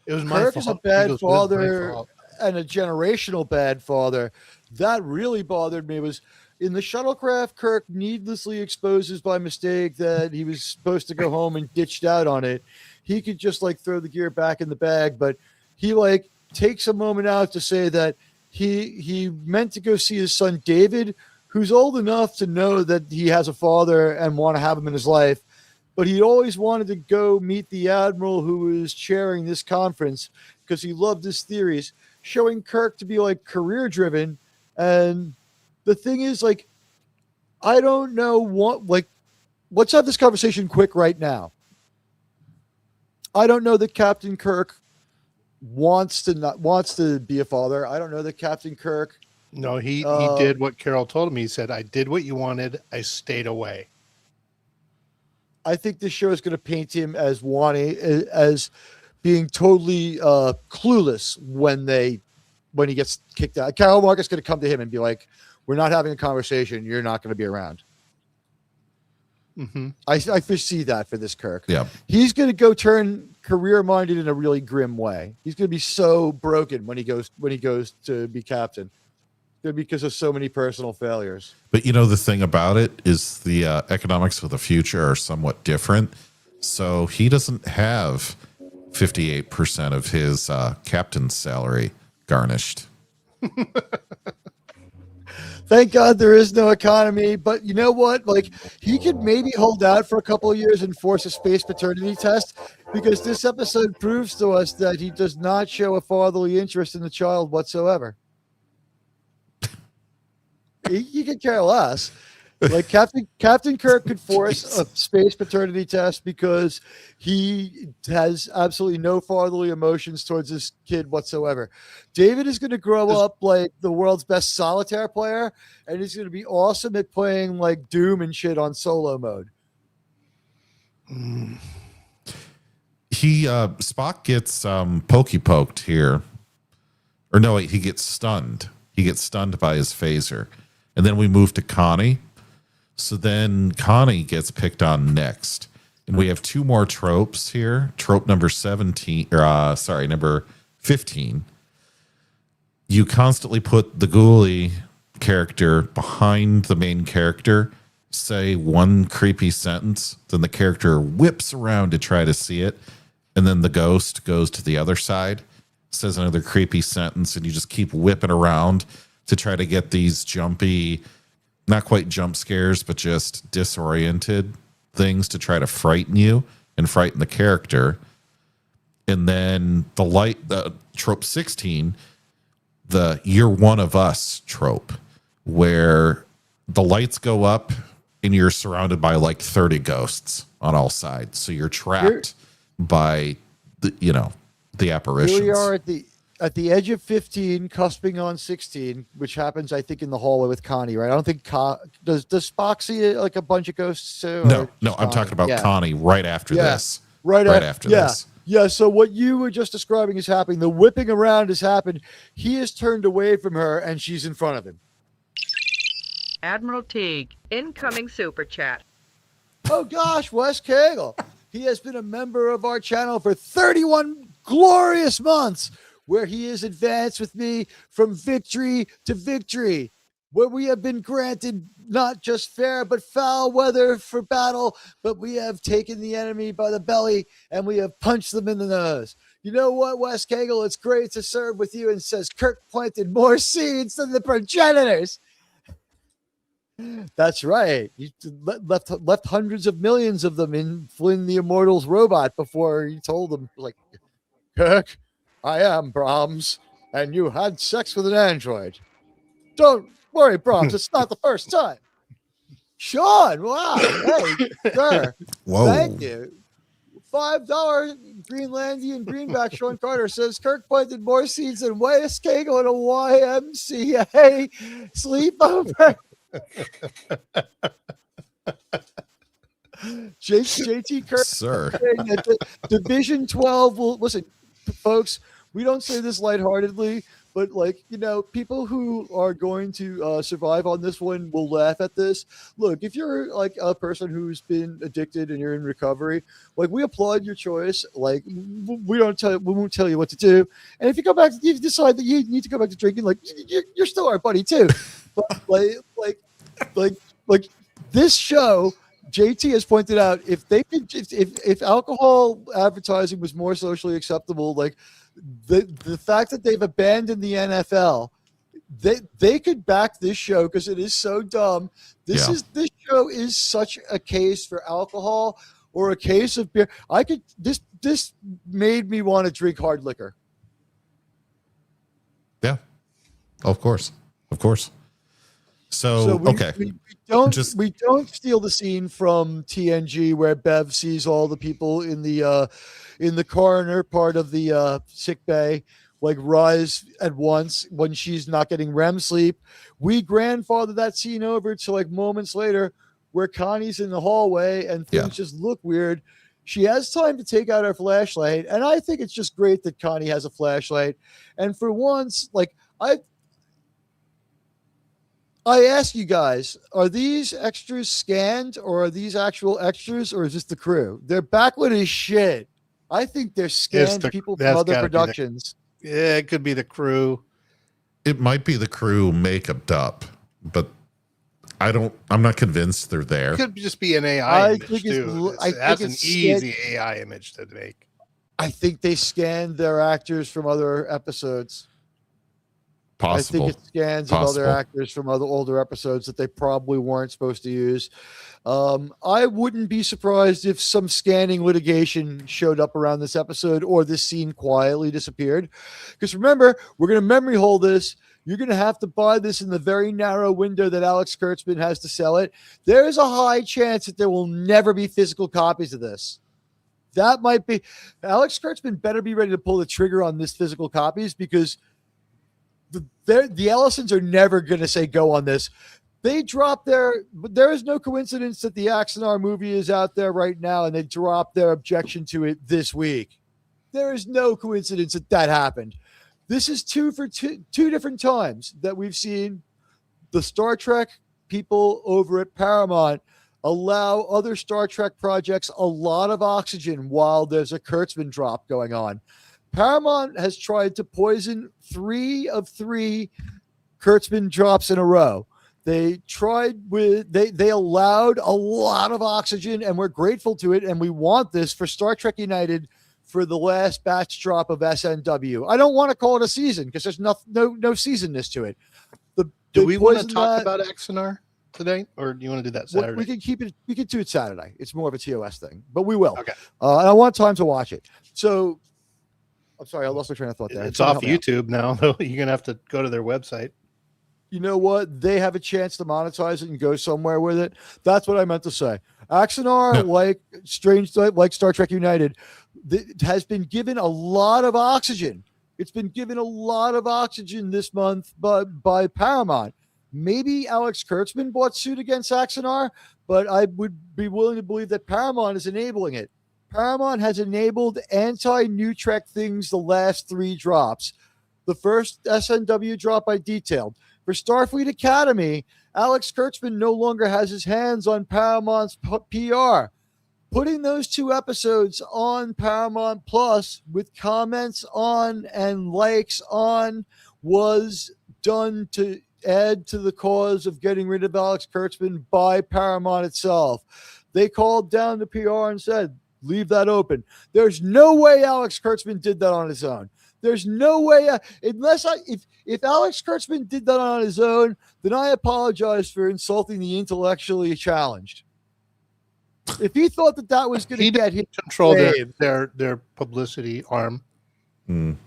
S9: It was my
S2: Kirk
S9: fault.
S2: is a
S9: He
S2: bad
S9: goes, "It was my
S2: father
S9: fault."
S2: and a generational bad father. That really bothered me. Was in the shuttlecraft, Kirk needlessly exposes by mistake that he was supposed to go home and ditched out on it. He could just like throw the gear back in the bag, but he like takes a moment out to say that he meant to go see his son David, who's old enough to know that he has a father and want to have him in his life. But he always wanted to go meet the Admiral who was chairing this conference because he loved his theories, showing Kirk to be like career driven. And the thing is, like, I don't know what, like, let's have this conversation quick right now. I don't know that Captain Kirk wants to be a father. I don't know that Captain Kirk.
S9: No, he did what Carol told him. He said, "I did what you wanted. I stayed away."
S2: I think this show is going to paint him as being totally clueless when he gets kicked out. Carol Marcus is going to come to him and be like, "We're not having a conversation. You're not going to be around."
S9: Mm-hmm.
S2: I foresee that for this Kirk.
S10: Yeah.
S2: He's going to go turn career-minded in a really grim way. He's going to be so broken when he goes to be captain. Because of so many personal failures.
S10: But you know, the thing about it is the economics of the future are somewhat different. So he doesn't have 58% of his captain's salary garnished.
S2: Thank God there is no economy. But you know what? Like, he could maybe hold out for a couple of years and force a space paternity test, because this episode proves to us that he does not show a fatherly interest in the child whatsoever. He could care less. Like Captain Kirk could force a space paternity test because he has absolutely no fatherly emotions towards this kid whatsoever. David is going to grow up like the world's best solitaire player, and he's going to be awesome at playing like Doom and shit on solo mode.
S10: Spock gets pokey poked here, or no, wait, he gets stunned. He gets stunned by his phaser. And then we move to Connie. So then Connie gets picked on next. And we have two more tropes here. Trope number 15. You constantly put the ghoulie character behind the main character, say one creepy sentence, then the character whips around to try to see it, and then the ghost goes to the other side, says another creepy sentence, and you just keep whipping around to try to get these jumpy, not quite jump scares, but just disoriented things to try to frighten you and frighten the character. And then the trope 16, the "you're one of us" trope, where the lights go up and you're surrounded by like 30 ghosts on all sides. So you're trapped by the apparitions.
S2: Here we are at the edge of 15, cusping on 16, which happens, I think, in the hallway with Connie, right? I don't think does Spock see like a bunch of ghosts too?
S10: No, I'm talking about Connie right after this.
S2: Right after
S10: this.
S2: Yeah, so what you were just describing is happening. The whipping around has happened. He has turned away from her, and she's in front of him.
S5: Admiral Teag, incoming super chat.
S2: Oh gosh, Wes Cagle. He has been a member of our channel for 31 glorious months, where he has advanced with me from victory to victory, where we have been granted not just fair but foul weather for battle, but we have taken the enemy by the belly and we have punched them in the nose. You know what, Wes Cagle? It's great to serve with you, and says Kirk planted more seeds than the progenitors. That's right. He left hundreds of millions of them in Flynn the Immortal's robot before he told them, like, Kirk, I am Brahms, and you had sex with an android. Don't worry, Brahms. It's not the first time. Shawn, wow. Hey, sir.
S10: Whoa.
S2: Thank you. $5 Greenlandian greenback Shawn Carter says Kirk planted more seeds than Wes Cagle in a YMCA sleepover. JT Kirk,
S10: sir.
S2: Division 12 will listen, folks. We don't say this lightheartedly, but like, people who are going to survive on this one will laugh at this. Look, if you're like a person who's been addicted and you're in recovery, like, we applaud your choice. Like, we won't tell you what to do. And if you go back, you decide that you need to go back to drinking, like, you're still our buddy too. But like this show, JT has pointed out, if they could, if alcohol advertising was more socially acceptable, like the fact that they've abandoned the NFL, they could back this show because it is so dumb. This show is such a case for alcohol or a case of beer. This made me want to drink hard liquor.
S10: Yeah, of course. So okay.
S2: We don't steal the scene from TNG where Bev sees all the people in the coroner part of the sick bay like rise at once when she's not getting REM sleep. We grandfather that scene over to like moments later where Connie's in the hallway and things just look weird. She has time to take out her flashlight, and I think it's just great that Connie has a flashlight. And for once, like I ask you guys, are these extras scanned or are these actual extras or is this the crew? They're backlit as shit. I think they're scanned people from other productions.
S9: Yeah, it could be the crew.
S10: It might be the crew make-uped up, but I'm not convinced they're there.
S9: It could just be an AI image
S2: think
S9: too. That's an easy AI image to make.
S2: I think they scanned their actors from other episodes.
S10: Possible.
S2: I think it scans of other actors from other older episodes that they probably weren't supposed to use. I wouldn't be surprised if some scanning litigation showed up around this episode or this scene quietly disappeared. Because remember, we're going to memory hold this. You're going to have to buy this in the very narrow window that Alex Kurtzman has to sell it. There is a high chance that there will never be physical copies of this. That might be. Alex Kurtzman better be ready to pull the trigger on this physical copies because the Ellisons are never going to say go on this. They dropped there is no coincidence that the Axanar movie is out there right now and they dropped their objection to it this week. There is no coincidence that happened. This is two different times that we've seen the Star Trek people over at Paramount allow other Star Trek projects a lot of oxygen while there's a Kurtzman drop going on. Paramount has tried to poison 3 of 3 Kurtzman drops in a row. They allowed a lot of oxygen, and we're grateful to it, and we want this for Star Trek United for the last batch drop of SNW. I don't want to call it a season because there's no seasonness to it.
S9: Do we want to talk about Axanar today, or do you want to do that Saturday?
S2: We can keep it. We can do it Saturday. It's more of a TOS thing, but we will.
S9: Okay.
S2: And I want time to watch it. So, I'm sorry, I lost my train of thought there.
S9: It's off YouTube now, though. You're gonna have to go to their website.
S2: You know what? They have a chance to monetize it and go somewhere with it. That's what I meant to say. Axanar, like Star Trek United, has been given a lot of oxygen. It's been given a lot of oxygen this month by Paramount. Maybe Alex Kurtzman bought suit against Axanar, but I would be willing to believe that Paramount is enabling it. Paramount has enabled anti-NuTrek things the last 3 drops. The first SNW drop I detailed. For Starfleet Academy, Alex Kurtzman no longer has his hands on Paramount's PR. Putting those 2 episodes on Paramount Plus with comments on and likes on was done to add to the cause of getting rid of Alex Kurtzman by Paramount itself. They called down the PR and said, leave that open. There's no way Alex Kurtzman did that on his own. There's no way, if Alex Kurtzman did that on his own, then I apologize for insulting the intellectually challenged. If he thought that was going to get him
S9: control their publicity arm,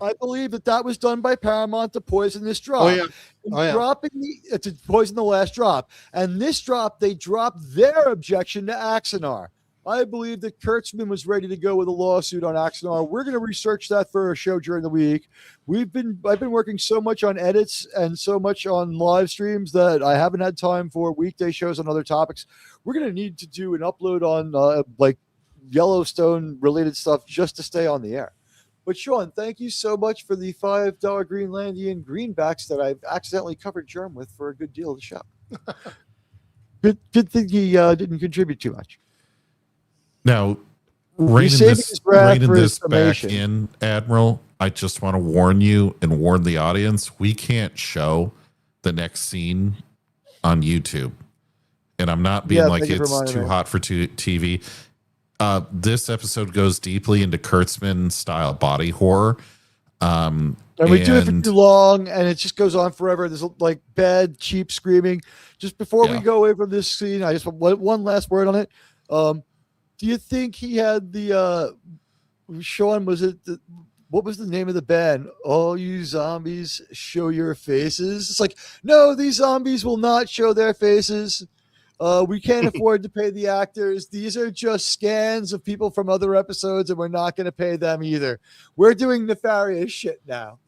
S2: I believe that was done by Paramount to poison this drop. To poison the last drop, and this drop they dropped their objection to Axanar. I believe that Kurtzman was ready to go with a lawsuit on Axanar. We're going to research that for a show during the week. I've been working so much on edits and so much on live streams that I haven't had time for weekday shows on other topics. We're going to need to do an upload on like Yellowstone related stuff just to stay on the air. But Shawn, thank you so much for the $5 Greenlandian greenbacks that I've accidentally covered Germ with for a good deal of the show. Good thing he didn't contribute too much.
S10: Now,
S2: He's saving his wrath
S10: reining
S2: for his
S10: this back
S2: summation.
S10: in, Admiral, I just want to warn you and warn the audience, we can't show the next scene on YouTube. And I'm not being like it's too hot for TV. This episode goes deeply into Kurtzman style body horror.
S2: And we do it for too long, and it just goes on forever. There's like bad, cheap screaming. Just before we go away from this scene, I just want one last word on it. Do you think he had the Shawn? Was it what was the name of the band? All you zombies, show your faces. It's like, no, these zombies will not show their faces. We can't afford to pay the actors. These are just scans of people from other episodes, and we're not going to pay them either. We're doing nefarious shit now.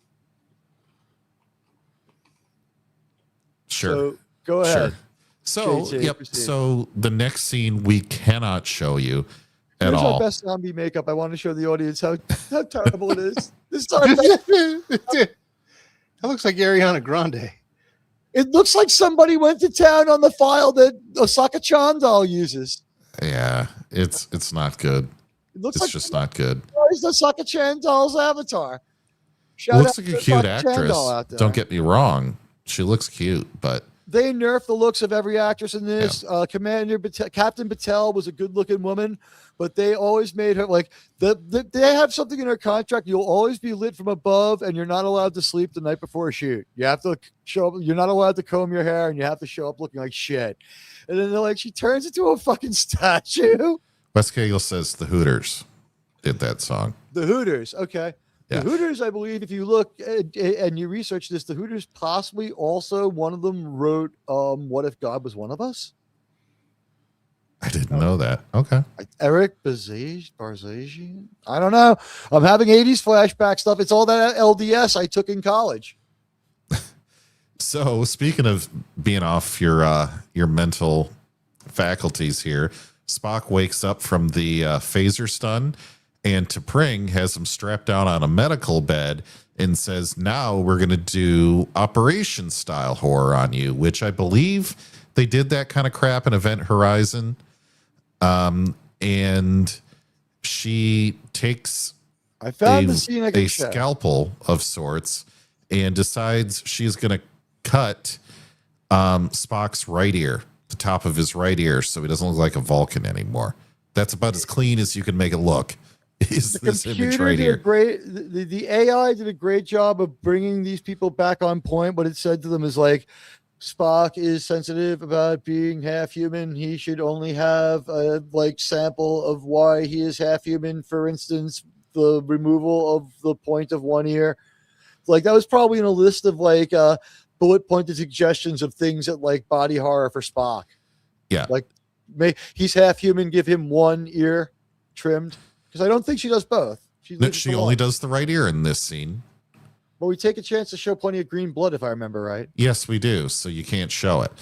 S10: Sure.
S2: So go ahead.
S10: Sure. So,
S2: JJ, proceed.
S10: So the next scene we cannot show you at
S2: Here's
S10: all.
S2: our best zombie makeup. I want to show the audience how terrible it is. This is our
S9: That looks like Ariana Grande.
S2: It looks like somebody went to town on the file that Osaka Chandal uses.
S10: Yeah, it's not good.
S2: It looks
S10: it's
S2: like
S10: just not good.
S2: Where's Osaka Chandal's avatar?
S10: Looks like a cute actress. Don't get me wrong. She looks cute, but
S2: they nerfed the looks of every actress in this. Yeah. Captain Patel was a good-looking woman, but they always made her like they have something in her contract. You'll always be lit from above, and you're not allowed to sleep the night before a shoot. You have to show up. You're not allowed to comb your hair, and you have to show up looking like shit. And then they're like, she turns into a fucking statue.
S10: Wes Cagle says the Hooters did that song.
S2: The Hooters, okay.
S10: Yeah.
S2: The Hooters, I believe, if you look and you research this, the Hooters possibly also one of them wrote "What If God Was One of Us."
S10: I didn't know that. Okay.
S2: Eric Barzagian? I don't know. I'm having 80s flashback stuff. It's all that LDS I took in college.
S10: So speaking of being off your mental faculties here, Spock wakes up from the phaser stun, and T'Pring has him strapped down on a medical bed and says, now we're going to do Operation style horror on you, which I believe they did that kind of crap in Event Horizon. And she takes a scalpel of sorts and decides she's going to cut Spock's right ear, the top of his right ear, so he doesn't look like a Vulcan anymore. That's about as clean as you can make it look. Is this image right here?
S2: The AI did a great job of bringing these people back on point. What it said to them is like, Spock is sensitive about being half human. He should only have a sample of why he is half human. For instance, the removal of the point of one ear. Like that was probably in a list of bullet pointed suggestions of things that body horror for Spock.
S10: Yeah.
S2: He's half human. Give him one ear trimmed. Because I don't think she does both.
S10: She only does the right ear in this scene.
S2: But we take a chance to show plenty of green blood, if I remember right.
S10: Yes, we do. So you can't show it.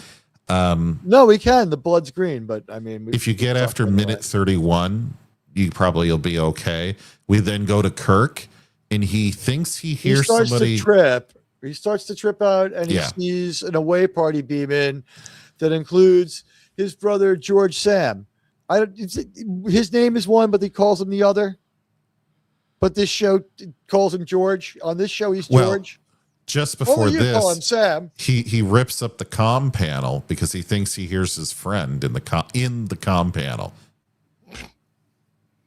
S2: No, we can. The blood's green, but I mean,
S10: if you get after minute 31, you probably will be okay. We then go to Kirk, and he thinks he hears somebody
S2: trip. He starts to trip out, and he sees an away party beam in that includes his brother George Sam. His name is one, but he calls him the other. But this show calls him George. On this show, he's George.
S10: Just before this,
S2: call him Sam.
S10: He rips up the comm panel because he thinks he hears his friend in the comm panel,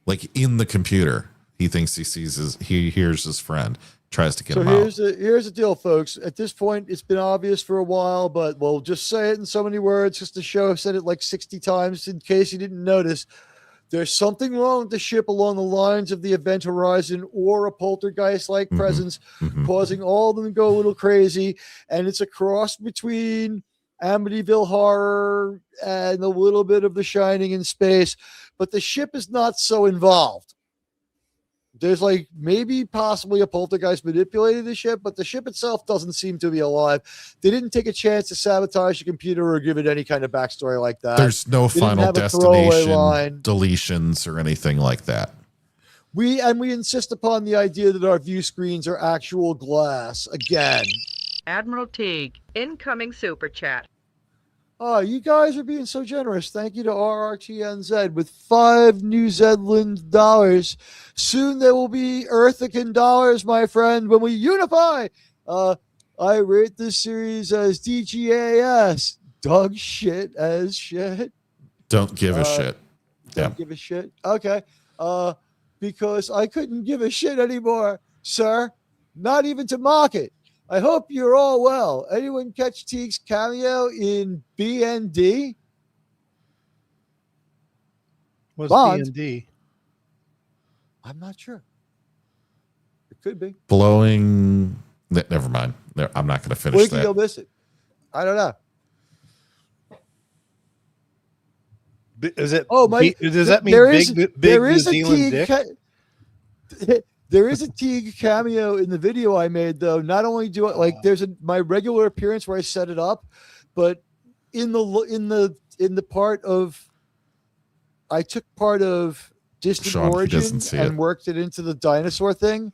S10: like in the computer. He thinks he hears his friend. Tries to get him out.
S2: Here's the deal, folks. At this point, it's been obvious for a while, but we'll just say it in so many words because the show said it 60 times in case you didn't notice. There's something wrong with the ship along the lines of the Event Horizon or a poltergeist-like presence, causing all of them to go a little crazy. And it's a cross between Amityville Horror and a little bit of The Shining in space. But the ship is not so involved. There's maybe possibly a poltergeist manipulated the ship, but the ship itself doesn't seem to be alive. They didn't take a chance to sabotage the computer or give it any kind of backstory like that.
S10: There's no final destination, deletions, or anything like that.
S2: We insist upon the idea that our view screens are actual glass again.
S5: Admiral Teag, incoming super chat.
S2: Oh, you guys are being so generous. Thank you to RRTNZ with 5 New Zealand dollars. Soon there will be Earthican dollars, my friend, when we unify. I rate this series as DGAS. Dog shit as shit.
S10: Don't give a shit.
S2: Don't give a shit. Okay. Because I couldn't give a shit anymore, sir. Not even to mock it. I hope you're all well. Anyone catch Teag's cameo in BND?
S9: What's
S2: Bond?
S9: BND?
S2: I'm not sure. It could be.
S10: Blowing. Never mind. I'm not going to finish
S2: Wiki,
S10: that.
S2: you'll miss it. I don't know.
S9: Is it?
S2: Oh my!
S9: Does that mean
S2: there
S9: big,
S2: is,
S9: big
S2: there
S9: New
S2: is
S9: Zealand dick?
S2: There is a Teag cameo in the video I made, though. Not only do I there's my regular appearance where I set it up, but in the part of I took part of Distant
S10: Shawn, he
S2: Origin
S10: doesn't see
S2: and
S10: it.
S2: worked it into the dinosaur thing,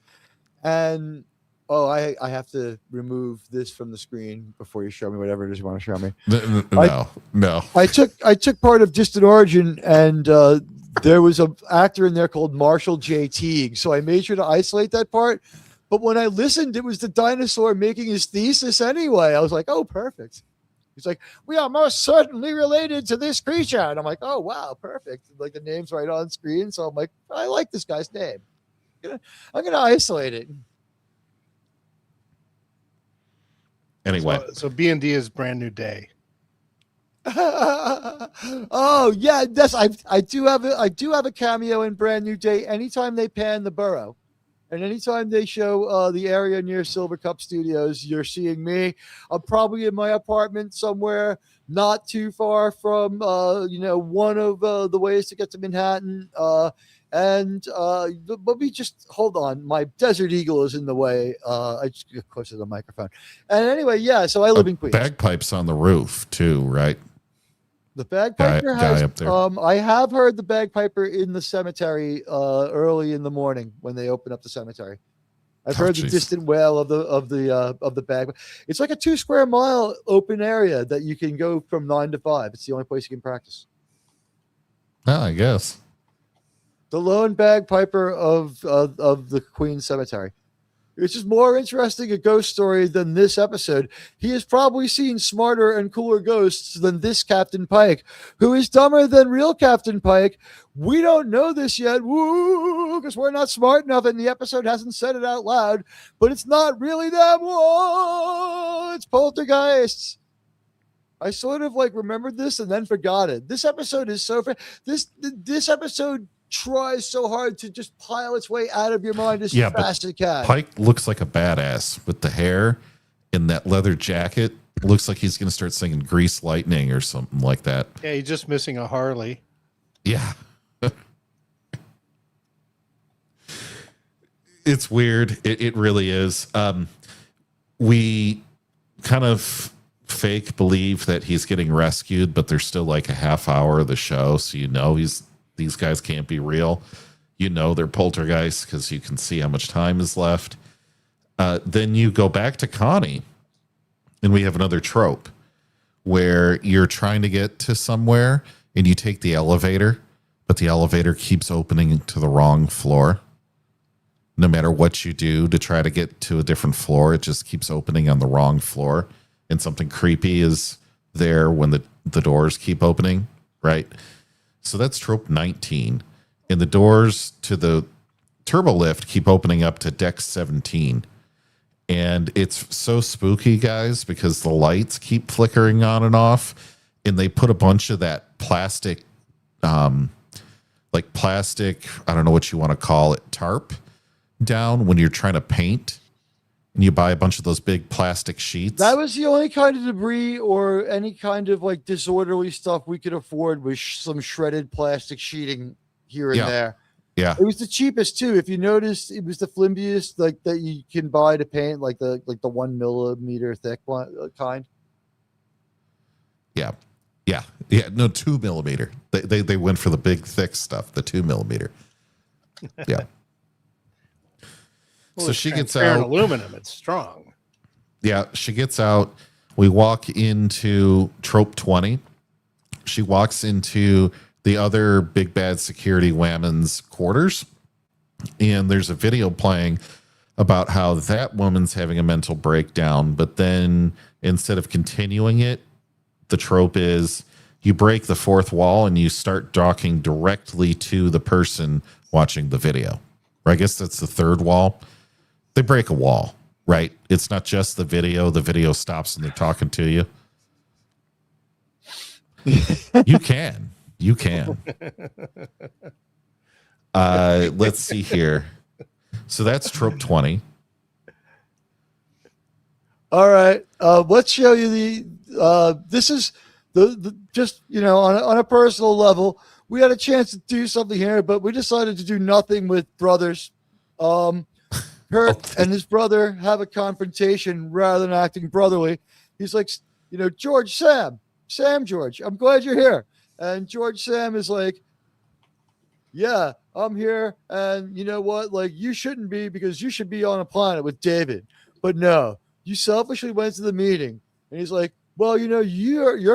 S2: and I have to remove this from the screen before you show me whatever it is you want to show me.
S10: No.
S2: I took part of Distant Origin, and there was an actor in there called Marshall J. Teague, so I made sure to isolate that part. But when I listened, it was the dinosaur making his thesis anyway. I was like, oh, perfect. He's like, we are most certainly related to this creature. And I'm like, oh, wow, perfect. Like the name's right on screen. So I'm like, I like this guy's name. I'm going to isolate it.
S10: Anyway.
S9: So B&D is Brand New Day.
S2: Oh yeah, I do have a cameo in Brand New Day anytime they pan the burrow, and anytime they show the area near Silver Cup Studios. You're seeing me. I'm probably in my apartment somewhere, not too far from one of the ways to get to Manhattan. But we just hold on. My Desert Eagle is in the way. I just get closer to the microphone. And anyway, yeah. So I live in Queens.
S10: Bagpipes on the roof too, right?
S2: The bagpiper has.
S10: Guy up there.
S2: I have heard the bagpiper in the cemetery early in the morning when they open up the cemetery. I've heard the distant wail of the bag. It's like a 2 square mile open area that you can go from 9 to 5. It's the only place you can practice.
S10: Oh, I guess.
S2: The lone bagpiper of the Queen Cemetery. It's just more interesting a ghost story than this episode. He has probably seen smarter and cooler ghosts than this Captain Pike, who is dumber than real Captain Pike. We don't know this yet, woo, because we're not smart enough, and the episode hasn't said it out loud. But it's not really them. Whoa, it's poltergeists. I sort of remembered this and then forgot it. This episode is so this episode tries so hard to just pile its way out of your mind as fast as it can.
S10: Pike looks like a badass with the hair in that leather jacket. Looks like he's going to start singing Grease Lightning or something like that.
S9: Yeah, he's just missing a Harley.
S10: Yeah. It's weird. It really is. We kind of fake believe that he's getting rescued, but there's still like a half hour of the show. So these guys can't be real. They're poltergeists because you can see how much time is left. Then you go back to Connie, and we have another trope where you're trying to get to somewhere and you take the elevator, but the elevator keeps opening to the wrong floor. No matter what you do to try to get to a different floor, it just keeps opening on the wrong floor. And something creepy is there when the doors keep opening, right? So that's trope 19. And the doors to the turbo lift keep opening up to deck 17. And it's so spooky, guys, because the lights keep flickering on and off. And they put a bunch of that plastic, I don't know what you want to call it, tarp down when you're trying to paint. And you buy a bunch of those big plastic sheets.
S2: That was the only kind of debris or any kind of disorderly stuff we could afford was some shredded plastic sheeting here and there.
S10: Yeah.
S2: It was the cheapest too. If you notice, it was the flimsiest that you can buy to paint, like the 1 millimeter thick kind.
S10: Yeah. No, 2 millimeter. They went for the big thick stuff, the 2 millimeter. Yeah.
S9: Well,
S10: So
S9: it's
S10: she gets
S9: transparent
S10: out.
S9: aluminum. It's strong.
S10: Yeah, she gets out. We walk into trope 20. She walks into the other big bad security whammon's quarters, and there's a video playing about how that woman's having a mental breakdown. But then instead of continuing it, the trope is you break the fourth wall and you start talking directly to the person watching the video. Or I guess that's the third wall. They break a wall, right? It's not just the video. The video stops and they're talking to you. You can. Let's see here. So that's trope 20.
S2: All right. Let's show you this is the just, on a personal level, we had a chance to do something here, but we decided to do nothing with brothers. Kurt and his brother have a confrontation rather than acting brotherly. He's like, George, Sam, George, I'm glad you're here. And George Sam is like, yeah, I'm here. And you know what? Like, you shouldn't be, because you should be on a planet with David. But no, you selfishly went to the meeting. And he's like, well, you're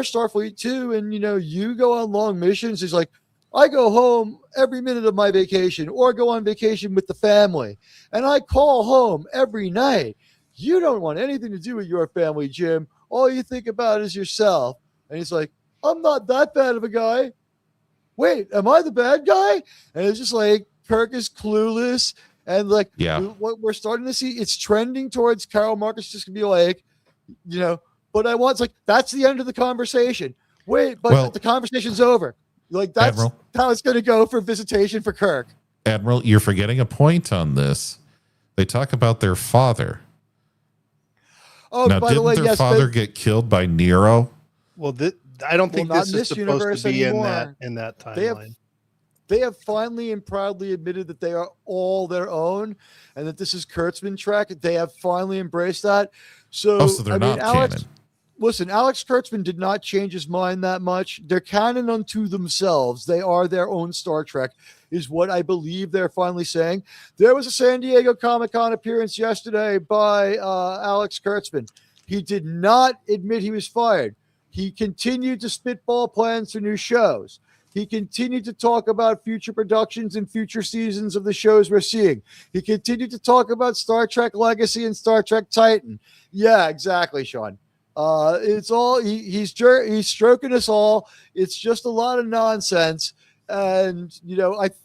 S2: Starfleet too. And, you go on long missions. He's like, I go home every minute of my vacation or go on vacation with the family. And I call home every night. You don't want anything to do with your family, Jim. All you think about is yourself. And he's like, I'm not that bad of a guy. Wait, am I the bad guy? And it's just like, Kirk is clueless. And like, what we're starting to see, it's trending towards Carol Marcus just gonna be like, but I want, it's like, that's the end of the conversation. Wait, but the conversation's over. Like, that's
S10: Admiral,
S2: how it's going to go for visitation for Kirk.
S10: Admiral, you're forgetting a point on this. They talk about their father.
S2: Oh,
S10: now,
S2: by the way,
S10: didn't their father get killed by Nero?
S9: Well, I don't think this is supposed to be
S2: anymore.
S9: in that timeline.
S2: They have finally and proudly admitted that they are all their own, and that this is Kurtzman Trek. They have finally embraced that. So
S10: They're not canon.
S2: Listen, Alex Kurtzman did not change his mind that much. They're canon unto themselves. They are their own Star Trek, is what I believe they're finally saying. There was a San Diego Comic-Con appearance yesterday by Alex Kurtzman. He did not admit he was fired. He continued to spitball plans for new shows. He continued to talk about future productions and future seasons of the shows we're seeing. He continued to talk about Star Trek Legacy and Star Trek Titan. Yeah, exactly, Shawn. It's all he's stroking us all. It's just a lot of nonsense. And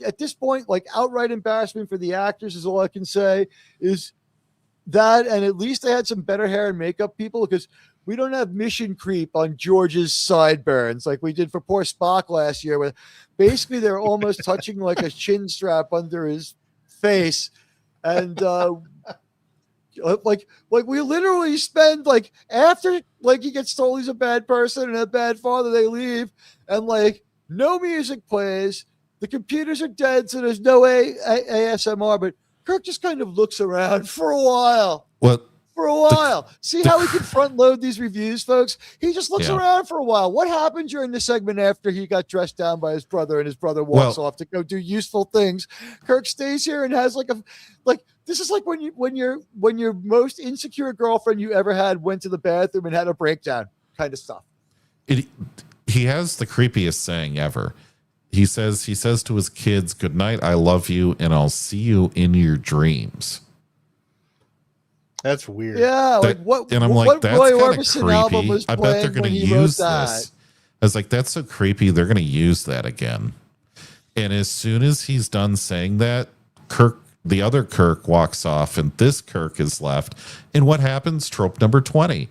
S2: at this point, like, outright embarrassment for the actors is all I can say. Is that, and at least they had some better hair and makeup people, because we don't have mission creep on George's sideburns like we did for poor Spock last year, where basically they're almost touching like a chin strap under his face. And like we literally spend, like, after, like, he gets told he's a bad person and a bad father, they leave, and like no music plays, the computers are dead, so there's no ASMR, but Kirk just kind of looks around for a while. See how he can front load these reviews, folks? He just looks around for a while. What happened during the segment after he got dressed down by his brother and his brother walks off to go do useful things? Kirk stays here and has this is like when your most insecure girlfriend you ever had went to the bathroom and had a breakdown kind of stuff.
S10: He has the creepiest saying ever. He says to his kids, "Good night, I love you, and I'll see you in your dreams."
S9: That's weird.
S2: Yeah, what?
S10: And I'm
S2: what
S10: like, that's
S2: Roy
S10: kind of
S2: Orbison album
S10: creepy.
S2: was
S10: I bet they're going to use this. I was like, that's so creepy. They're going to use that again. And as soon as he's done saying that, the other Kirk walks off, and this Kirk is left. And what happens? Trope number 20.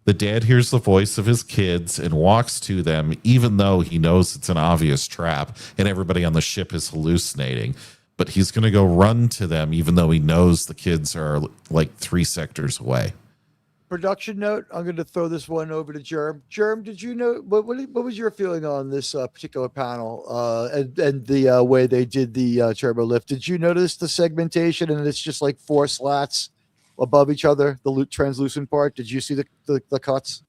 S10: The dad hears the voice of his kids and walks to them, even though he knows it's an obvious trap and everybody on the ship is hallucinating. But he's going to go run to them, even though he knows the kids are like 3 sectors away.
S2: Production note, I'm going to throw this one over to Germ. Germ, did you know, what was your feeling on this particular panel and the way they did the turbo lift? Did you notice the segmentation and it's just like 4 slats above each other, the translucent part? Did you see the cuts?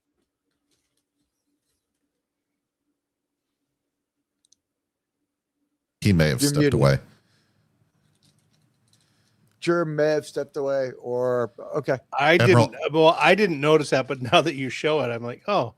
S10: He may have stepped away.
S2: germ may have stepped away, or okay.
S10: Admiral.
S9: I didn't notice that, but now that you show it, I'm like, oh,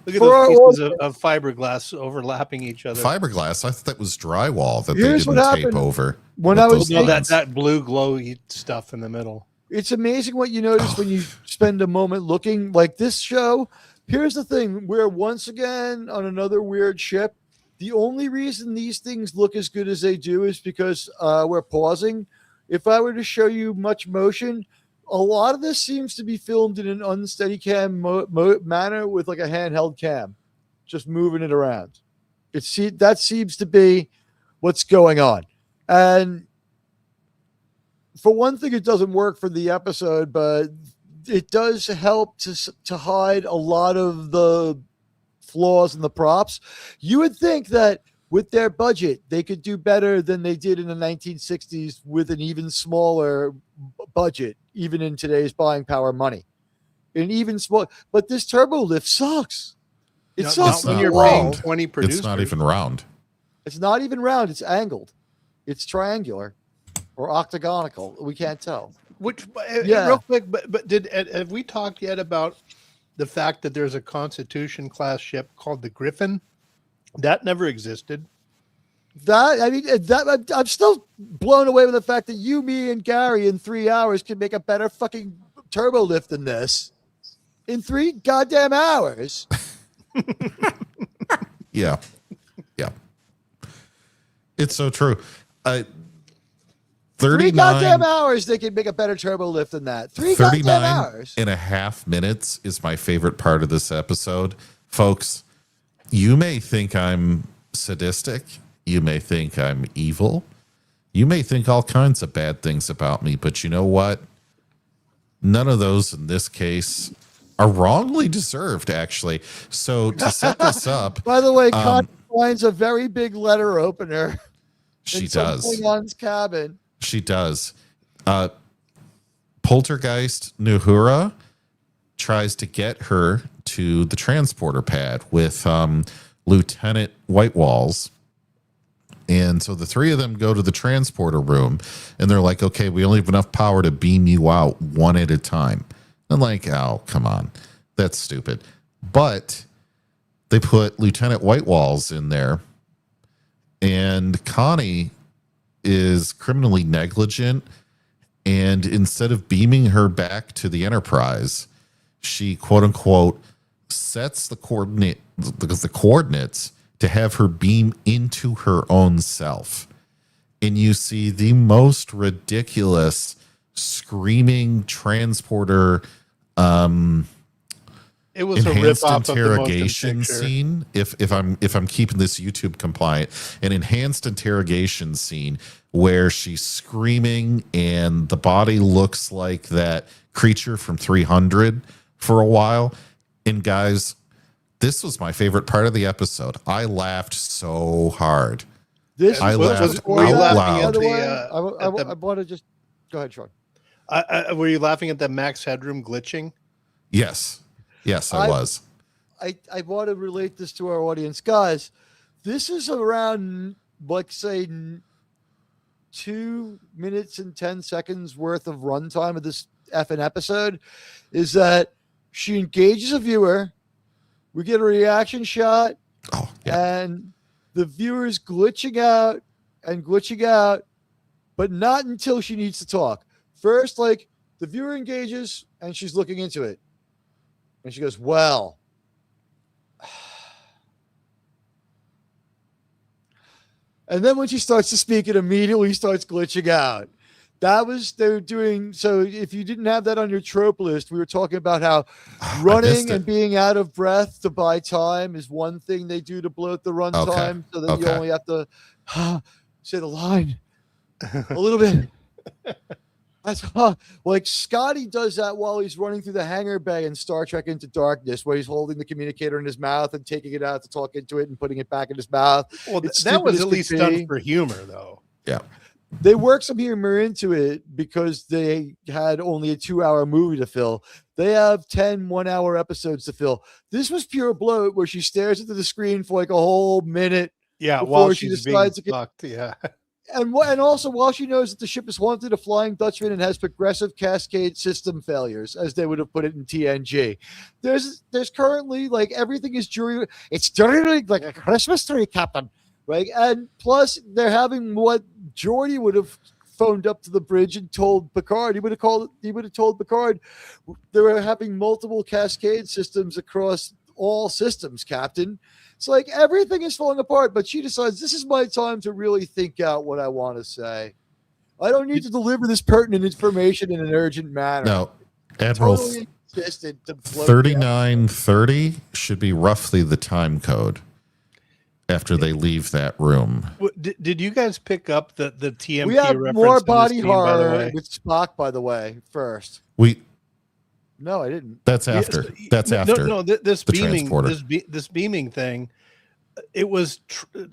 S9: look at
S2: For our
S9: those pieces of fiberglass overlapping each other.
S10: Fiberglass. I thought that was drywall that
S2: Here's
S10: they
S2: what
S10: didn't tape
S2: happened
S10: over.
S2: when
S10: with
S2: I was
S10: those
S9: No,
S10: lines.
S9: that blue glowy stuff in the middle.
S2: It's amazing what you notice when you spend a moment looking. Like this show, here's the thing: we're once again on another weird ship. The only reason these things look as good as they do is because we're pausing. If I were to show you much motion, a lot of this seems to be filmed in an unsteady cam manner with like a handheld cam, just moving it around. That seems to be what's going on. And for one thing, it doesn't work for the episode, but it does help to hide a lot of the flaws in the props. You would think that with their budget, they could do better than they did in the 1960s with an even smaller budget, even in today's buying power money. An even small, but this turbo lift sucks. It
S9: Not
S2: sucks.
S9: when
S10: not
S9: you're
S10: round.
S9: paying 20 producers.
S10: It's not even round.
S2: It's not even round. It's angled. It's triangular or octagonal. We can't tell.
S9: Which,
S2: Yeah.
S9: real quick, but have we talked yet about the fact that there's a Constitution class ship called the Griffin? That never existed.
S2: I'm still blown away with the fact that you, me, and Gary in 3 hours can make a better fucking turbo lift than this in 3 goddamn hours.
S10: Yeah. It's so true.
S2: 3
S10: 39
S2: goddamn hours, they can make a better turbo lift than that. 3 goddamn
S10: 39
S2: hours.
S10: and a half minutes is my favorite part of this episode. Folks, you may think I'm sadistic. You may think I'm evil. You may think all kinds of bad things about me, but you know what? None of those in this case are wrongly deserved, actually. So to set this up,
S2: By the way, Connie finds a very big letter opener.
S10: she
S2: in some
S10: does.
S2: Klingon's cabin.
S10: She does. Poltergeist Nuhura tries to get her to the transporter pad with Lieutenant Whitewalls. And so the three of them go to the transporter room and they're like, okay, we only have enough power to beam you out one at a time. I'm like, oh, come on. That's stupid. But they put Lieutenant Whitewalls in there, and Connie is criminally negligent. And instead of beaming her back to the Enterprise, she quote unquote sets the coordinates to have her beam into her own self. And you see the most ridiculous screaming transporter
S9: It was a
S10: enhanced
S9: rip-off of the motion
S10: interrogation
S9: picture.
S10: scene. If I'm keeping this YouTube compliant, an enhanced interrogation scene where she's screaming and the body looks like that creature from 300 for a while. And guys, this was my favorite part of the episode. I laughed so hard. I laughed
S9: were you
S10: out
S9: laughing
S10: loud.
S9: at
S2: I want to just go ahead, Shawn.
S9: Were you laughing at the Max Headroom glitching?
S10: Yes, I was.
S2: I want to relate this to our audience, guys. This is around, like, say, 2 minutes and 10 seconds worth of runtime of this effing episode. Is that she engages a viewer, we get a reaction shot, and the viewer's glitching out, but not until she needs to talk. First, like, the viewer engages and she's looking into it. And she goes, well, and then when she starts to speak, it immediately starts glitching out. They're doing, so if you didn't have that on your trope list, we were talking about how running and being out of breath to buy time is one thing they do to bloat the runtime so that you only have to say the line a little bit. That's like Scotty does that while he's running through the hangar bay in Star Trek Into Darkness, where he's holding the communicator in his mouth and taking it out to talk into it and putting it back in his mouth.
S9: Well,
S2: It's
S9: that was
S2: stupid as
S9: at least
S2: could
S9: done
S2: be.
S9: for humor, though.
S10: Yeah.
S2: They work some humor into it because they had only a 2-hour movie to fill. They have 10 1-hour episodes to fill. This was pure bloat where she stares into the screen for like a whole minute.
S9: Yeah,
S2: before
S9: while
S2: she
S9: she's being
S2: decides to
S9: fucked. Yeah.
S2: And also, while she knows that the ship is haunted, a Flying Dutchman and has progressive cascade system failures, as they would have put it in TNG. There's currently like everything is during. It's during like a Christmas tree, Captain. Right, and plus they're having what Geordi would have phoned up to the bridge and told Picard. He would have told Picard they were having multiple cascade systems across all systems, Captain. It's like everything is falling apart, but she decides this is my time to really think out what I want to say. I don't need to deliver this pertinent information in an urgent manner.
S10: No, Admiral,
S2: Totally insisted to float
S10: 3930 should be roughly the time code after they leave that room.
S9: Did you guys pick up the TMP
S2: We have
S9: reference
S2: more
S9: in this
S2: body
S9: scene, by the
S2: horror
S9: way?
S2: with Spock, by the way, first. No, I didn't.
S10: That's after. That's after.
S9: No, this
S10: the
S9: beaming,
S10: transporter.
S9: this beaming thing, it was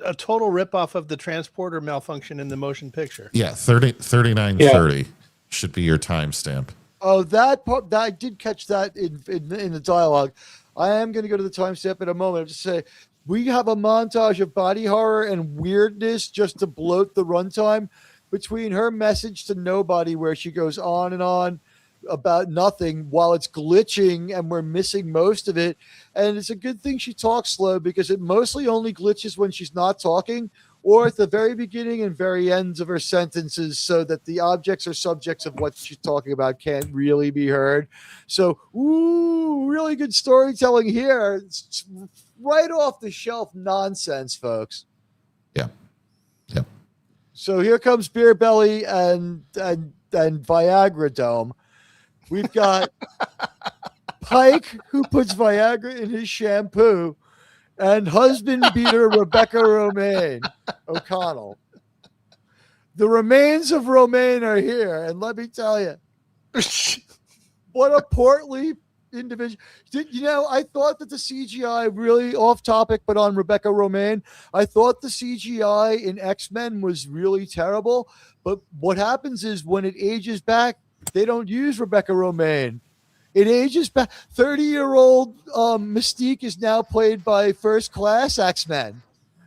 S9: a total ripoff of the transporter malfunction in the motion picture.
S10: Yeah, 3930 should be your timestamp.
S2: Oh, that part, I did catch that in the dialogue. I am going to go to the timestamp in a moment. I'll just say we have a montage of body horror and weirdness just to bloat the runtime between her message to nobody, where she goes on and on about nothing while it's glitching and we're missing most of it. And it's a good thing she talks slow, because it mostly only glitches when she's not talking or at the very beginning and very ends of her sentences, so that the objects or subjects of what she's talking about can't really be heard. So, really good storytelling here. It's right off the shelf nonsense, folks.
S10: Yeah. Yep.
S2: So here comes Beer Belly and Viagra Dome. We've got Pike, who puts Viagra in his shampoo, and husband beater Rebecca Romaine O'Connell. The remains of Romaine are here, and let me tell you, what a portly individual. I thought that the CGI, really off topic, but on Rebecca Romaine, I thought the CGI in X-Men was really terrible. But what happens is when it ages back, they don't use Rebecca Romaine. It ages back. 30-year-old Mystique is now played by first class X-Men.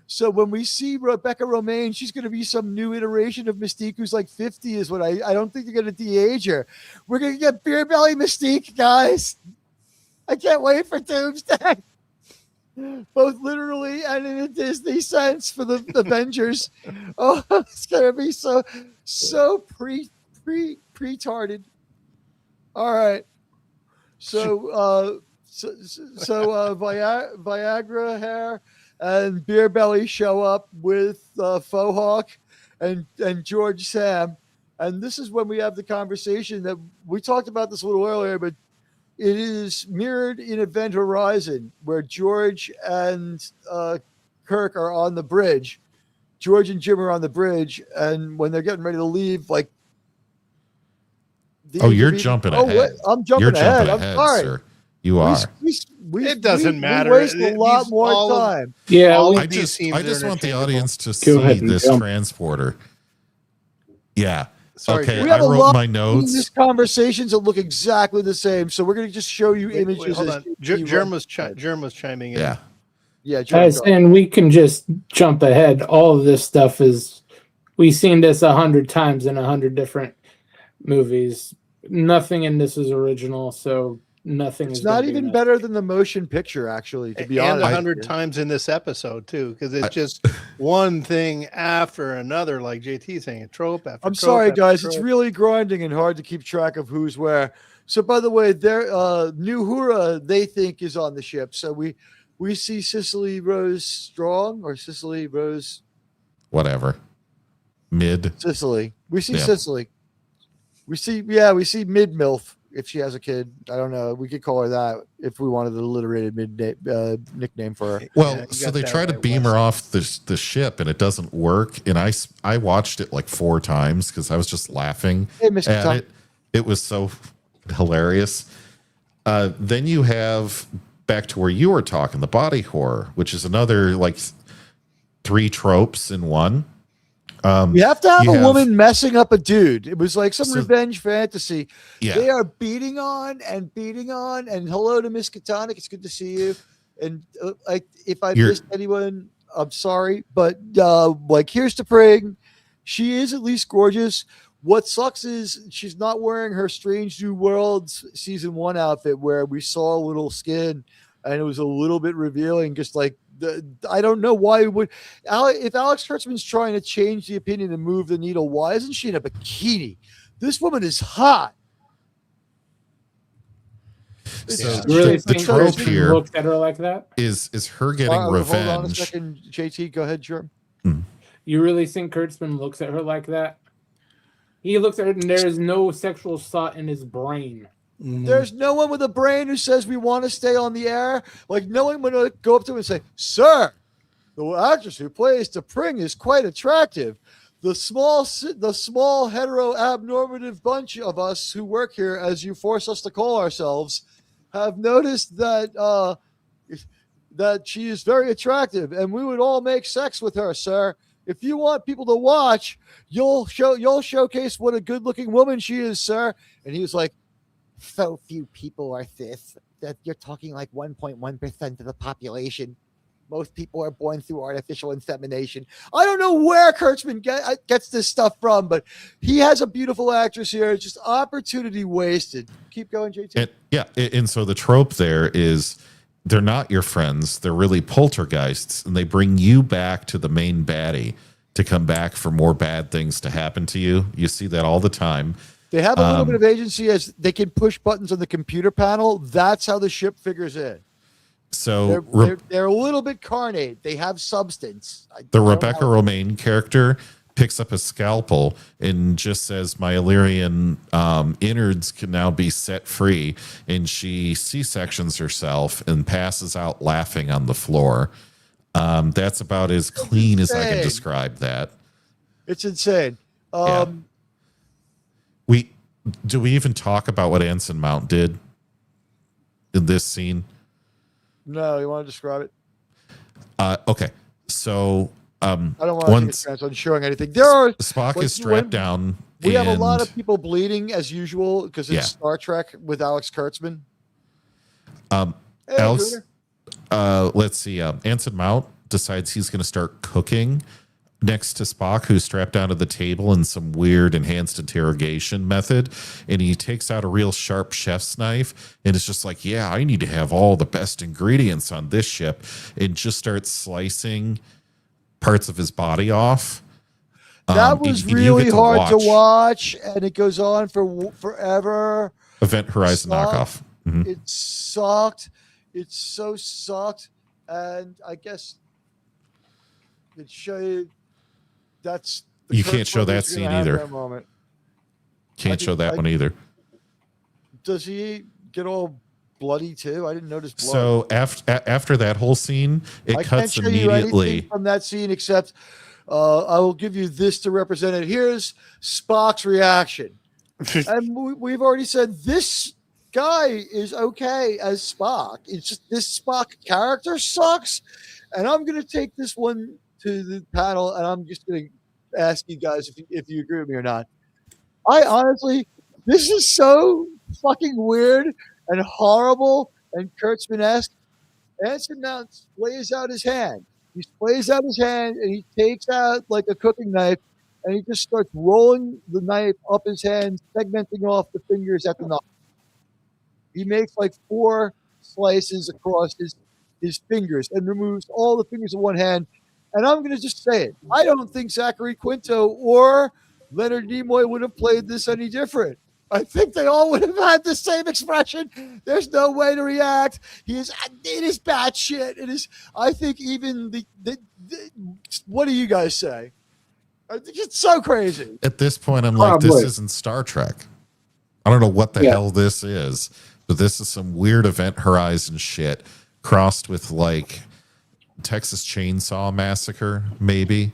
S2: So when we see Rebecca Romaine, she's going to be some new iteration of Mystique who's like 50 is what I don't think they're going to de-age her. We're going to get Beer Belly Mystique, guys. I can't wait for Doomsday. Both literally and in a Disney sense for the Avengers. Oh, it's going to be so pre-tarded. All right. So Viagra hair and Beer Belly show up with Faux Hawk and George Sam. And this is when we have the conversation that we talked about this a little earlier, but it is mirrored in Event Horizon, where George and Kirk are on the bridge. George and Jim are on the bridge, and when they're getting ready to leave, like,
S10: you're jumping ahead.
S2: Wait, I'm jumping ahead. I'm sorry.
S10: Sir. You are.
S9: It doesn't matter.
S2: We waste a lot more time.
S7: Yeah,
S10: I just want the audience to see this transporter. Yeah.
S9: Sorry,
S10: okay,
S2: we have
S10: I
S2: a
S10: wrote
S2: lot
S10: my
S2: of
S10: notes.
S2: Conversations that look exactly the same, so we're going to just show you images.
S9: Wait, hold on. Germ was chiming in.
S2: Yeah.
S7: Guys, and we can just jump ahead. All of this stuff we've seen this 100 times in 100 different movies. Nothing in this is original, so nothing.
S2: It's not even better than the motion picture, actually. To be honest,
S9: 100 times in this episode too, because it's just one thing after another, like JT saying, a trope after.
S2: I'm
S9: trope
S2: sorry,
S9: after
S2: guys.
S9: trope.
S2: It's really grinding and hard to keep track of who's where. So, by the way, their New Hura they think is on the ship. So we see Cicely Rose Strong or Cicely Rose,
S10: whatever.
S2: Cicely. We see
S10: Yeah.
S2: Cicely. We see mid MILF if she has a kid. I don't know. We could call her that if we wanted the alliterated nickname for her.
S10: Well, so they try to beam her off the ship and it doesn't work. And I watched it like 4 times because I was just laughing at it. It was so hilarious. Then you have back to where you were talking, the body horror, which is another like 3 tropes in one.
S2: You have to have a woman messing up a dude. It was like some revenge fantasy.
S10: Yeah.
S2: They are beating on. And hello to Miss Katonic. It's good to see you. And if I missed anyone, I'm sorry. But like, here's to Prig. she is at least gorgeous. What sucks is she's not wearing her Strange New Worlds season 1 outfit where we saw a little skin and it was a little bit revealing. Just like I don't know why would if Alex Kurtzman's trying to change the opinion and move the needle, why isn't she in a bikini? This woman is hot.
S10: So
S7: Really
S10: the
S7: think
S10: trope
S7: Kurtzman
S10: here
S7: looked at her like that?
S10: is her getting revenge.
S2: Hold on a second, JT. Go ahead, Jerm.
S7: You really think Kurtzman looks at her like that? He looks at her and there is no sexual thought in his brain.
S2: There's no one with a brain who says we want to stay on the air. Like no one would go up to him and say, "Sir, the actress who plays T'Pring is quite attractive." The small hetero abnormative bunch of us who work here, as you force us to call ourselves, have noticed that that she is very attractive, and we would all make sex with her, sir. If you want people to watch, you'll showcase what a good-looking woman she is, sir. And he was like, "So few people are this. That you're talking like 1.1% of the population. Most people are born through artificial insemination." I don't know where Kurtzman gets this stuff from, but he has a beautiful actress here. It's just opportunity wasted. Keep going, JT.
S10: And so the trope there is they're not your friends. They're really poltergeists, and they bring you back to the main baddie to come back for more bad things to happen to you. You see that all the time.
S2: They have a little bit of agency as they can push buttons on the computer panel. That's how the ship figures in.
S10: So
S2: they're a little bit carnate. They have substance.
S10: The Rebecca Romaine character picks up a scalpel and just says, "My Illyrian innards can now be set free," and she C-sections herself and passes out laughing on the floor. That's about as clean as I can describe that.
S2: It's insane.
S10: Do we even talk about what Anson Mount did in this scene?
S2: No, you want to describe it?
S10: Okay, so
S2: I don't want to take a chance on showing anything. There are
S10: Spock is strapped down.
S2: We have a lot of people bleeding as usual because it's
S10: Yeah.
S2: Star Trek with Alex Kurtzman.
S10: Let's see. Anson Mount decides he's going to start cooking next to Spock, who's strapped down to the table in some weird enhanced interrogation method. And he takes out a real sharp chef's knife and it's just like, "Yeah, I need to have all the best ingredients on this ship," and just starts slicing parts of his body off.
S2: That was really hard to watch, and it goes on for forever.
S10: Event Horizon knockoff. Mhm.
S2: It sucked. It so sucked. And I guess it showed that's
S10: You can't show that scene either.
S2: Moment.
S10: Can't show that one either.
S2: Does he get all bloody too? I didn't notice blood.
S10: So after that whole scene, it
S2: I
S10: cuts
S2: can't show you
S10: immediately.
S2: anything from that scene except I will give you this to represent it. Here's Spock's reaction. And we've already said this guy is okay as Spock. It's just this Spock character sucks. And I'm going to take this one to the panel, and I'm just going to ask you guys if you agree with me or not. I honestly, this is so fucking weird and horrible and Kurtzman-esque. Anson Mount splays out his hand. He splays out his hand, and he takes out like a cooking knife, and he just starts rolling the knife up his hand, segmenting off the fingers at the knife. He makes like 4 slices across his fingers and removes all the fingers of one hand. And I'm going to just say it. I don't think Zachary Quinto or Leonard Nimoy would have played this any different. I think they all would have had the same expression. There's no way to react. It is bad shit. It is. I think even the what do you guys say? I think it's so crazy.
S10: At this point, I'm like, this isn't Star Trek. I don't know what the hell this is, but this is some weird Event Horizon shit crossed with like Texas Chainsaw Massacre, maybe.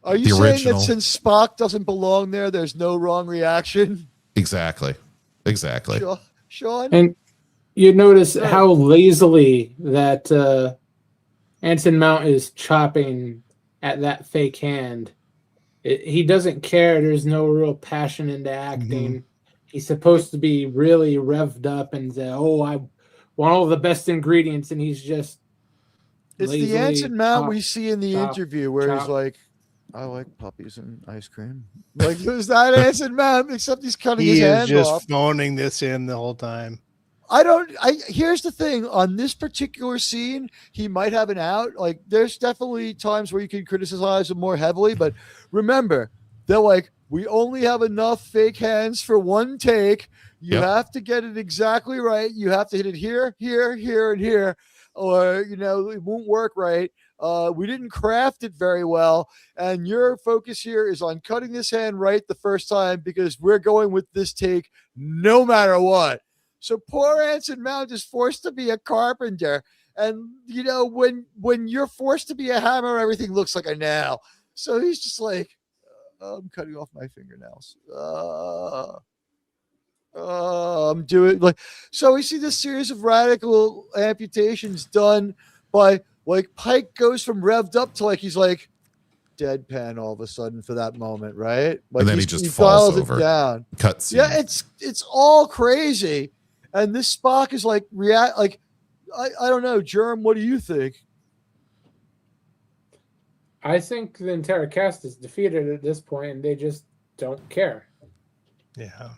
S2: Are you saying that since Spock doesn't belong there, there's no wrong reaction?
S10: Exactly.
S2: Shawn?
S7: And you notice how lazily that Anson Mount is chopping at that fake hand. He doesn't care. There's no real passion into acting. Mm-hmm. He's supposed to be really revved up and say, "Oh, I want all the best ingredients," and he's just
S2: it's the Anson Mount we see in the interview where he's like, I like puppies and ice cream. Like, who's that Anson man? Except he's cutting his
S9: He is
S2: hand
S9: just
S2: off.
S9: phoning this in the whole time.
S2: Here's the thing on this particular scene, he might have an out. Like, there's definitely times where you can criticize him more heavily, but remember, they're like, we only have enough fake hands for one take. You have to get it exactly right. You have to hit it here, here, here, and here, or it won't work right. We didn't craft it very well, and your focus here is on cutting this hand right the first time because we're going with this take no matter what. So poor Anson Mount is forced to be a carpenter, and when you're forced to be a hammer, everything looks like a nail. So he's just like, I'm cutting off my fingernails. I'm doing like so. We see this series of radical amputations done by like Pike goes from revved up to like he's like deadpan all of a sudden for that moment, right? Like
S10: and then he just falls over.
S2: It down.
S10: Cutscene.
S2: Yeah, it's all crazy. And this Spock is like react like I don't know, Germ, what do you think?
S7: I think the entire cast is defeated at this point, and they just don't care.
S9: Yeah.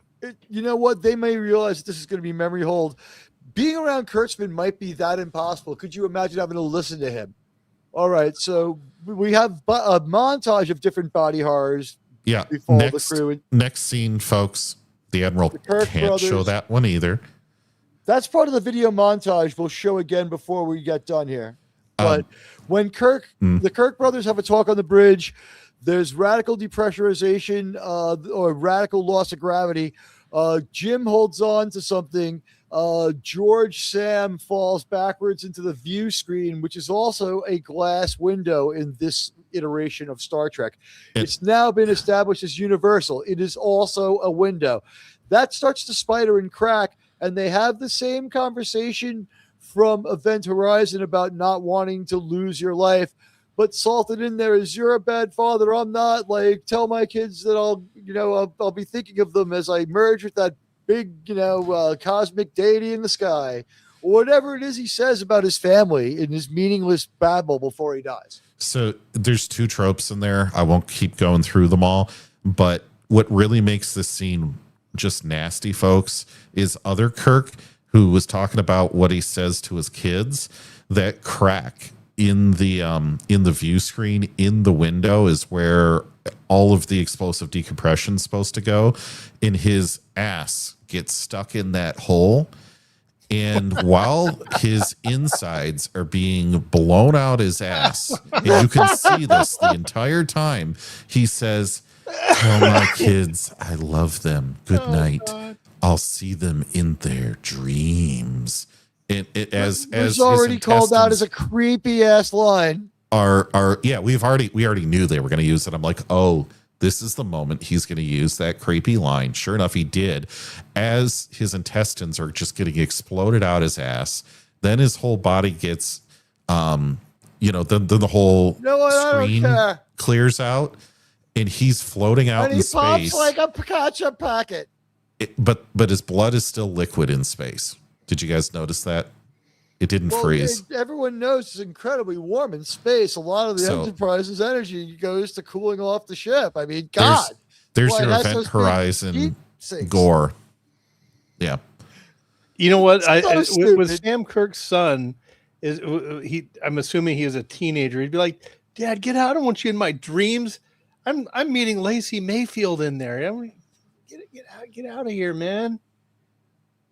S2: You know what? They may realize this is going to be memory hold. Being around Kurtzman might be that impossible. Could you imagine having to listen to him? All right, so we have a montage of different body horrors.
S10: Yeah. Next scene, folks. The Admiral can't show that one either.
S2: That's part of the video montage we'll show again before we get done here. But when the Kirk brothers have a talk on the bridge, there's radical depressurization or radical loss of gravity. Jim holds on to something. George Sam falls backwards into the view screen, which is also a glass window in this iteration of Star Trek. It's now been established as universal. It is also a window. That starts to spider and crack, and they have the same conversation from Event Horizon about not wanting to lose your life. But salted in there is, you're a bad father. I'm not. Like, tell my kids that I'll be thinking of them as I merge with that big, cosmic deity in the sky, or whatever it is he says about his family in his meaningless babble before he dies.
S10: So there's two tropes in there. I won't keep going through them all, but what really makes this scene just nasty, folks, is other Kirk, who was talking about what he says to his kids. That crack in the view screen in the window is where all of the explosive decompression is supposed to go, and his ass gets stuck in that hole. And while his insides are being blown out his ass, and you can see this the entire time, he says, tell my kids I love them. Good night. God. I'll see them in their dreams. It as
S2: already called out as a creepy ass line.
S10: We already knew they were going to use it. I'm like, oh, this is the moment he's going to use that creepy line. Sure enough, he did. As his intestines are just getting exploded out his ass, then his whole body gets, then the whole screen clears out, and he's floating out in space. And he
S2: pops like a ketchup packet.
S10: But his blood is still liquid in space. Did you guys notice that? It didn't freeze.
S2: Everyone knows it's incredibly warm in space. A lot of the Enterprise's energy goes to cooling off the ship. I mean, God.
S10: There's your Event Horizon gore. Yeah.
S9: You know what? With Sam Kirk's son, I'm assuming he was a teenager. He'd be like, Dad, get out. I don't want you in my dreams. I'm meeting Lacey Mayfield in there. Get out of here, man.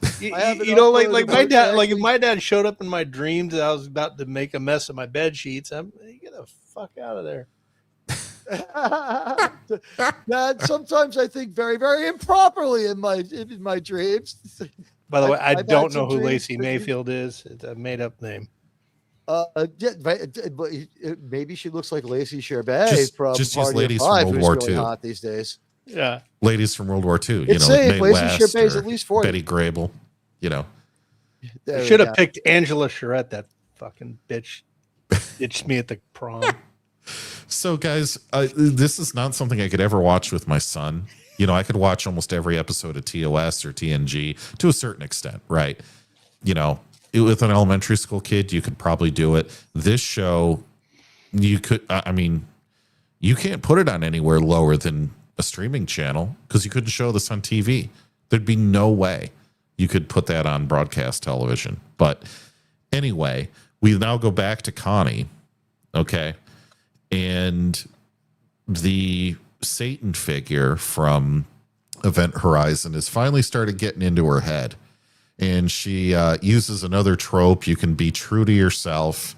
S9: Like my dad, like if my dad showed up in my dreams and I was about to make a mess of my bed sheets, get the fuck out of there.
S2: Dad, sometimes I think very, very improperly in my dreams.
S9: By the way, I don't know who Lacey Mayfield is. It's a made up name.
S2: Maybe she looks like Lacey Sherbet from
S10: just
S2: Party
S10: ladies
S2: of Five,
S10: from World War
S2: who's really
S10: II.
S2: Hot these days.
S9: Yeah,
S10: ladies from World War II.
S2: It's safe. Lacey Sherbet is at least 40.
S10: Betty Grable.
S9: I should have picked Angela Charette. That fucking bitch ditched me at the prom.
S10: So, guys, this is not something I could ever watch with my son. I could watch almost every episode of TOS or TNG to a certain extent, right? With an elementary school kid, you could probably do it. This show, you could. I mean, You can't put it on anywhere lower than a streaming channel because you couldn't show this on TV. There'd be no way you could put that on broadcast television. But anyway, we now go back to Connie. Okay. And the Satan figure from Event Horizon has finally started getting into her head. And she uses another trope. You can be true to yourself.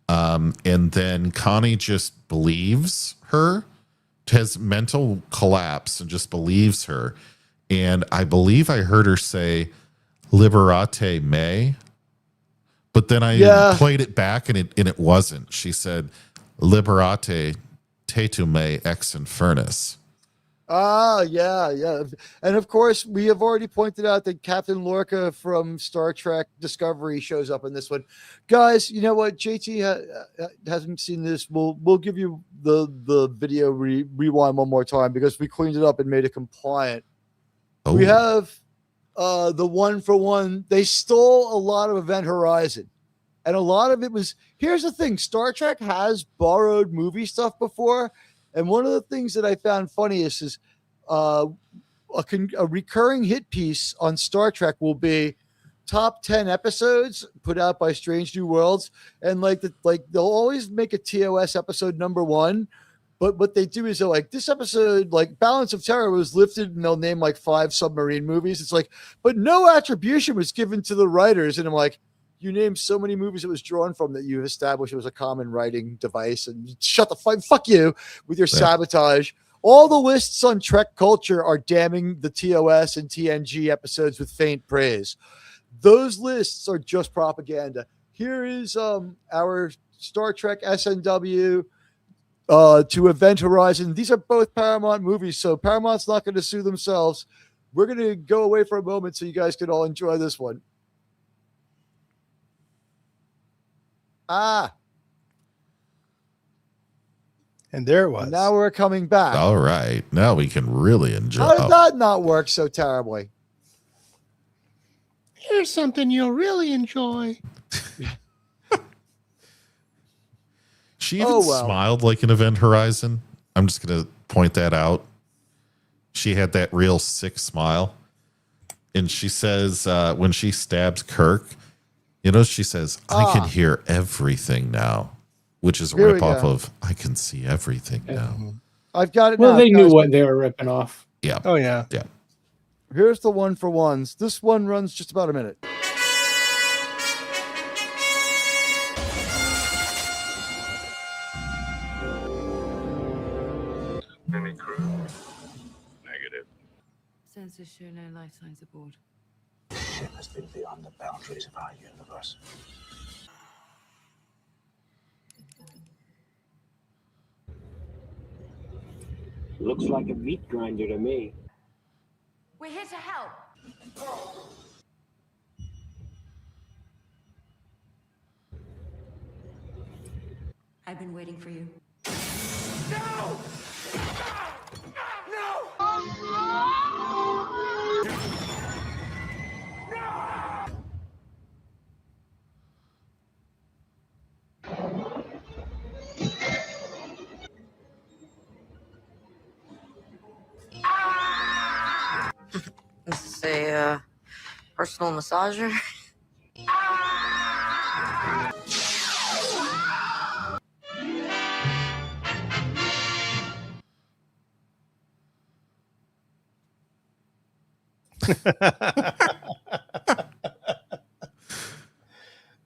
S10: And then Connie just believes her, has mental collapse and just believes her. And I believe I heard her say, Liberate me. But then I played it back and it wasn't. She said, Liberate te tu me ex infernus.
S2: Yeah. And of course, we have already pointed out that Captain Lorca from Star Trek Discovery shows up in this one. Guys, you know what? JT hasn't seen this. We'll give you the video rewind one more time because we cleaned it up and made it compliant. Oh. We have the 1-for-1. They stole a lot of Event Horizon. And a lot of it was, here's the thing, Star Trek has borrowed movie stuff before. And one of the things that I found funniest is a recurring hit piece on Star Trek will be top 10 episodes put out by Strange New Worlds. And they'll always make a TOS episode number 1. But what they do is they're like, this episode, like Balance of Terror was lifted and they'll name like 5 submarine movies. It's like, but no attribution was given to the writers. And I'm like, you named so many movies it was drawn from that you established it was a common writing device, and shut the fuck you with your sabotage. All the lists on Trek culture are damning the TOS and TNG episodes with faint praise. Those lists are just propaganda. Here is our Star Trek SNW to Event Horizon. These are both Paramount movies, so Paramount's not going to sue themselves. We're going to go away for a moment so you guys can all enjoy this one.
S9: And there it was.
S2: Now we're coming back.
S10: All right. Now we can really enjoy.
S2: How did that not work so terribly?
S9: Here's something you'll really enjoy.
S10: She even smiled like an Event Horizon. I'm just going to point that out. She had that real sick smile. And she says, when she stabs Kirk, you know, she says, I can hear everything now, which is a rip-off of I can see everything now.
S2: I've got it.
S7: Well,
S2: now,
S7: they
S2: guys.
S7: knew what they were ripping off.
S10: Yeah.
S9: Oh, yeah.
S10: Yeah.
S2: Here's the 1-for-1s. This one runs just about a minute.
S4: Any crew? Negative.
S3: Sensors show no life signs aboard.
S4: Ship has been beyond the boundaries of our universe.
S8: Looks like a meat grinder to me.
S3: We're here to help. I've been waiting for you.
S1: This is a personal massager.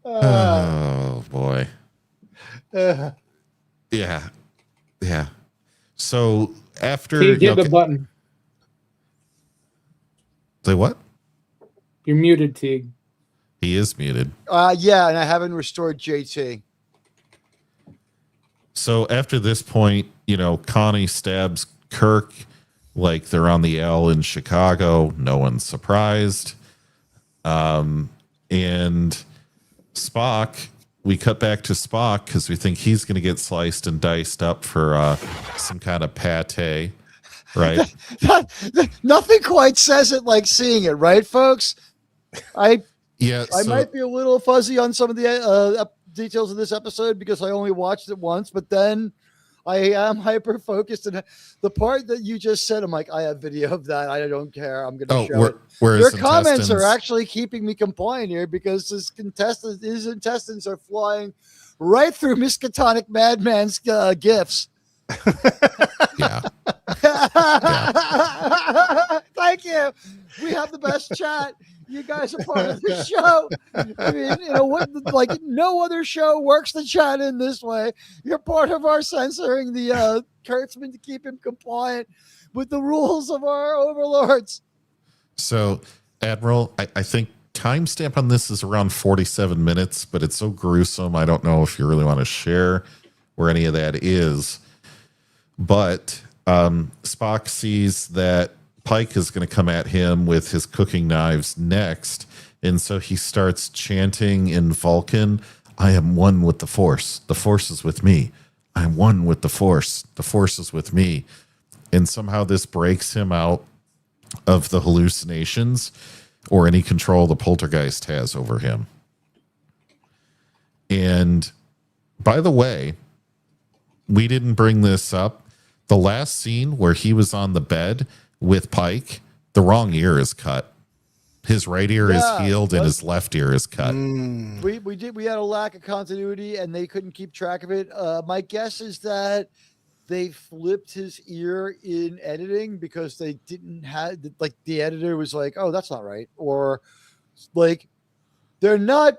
S10: Oh boy. Yeah. So after
S7: Teag, hit the button.
S10: Say what?
S7: You're muted, Teag.
S10: He is muted.
S2: Yeah, and I haven't restored JT.
S10: So after this point, you know, Connie stabs Kirk like they're on the L in Chicago. No one's surprised. And Spock, we cut back to Spock because we think he's going to get sliced and diced up for some kind of pate, right?
S2: Nothing quite says it like seeing it, right, folks? I might be a little fuzzy on some of the details of this episode because I only watched it once, but then I am hyper focused, and the part that you just said, I'm like, I have video of that. I don't care. I'm going to show it.
S10: Whereas
S2: Your comments are
S10: intestines-
S2: actually keeping me compliant here because his intestines are flying right through Miskatonic Madman's gifts.
S10: Yeah.
S2: Thank you. We have the best chat. You guys are part of the show. I mean, what? Like no other show works the chat in this way. You're part of our censoring the Kurtzman to keep him compliant with the rules of our overlords.
S10: So, Admiral, I think timestamp on this is around 47 minutes, but it's so gruesome. I don't know if you really want to share where any of that is. But Spock sees that Pike is going to come at him with his cooking knives next. And so he starts chanting in Vulcan, I am one with the Force. The Force is with me. I am one with the Force. The Force is with me. And somehow this breaks him out of the hallucinations or any control the poltergeist has over him. And by the way, we didn't bring this up. The last scene where he was on the bed with Pike, the wrong ear is cut. His right ear is healed and his left ear is cut.
S2: We had a lack of continuity and they couldn't keep track of it. My guess is that they flipped his ear in editing because they didn't have, like, the editor was like, oh, that's not right. Or like, they're not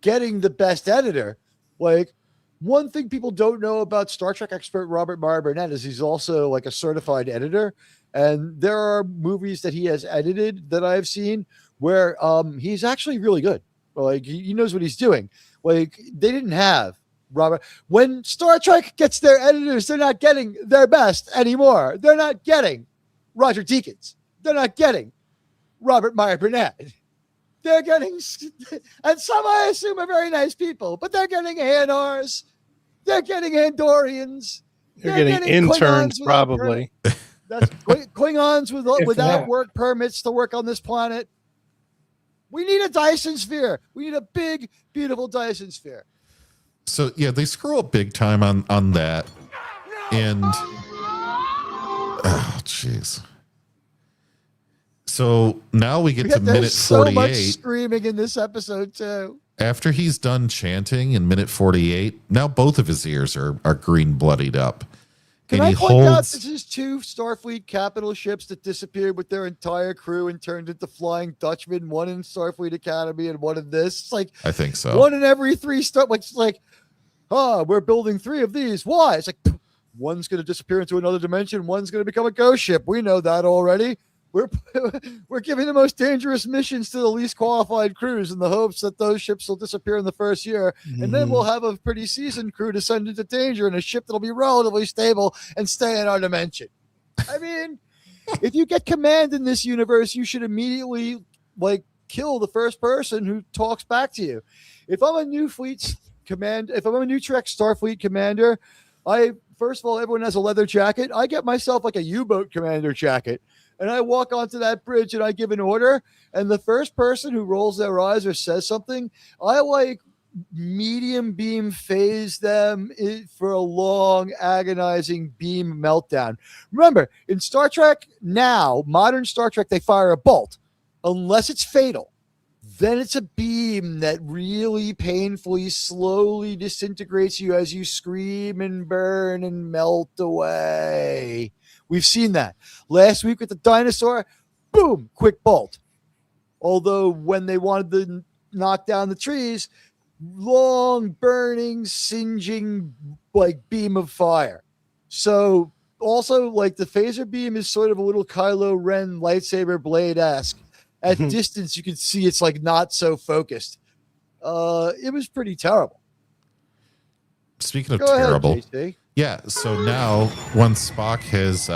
S2: getting the best editor. Like, one thing people don't know about Star Trek expert Robert Meyer Burnett is he's also like a certified editor. And there are movies that he has edited that I've seen where he's actually really good. Like, he knows what he's doing. Like, they didn't have Robert. When Star Trek gets their editors, they're not getting their best anymore. They're not getting Roger Deakins. They're not getting Robert Meyer Burnett. They're getting, and some I assume are very nice people, but they're getting ANRs. They're getting Andorians.
S9: They're getting interns, probably.
S2: That's Klingons without work permits to work on this planet. We need a Dyson sphere. We need a big, beautiful Dyson sphere.
S10: So yeah, they screw up big time on that. And oh jeez. So now we get to minute 48.
S2: So much screaming in this episode too.
S10: After he's done chanting in minute 48, now both of his ears are green bloodied up.
S2: Can I point out this is 2 Starfleet capital ships that disappeared with their entire crew and turned into Flying Dutchmen, one in Starfleet Academy and one in this? It's like,
S10: I think so.
S2: One in every 3 it's like, we're building 3 of these. Why? It's like, one's going to disappear into another dimension. One's going to become a ghost ship. We know that already. We're giving the most dangerous missions to the least qualified crews in the hopes that those ships will disappear in the first year. And then we'll have a pretty seasoned crew to send into danger in a ship that'll be relatively stable and stay in our dimension. I mean, if you get command in this universe, you should immediately kill the first person who talks back to you. If I'm a new fleet command, if I'm a NuTrek Starfleet commander, first of all, everyone has a leather jacket. I get myself like a U-boat commander jacket. And I walk onto that bridge and I give an order. And the first person who rolls their eyes or says something, I medium beam phase them for a long, agonizing beam meltdown. Remember, in Star Trek now, modern Star Trek, they fire a bolt. Unless it's fatal. Then it's a beam that really painfully, slowly disintegrates you as you scream and burn and melt away. We've seen that. Last week with the dinosaur, boom, quick bolt. Although when they wanted to knock down the trees, long, burning, singeing, beam of fire. So also, the phaser beam is sort of a little Kylo Ren lightsaber blade-esque. At distance, you can see it's not so focused. It was pretty terrible.
S10: Speaking of terrible.
S2: Ahead, JC.
S10: Yeah, so now once Spock has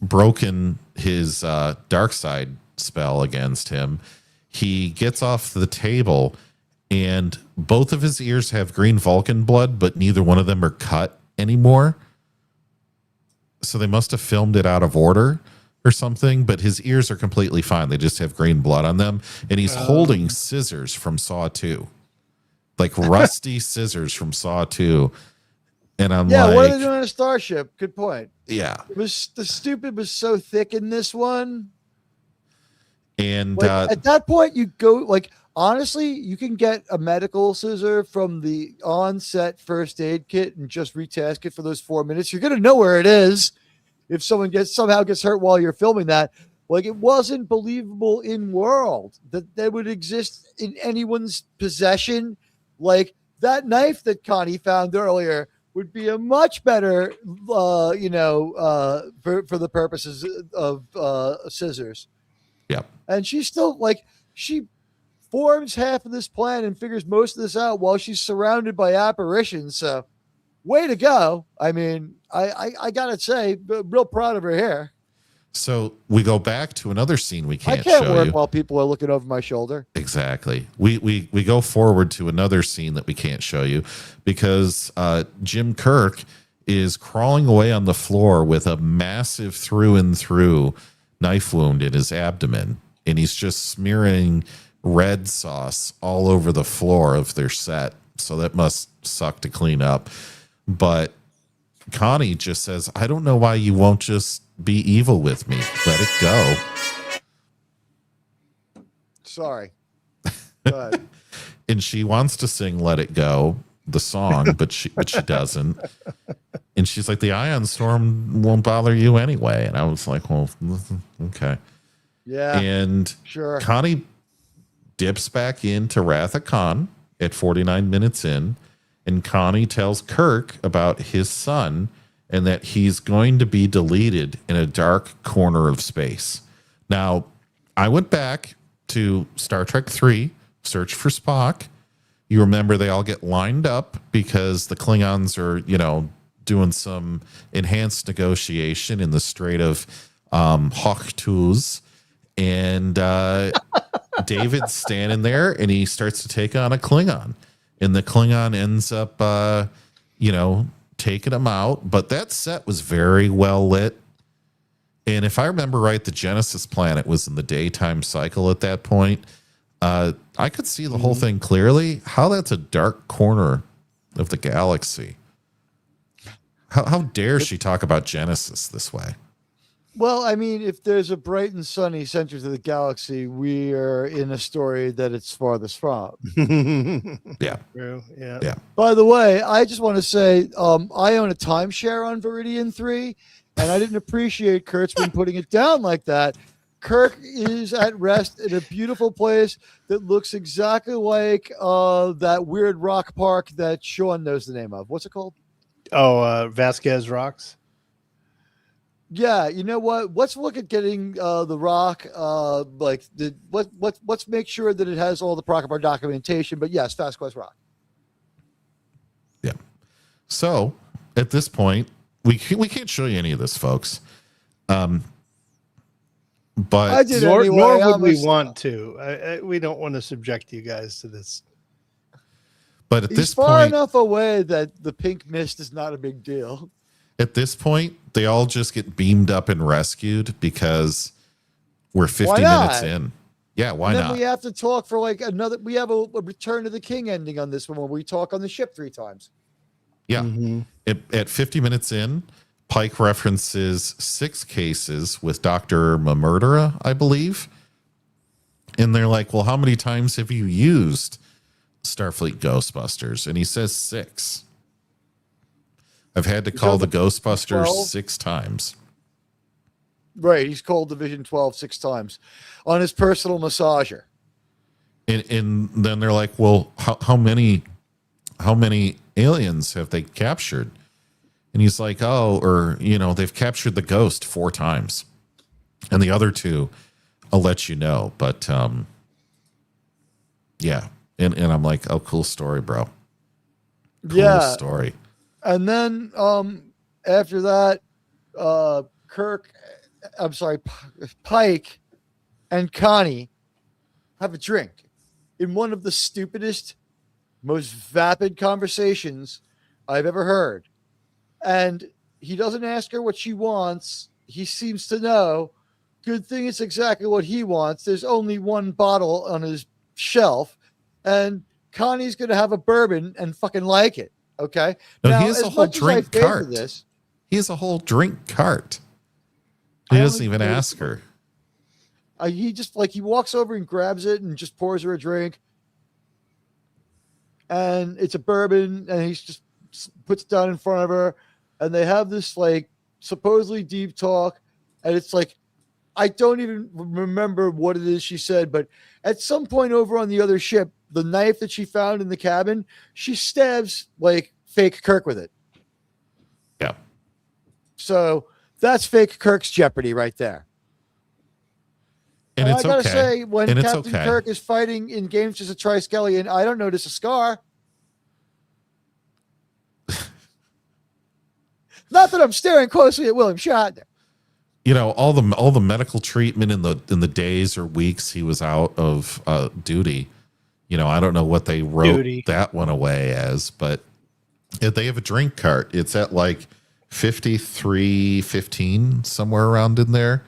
S10: broken his dark side spell against him, he gets off the table and both of his ears have green Vulcan blood, but neither one of them are cut anymore. So they must have filmed it out of order or something, but his ears are completely fine. They just have green blood on them. And he's holding scissors from Saw 2. Rusty scissors from Saw 2. And I'm
S2: Yeah,
S10: like,
S2: what are they doing on a starship? Good point.
S10: yeah.
S2: The stupid was so thick in this one.
S10: And
S2: Like, at that point, you go like honestly, you can get a medical scissor from the on-set first aid kit and just retask it for those 4 minutes. You're gonna know where it is if someone somehow gets hurt while you're filming that. Like, it wasn't believable in world that would exist in anyone's possession. Like, that knife that Connie found earlier would be a much better, for the purposes of scissors.
S10: Yeah.
S2: And she's still like, she forms half of this plan and figures most of this out while she's surrounded by apparitions. So, way to go. I mean, I gotta say, real proud of her here.
S10: So we go back to another scene we can't,
S2: I can't
S10: show
S2: work
S10: you.
S2: while people are looking over my shoulder.
S10: Exactly. We go forward to another scene that we can't show you because Jim Kirk is crawling away on the floor with a massive through and through knife wound in his abdomen, and he's just smearing red sauce all over the floor of their set. So that must suck to clean up. But Connie just says, I don't know why you won't just be evil with me. Let it go.
S2: Sorry. Go ahead.
S10: And she wants to sing Let It Go, the song, but she doesn't. And she's like, the ion storm won't bother you anyway. And I was like, well, okay.
S2: Yeah.
S10: And
S2: sure.
S10: Connie dips back into Wrath of Khan at 49 minutes in. And Connie tells Kirk about his son and that he's going to be deleted in a dark corner of space. Now, I went back to Star Trek 3, Search for Spock. You remember they all get lined up because the Klingons are, doing some enhanced negotiation in the Strait of Hochtuz. And David's standing there and he starts to take on a Klingon. And the Klingon ends up, taking him out. But that set was very well lit. And if I remember right, the Genesis planet was in the daytime cycle at that point. I could see the whole thing clearly. How that's a dark corner of the galaxy. How dare she talk about Genesis this way?
S2: Well, I mean, if there's a bright and sunny center to the galaxy, we are in a story that it's farthest from.
S10: Yeah.
S9: True. Yeah.
S10: Yeah.
S2: By the way, I just want to say I own a timeshare on Viridian 3, and I didn't appreciate Kurtzman putting it down like that. Kirk is at rest in a beautiful place that looks exactly like that weird rock park that Shawn knows the name of. What's it called?
S9: Oh, Vasquez Rocks.
S2: Yeah, you know what? Let's look at getting the rock. Let's make sure that it has all the proper documentation. But yes, Vasquez Rock.
S10: Yeah. So at this point, we can't show you any of this, folks. But
S2: I did
S9: nor
S2: anyway.
S9: would we want to. We don't want to subject you guys to this.
S10: But at
S2: He's
S10: this
S2: far
S10: point,
S2: enough away that the pink mist is not a big deal.
S10: at this point, they all just get beamed up and rescued because we're 50 minutes in. Yeah, why
S2: and then
S10: not?
S2: we have to talk for like another. We have a Return to the King ending on this one when we talk on the ship 3 times.
S10: Yeah.
S9: Mm-hmm.
S10: At 50 minutes in, Pike references 6 cases with Dr. Mamurdera, I believe. And they're like, well, how many times have you used Starfleet Ghostbusters? And he says 6. I've had to call the Ghostbusters
S2: 12?
S10: 6 times.
S2: Right, he's called Division 12 6 times on his personal massager.
S10: And then they're like, well, how many aliens have they captured? And he's like, they've captured the ghost 4 times. And the other 2, I'll let you know. But yeah. And I'm like, oh, cool story, bro. Cool story.
S2: And then after that, Pike and Connie have a drink in one of the stupidest, most vapid conversations I've ever heard. And he doesn't ask her what she wants. He seems to know. Good thing it's exactly what he wants. There's only one bottle on his shelf, and Connie's going to have a bourbon and fucking like it. Okay.
S10: No,
S2: Now,
S10: he has a
S2: as
S10: whole
S2: much as I
S10: drink
S2: favor
S10: cart.
S2: this,
S10: He has a whole drink cart.
S2: I
S10: He
S2: don't
S10: doesn't even
S2: think-
S10: ask her.
S2: he just like he walks over and grabs it and just pours her a drink, and it's a bourbon, and he just puts it down in front of her, and they have this like supposedly deep talk, and it's like I don't even remember what it is she said, but at some point over on the other ship, the knife that she found in the cabin, she stabs like fake Kirk with it.
S10: Yeah.
S2: So that's fake Kirk's jeopardy right there.
S10: And it's
S2: I gotta
S10: okay.
S2: say, when
S10: And it's
S2: Captain
S10: okay.
S2: Kirk is fighting in games as a Triskelion, I don't notice a scar. Not that I'm staring closely at William Shatner.
S10: You know, all the medical treatment in the days or weeks he was out of duty. You know, I don't know what they wrote that one away as, but they have a drink cart. It's at like 53:15, somewhere around in there.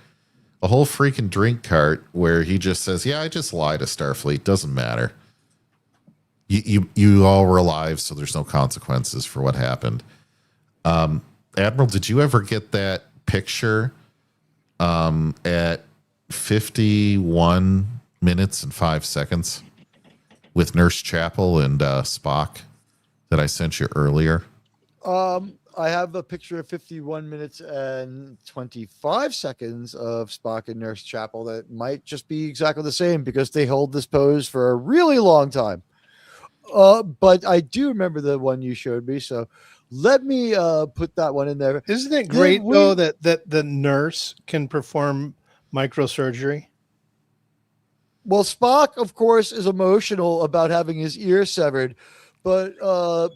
S10: A whole freaking drink cart where he just says, "Yeah, I just lied to Starfleet. Doesn't matter. You all were alive, so there's no consequences for what happened." Admiral, did you ever get that picture at 51 minutes and 5 seconds with Nurse Chapel and Spock that I sent you earlier?
S2: I have a picture of 51 minutes and 25 seconds of Spock and Nurse Chapel that might just be exactly the same because they hold this pose for a really long time. But I do remember the one you showed me, so let me put that one in there.
S9: Isn't it great though that the nurse can perform microsurgery?
S2: Well, Spock, of course, is emotional about having his ear severed, but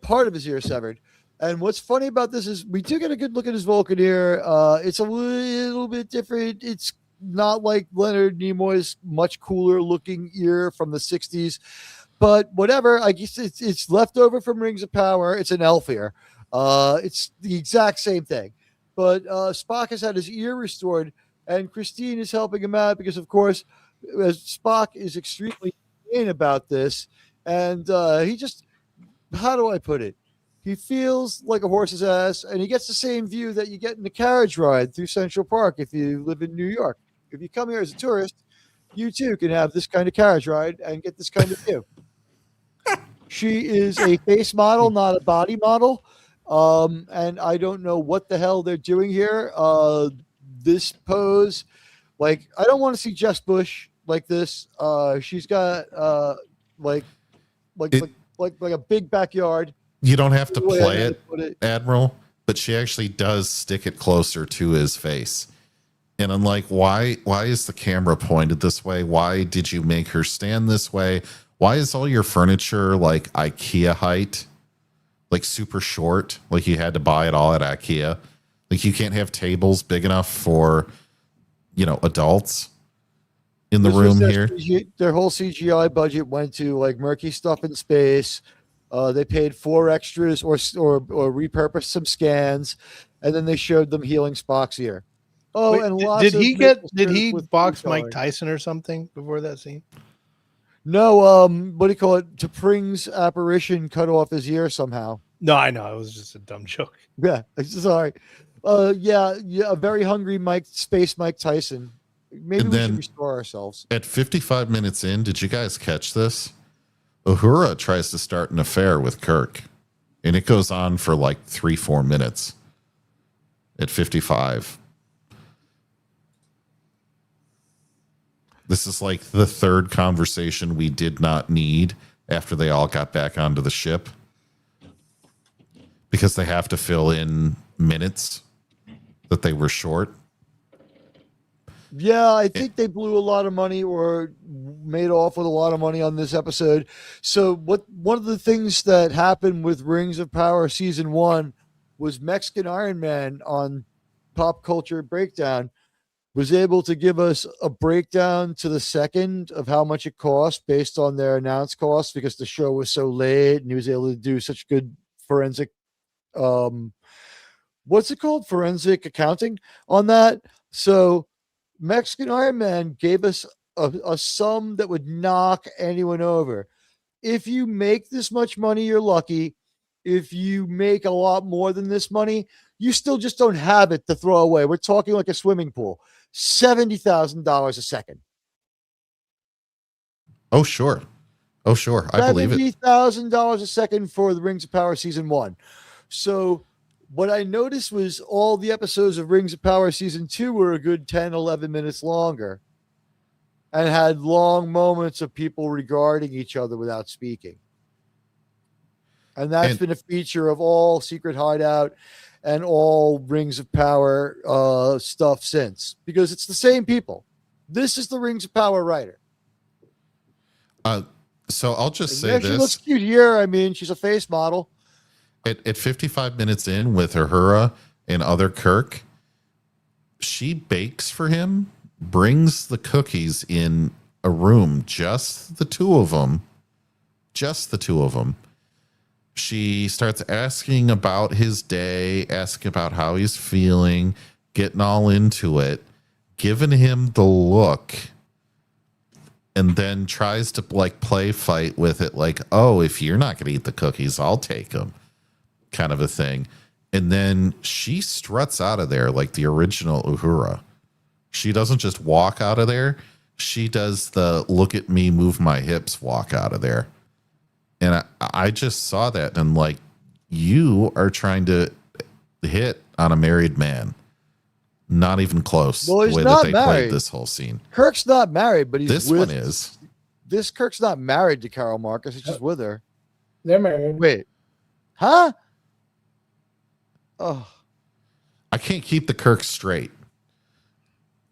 S2: part of his ear severed. And what's funny about this is we do get a good look at his Vulcan ear. It's a little bit different. It's not like Leonard Nimoy's much cooler looking ear from the 60s, but whatever. I guess it's left over from Rings of Power. It's an elf ear. It's the exact same thing. But Spock has had his ear restored, and Christine is helping him out because, of course, Spock is extremely vain about this. And he just, how do I put it? He feels like a horse's ass, and he gets the same view that you get in the carriage ride through Central Park if you live in New York. If you come here as a tourist, you too can have this kind of carriage ride and get this kind of view. She is a face model, not a body model. And I don't know what the hell they're doing here. This pose, like, I don't want to see Jess Bush like this. She's got like a big backyard.
S10: You don't have to play it, Admiral, but she actually does stick it closer to his face. And I'm like, why is the camera pointed this way? Why did you make her stand this way? Why is all your furniture like IKEA height? Like super short? Like you had to buy it all at IKEA? Like you can't have tables big enough for, adults in the room here?
S2: Their whole CGI budget went to like murky stuff in space. They paid 4 extras or repurposed some scans, and then they showed them healing Spock's ear. Oh,
S9: Wait,
S2: and
S9: did he box Mike Tyson or something before that scene?
S2: No, what do you call it? T'Pring's apparition cut off his ear somehow.
S9: No, I know. It was just a dumb joke.
S2: Yeah, sorry. Yeah, a very hungry Space Mike Tyson. Maybe
S10: And
S2: we
S10: then
S2: should restore ourselves.
S10: At 55 minutes in, did you guys catch this? Uhura tries to start an affair with Kirk, and it goes on for like 3-4 minutes at 55. This is like the third conversation we did not need after they all got back onto the ship because they have to fill in minutes that they were short.
S2: Yeah, I think they blew a lot of money or made off with a lot of money on this episode. So one of the things that happened with Rings of Power season 1 was Mexican Iron Man on Pop Culture Breakdown was able to give us a breakdown to the second of how much it cost based on their announced costs because the show was so late and he was able to do such good forensic what's it called? Forensic accounting on that. So Mexican Iron Man gave us a sum that would knock anyone over. If you make this much money, you're lucky. if you make a lot more than this money, you still just don't have it to throw away. We're talking like a swimming pool, $70,000 a second.
S10: Oh, sure. Oh, sure. I believe it.
S2: $70,000 a second for the Rings of Power season 1. So what I noticed was all the episodes of Rings of Power season 2 were a good 10, 11 minutes longer and had long moments of people regarding each other without speaking. And that's been a feature of all Secret Hideout and all Rings of Power stuff since, because it's the same people. This is the Rings of Power writer.
S10: So I'll just say
S2: yeah,
S10: this.
S2: She looks cute here. I mean, she's a face model.
S10: At 55 minutes in with Uhura and other Kirk, she bakes for him, brings the cookies in a room, just the two of them. She starts asking about his day, asking about how he's feeling, getting all into it, giving him the look, and then tries to like play fight with it, like, oh, if you're not going to eat the cookies, I'll take them, kind of a thing. And then she struts out of there like the original Uhura. She doesn't just walk out of there. She does the look at me, move my hips, walk out of there. And I just saw that and like, you are trying to hit on a married man. Not even close.
S2: Well, he's
S10: the way
S2: not
S10: that they
S2: married.
S10: played this whole scene.
S2: Kirk's not married, but he's
S10: This
S2: with,
S10: one is.
S2: This Kirk's not married to Carol Marcus. He's just with her.
S7: They're married.
S2: Wait. Huh? Oh.
S10: I can't keep the Kirk straight.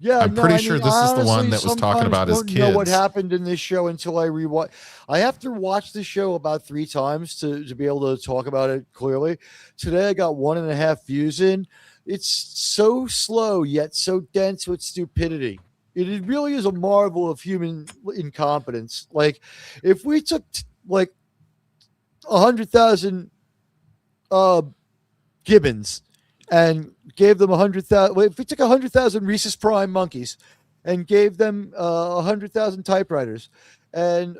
S2: Yeah,
S10: I'm pretty sure this is the one that was talking about his
S2: kids. I don't know what
S10: kids.
S2: happened in this show until I rewatch. I have to watch this show about 3 times to be able to talk about it clearly. Today I got 1.5 views in. It's so slow yet so dense with stupidity. It really is a marvel of human incompetence. Like if we took like 100,000 gibbons and gave them 100,000. If we took 100,000 rhesus prime monkeys and gave them 100,000 typewriters and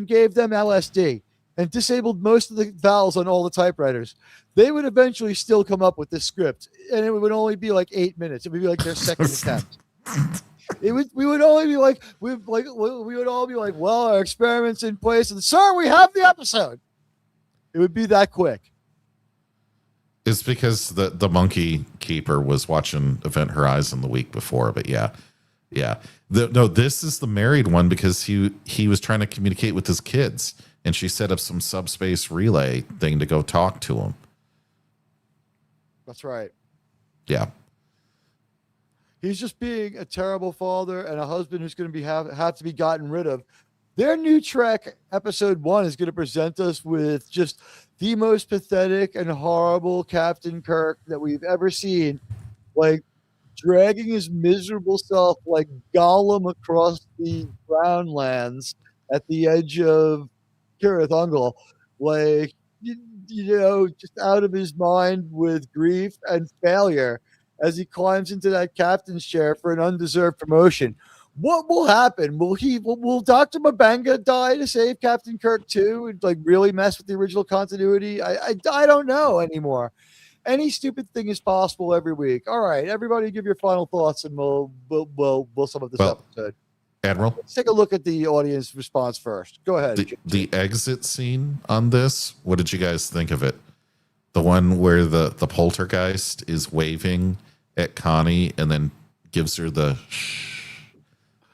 S2: gave them LSD and disabled most of the vowels on all the typewriters, they would eventually still come up with this script, and it would only be like 8 minutes. It would be like their second attempt. We would all be like, well, our experiment's in place, and sir, we have the episode. It would be that quick.
S10: It's because the monkey keeper was watching Event Horizon the week before, but yeah. No, this is the married one because he was trying to communicate with his kids, and she set up some subspace relay thing to go talk to him.
S2: That's right.
S10: Yeah.
S2: He's just being a terrible father and a husband who's going to have to be gotten rid of. Their NuTrek episode 1 is going to present us with just the most pathetic and horrible Captain Kirk that we've ever seen, like dragging his miserable self like Gollum across the brown lands at the edge of Kirith Ungol, like, just out of his mind with grief and failure as he climbs into that captain's chair for an undeserved promotion. What will happen? Will Dr. Mabanga die to save Captain Kirk too, and like really mess with the original continuity? I don't know anymore. Any stupid thing is possible every week. All right, everybody, give your final thoughts, and we'll sum up this episode.
S10: Admiral,
S2: let's take a look at the audience response first. Go ahead.
S10: The exit scene on this. What did you guys think of it? The one where the poltergeist is waving at Connie and then gives her the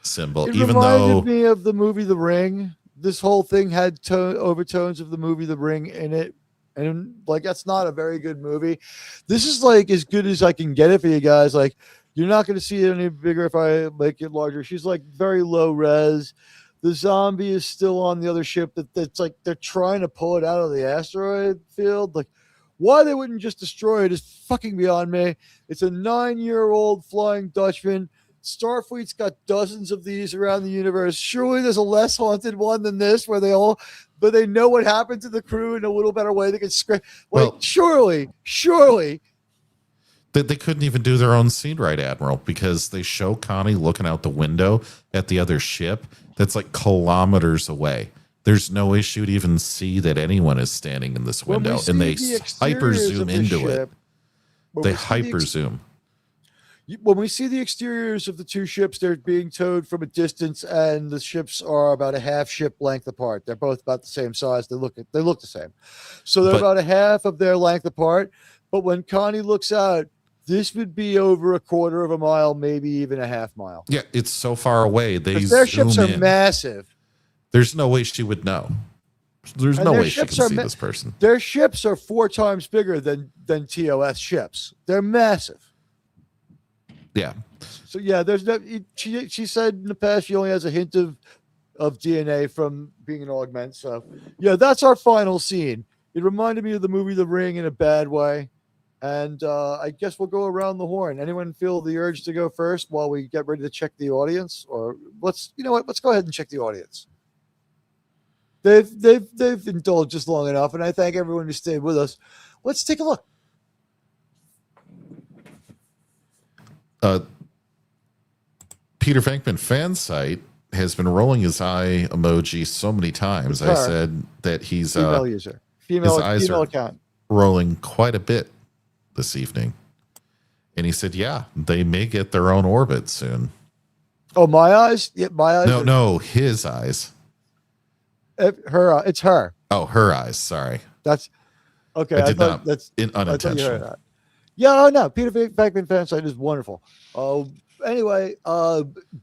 S10: symbol.
S2: It
S10: even
S2: reminded
S10: though
S2: me of the movie The Ring. This whole thing had overtones of the movie The Ring in it, and like that's not a very good movie. This is like as good as I can get it for you guys. Like you're not going to see it any bigger if I make it larger. She's like very low res. The zombie is still on the other ship. That's like they're trying to pull it out of the asteroid field. Like why they wouldn't just destroy it is fucking beyond me. It's a 9-year-old Flying Dutchman. Starfleet's got dozens of these around the universe. Surely there's a less haunted one than this, where they know what happened to the crew in a little better way. They can script. Like, surely.
S10: They couldn't even do their own scene right, Admiral, because they show Connie looking out the window at the other ship that's like kilometers away. There's no issue to even see that anyone is standing in this
S2: When we
S10: window,
S2: see
S10: and they
S2: the
S10: hyper
S2: exteriors
S10: zoom
S2: of the
S10: into
S2: ship,
S10: it.
S2: when
S10: They
S2: we see the
S10: hyper zoom.
S2: when we see the exteriors of the two ships, they're being towed from a distance, and the ships are about a half ship length apart. They're both about the same size. They look the same. So they're
S10: But-
S2: about a half of their length apart. But when Connie looks out, this would be over a quarter of a mile, maybe even a half mile.
S10: Yeah, it's so far away. They
S2: 'Cause their
S10: zoom
S2: ships are
S10: in.
S2: massive.
S10: There's no way she would know. There's
S2: And
S10: no
S2: their
S10: way she can
S2: ships are
S10: see
S2: ma-
S10: this person.
S2: Their ships are 4 times bigger than TOS ships. They're massive.
S10: Yeah.
S2: So yeah, there's no. She said in the past she only has a hint of DNA from being an augment. So yeah, that's our final scene. It reminded me of the movie The Ring in a bad way. And I guess we'll go around the horn. Anyone feel the urge to go first while we get ready to check the audience? Or let's go ahead and check the audience. They've indulged us long enough, and I thank everyone who stayed with us. Let's take a look.
S10: Peter Venkman fan site has been rolling his eye emoji so many times. I said that he's
S2: Female user, female account,
S10: rolling quite a bit this evening. And he said, yeah, they may get their own orbit soon.
S2: Oh, my eyes? Yeah, my eyes.
S10: No, his eyes.
S2: Her, it's her.
S10: Oh, her eyes. Sorry.
S2: That's okay.
S10: I did not.
S2: That's
S10: unintentional.
S2: Yeah, oh no, Peter Venkman fan site is wonderful. Anyway,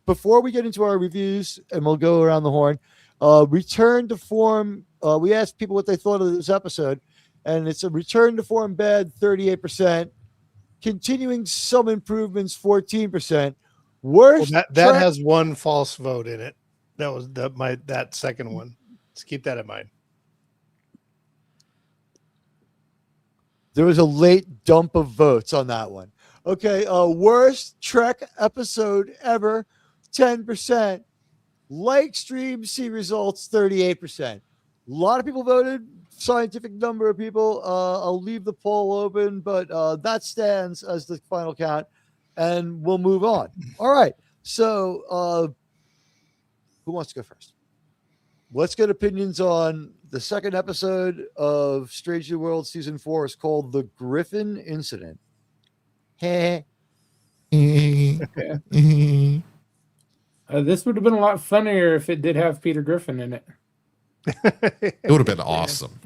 S2: before we get into our reviews, and we'll go around the horn, return to form. We asked people what they thought of this episode, and it's a return to form bad 38%, continuing some improvements 14%. Worst
S9: Well, that has one false vote in it. That was that second one. Let's keep that in mind.
S2: There was a late dump of votes on that one. Okay, worst Trek episode ever, 10%. Like stream, see results, 38%. A lot of people voted, scientific number of people. I'll leave the poll open, but that stands as the final count, and we'll move on. All right, so who wants to go first? Let's get opinions on the second episode of Strange New World Season 4. Is called The Griffin Incident.
S7: This would have been a lot funnier if it did have Peter Griffin in it.
S10: It would have been awesome.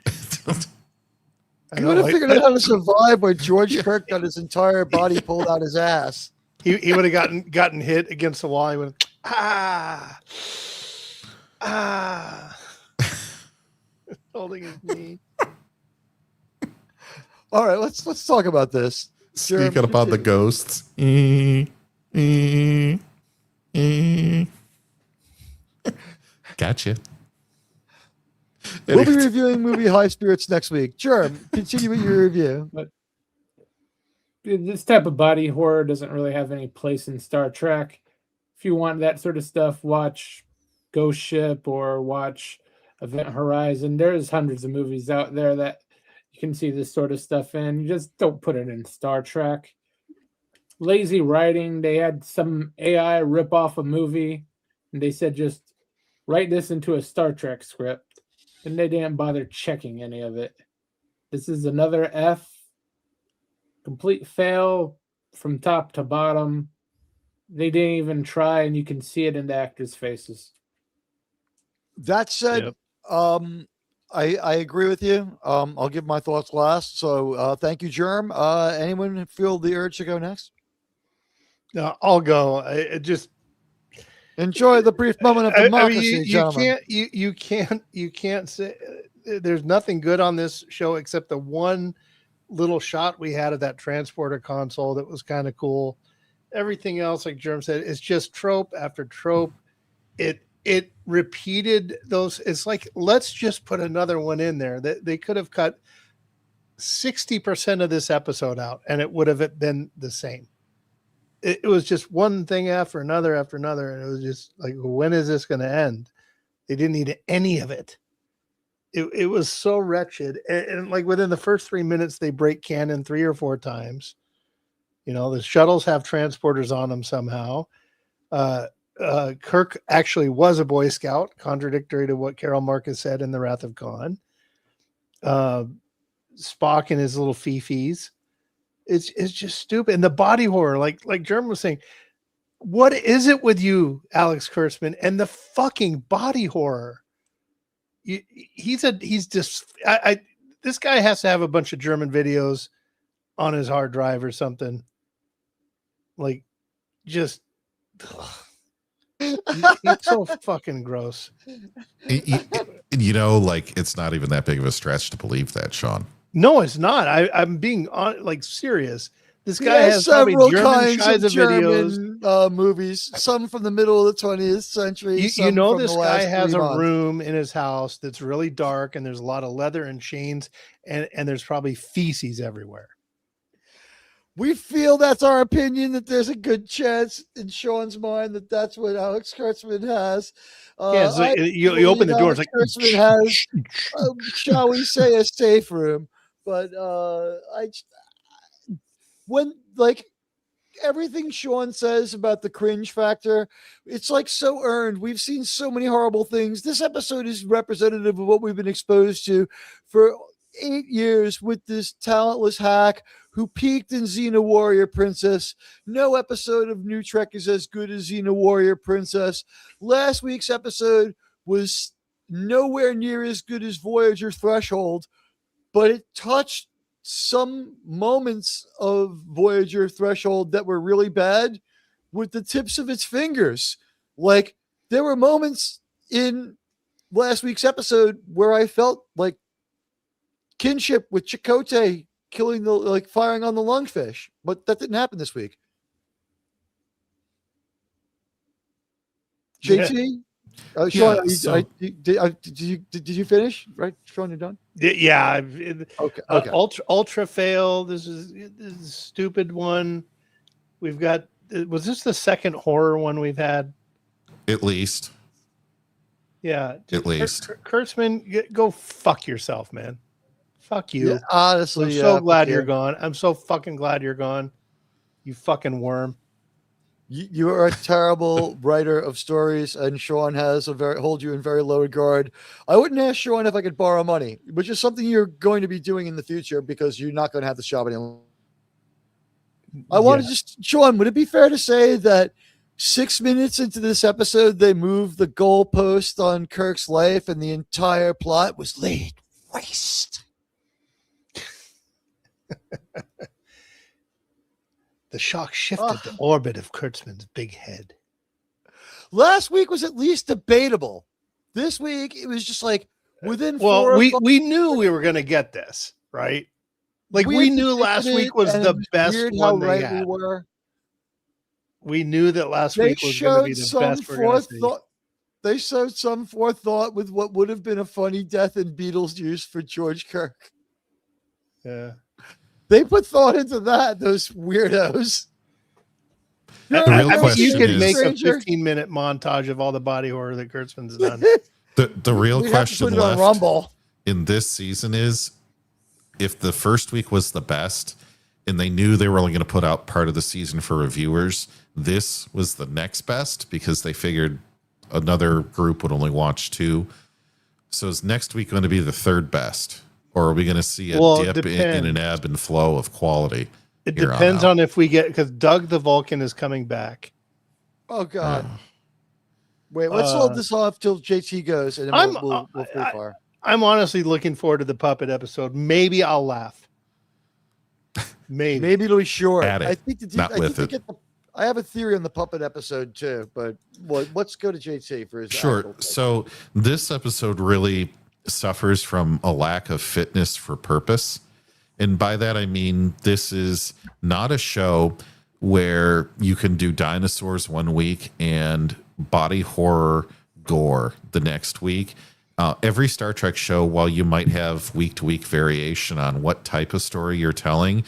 S2: I would have figured out how to survive when George Kirk got his entire body pulled out his ass.
S9: He would have gotten hit against the wall. He would have holding his knee.
S2: All right, let's talk about this.
S10: Speaking about the ghosts. Gotcha.
S2: We'll be reviewing movie High Spirits next week. Germ, continue with your review.
S7: But this type of body horror doesn't really have any place in Star Trek. If you want that sort of stuff, watch Ghost Ship or watch Event Horizon. There's hundreds of movies out there that you can see this sort of stuff in. You just don't put it in Star Trek. Lazy writing. They had some AI rip off a movie, and they said just write this into a Star Trek script. And they didn't bother checking any of it. This is another F. Complete fail from top to bottom. They didn't even try, and you can see it in the actors' faces.
S2: That said, I agree with you. I'll give my thoughts last. So thank you, Germ. Anyone feel the urge to go next?
S9: No, I'll go. I just
S2: enjoy the brief moment of democracy, gentlemen.
S9: You can't say there's nothing good on this show except the one little shot we had of that transporter console that was kind of cool. Everything else, like Germ said, is just trope after trope. It repeated those. It's like, let's just put another one in there. That they could have cut 60% of this episode out and it would have been the same. It was just one thing after another, and it was just like, when is this going to end? They didn't need any of it. It was so wretched. And like within the first 3 minutes, they break canon 3 or 4 times. You know, the shuttles have transporters on them somehow. Kirk actually was a Boy Scout, contradictory to what Carol Marcus said in The Wrath of Khan. Spock and his little fifis. It's just stupid. And the body horror, like German was saying, what is it with you, Alex Kurtzman, and the fucking body horror? This guy has to have a bunch of German videos on his hard drive or something. Like, just it's so fucking gross.
S10: You know, like, it's not even that big of a stretch to believe that, Shawn.
S9: No, it's not. I'm being serious. This guy has
S2: several
S9: German
S2: kinds of
S9: videos.
S2: German movies, some from the middle of the 20th century.
S9: You know, this guy has a room in his house that's really dark, and there's a lot of leather and chains, and there's probably feces everywhere.
S2: We feel that's our opinion, that there's a good chance in Shawn's mind that that's what Alex Kurtzman has.
S9: So you open the door, it's like
S2: Kurtzman has, shall we say, a safe room. But when, like, everything Shawn says about the cringe factor, it's like so earned. We've seen so many horrible things. This episode is representative of what we've been exposed to for 8 years with this talentless hack who peaked in Xena Warrior Princess. No episode of NuTrek is as good as Xena Warrior Princess. Last week's episode was nowhere near as good as Voyager Threshold, but it touched some moments of Voyager Threshold that were really bad with the tips of its fingers. Like, there were moments in last week's episode where I felt like kinship with Chakotay firing on the lungfish, but that didn't happen this week. JT? Shawn, did you finish? Right, Shawn, you're done?
S9: Yeah.
S2: Okay.
S9: Ultra fail. This is a stupid one. We've got. Was this the second horror one we've had?
S10: At least.
S9: Yeah.
S10: At least.
S9: Kurtzman, go fuck yourself, man. Fuck you.
S2: Yeah, honestly,
S9: I'm so glad you're gone. I'm so fucking glad you're gone. You fucking worm.
S2: You are a terrible writer of stories, and Shawn holds you in very low regard. I wouldn't ask Shawn if I could borrow money, which is something you're going to be doing in the future because you're not going to have this job anymore. Shawn, would it be fair to say that 6 minutes into this episode, they moved the goalpost on Kirk's life and the entire plot was laid waste?
S9: The shock shifted the orbit of Kurtzman's big head.
S2: Last week was at least debatable. This week, it was just like within
S9: we knew we were going to get this, right? Like, we knew last week was the best one they had. We knew that last week was going to be the best we're going to see.
S2: They showed some forethought with what would have been a funny death in Beetlejuice for George Kirk.
S9: Yeah.
S2: They put thought into that, those weirdos.
S10: You
S9: could make a 15-minute montage of all the body horror that Kurtzman's done.
S10: The real question left
S2: Rumble
S10: in this season is, if the first week was the best and they knew they were only going to put out part of the season for reviewers, this was the next best because they figured another group would only watch 2. So is next week going to be the third best? Or are we going to see a dip in an ebb and flow of quality?
S9: It depends on if we get, because Doug the Vulcan is coming back.
S2: Oh, God. Wait, let's hold this off till JT goes, and then we'll free fire.
S9: I'm honestly looking forward to the puppet episode. Maybe I'll laugh. Maybe
S2: it'll be short.
S10: I think
S2: I have a theory on the puppet episode too, but let's go to JT for his.
S10: Sure. So this episode really suffers from a lack of fitness for purpose. And by that, I mean, this is not a show where you can do dinosaurs one week and body horror gore the next week. Every Star Trek show, while you might have week-to-week variation on what type of story you're telling,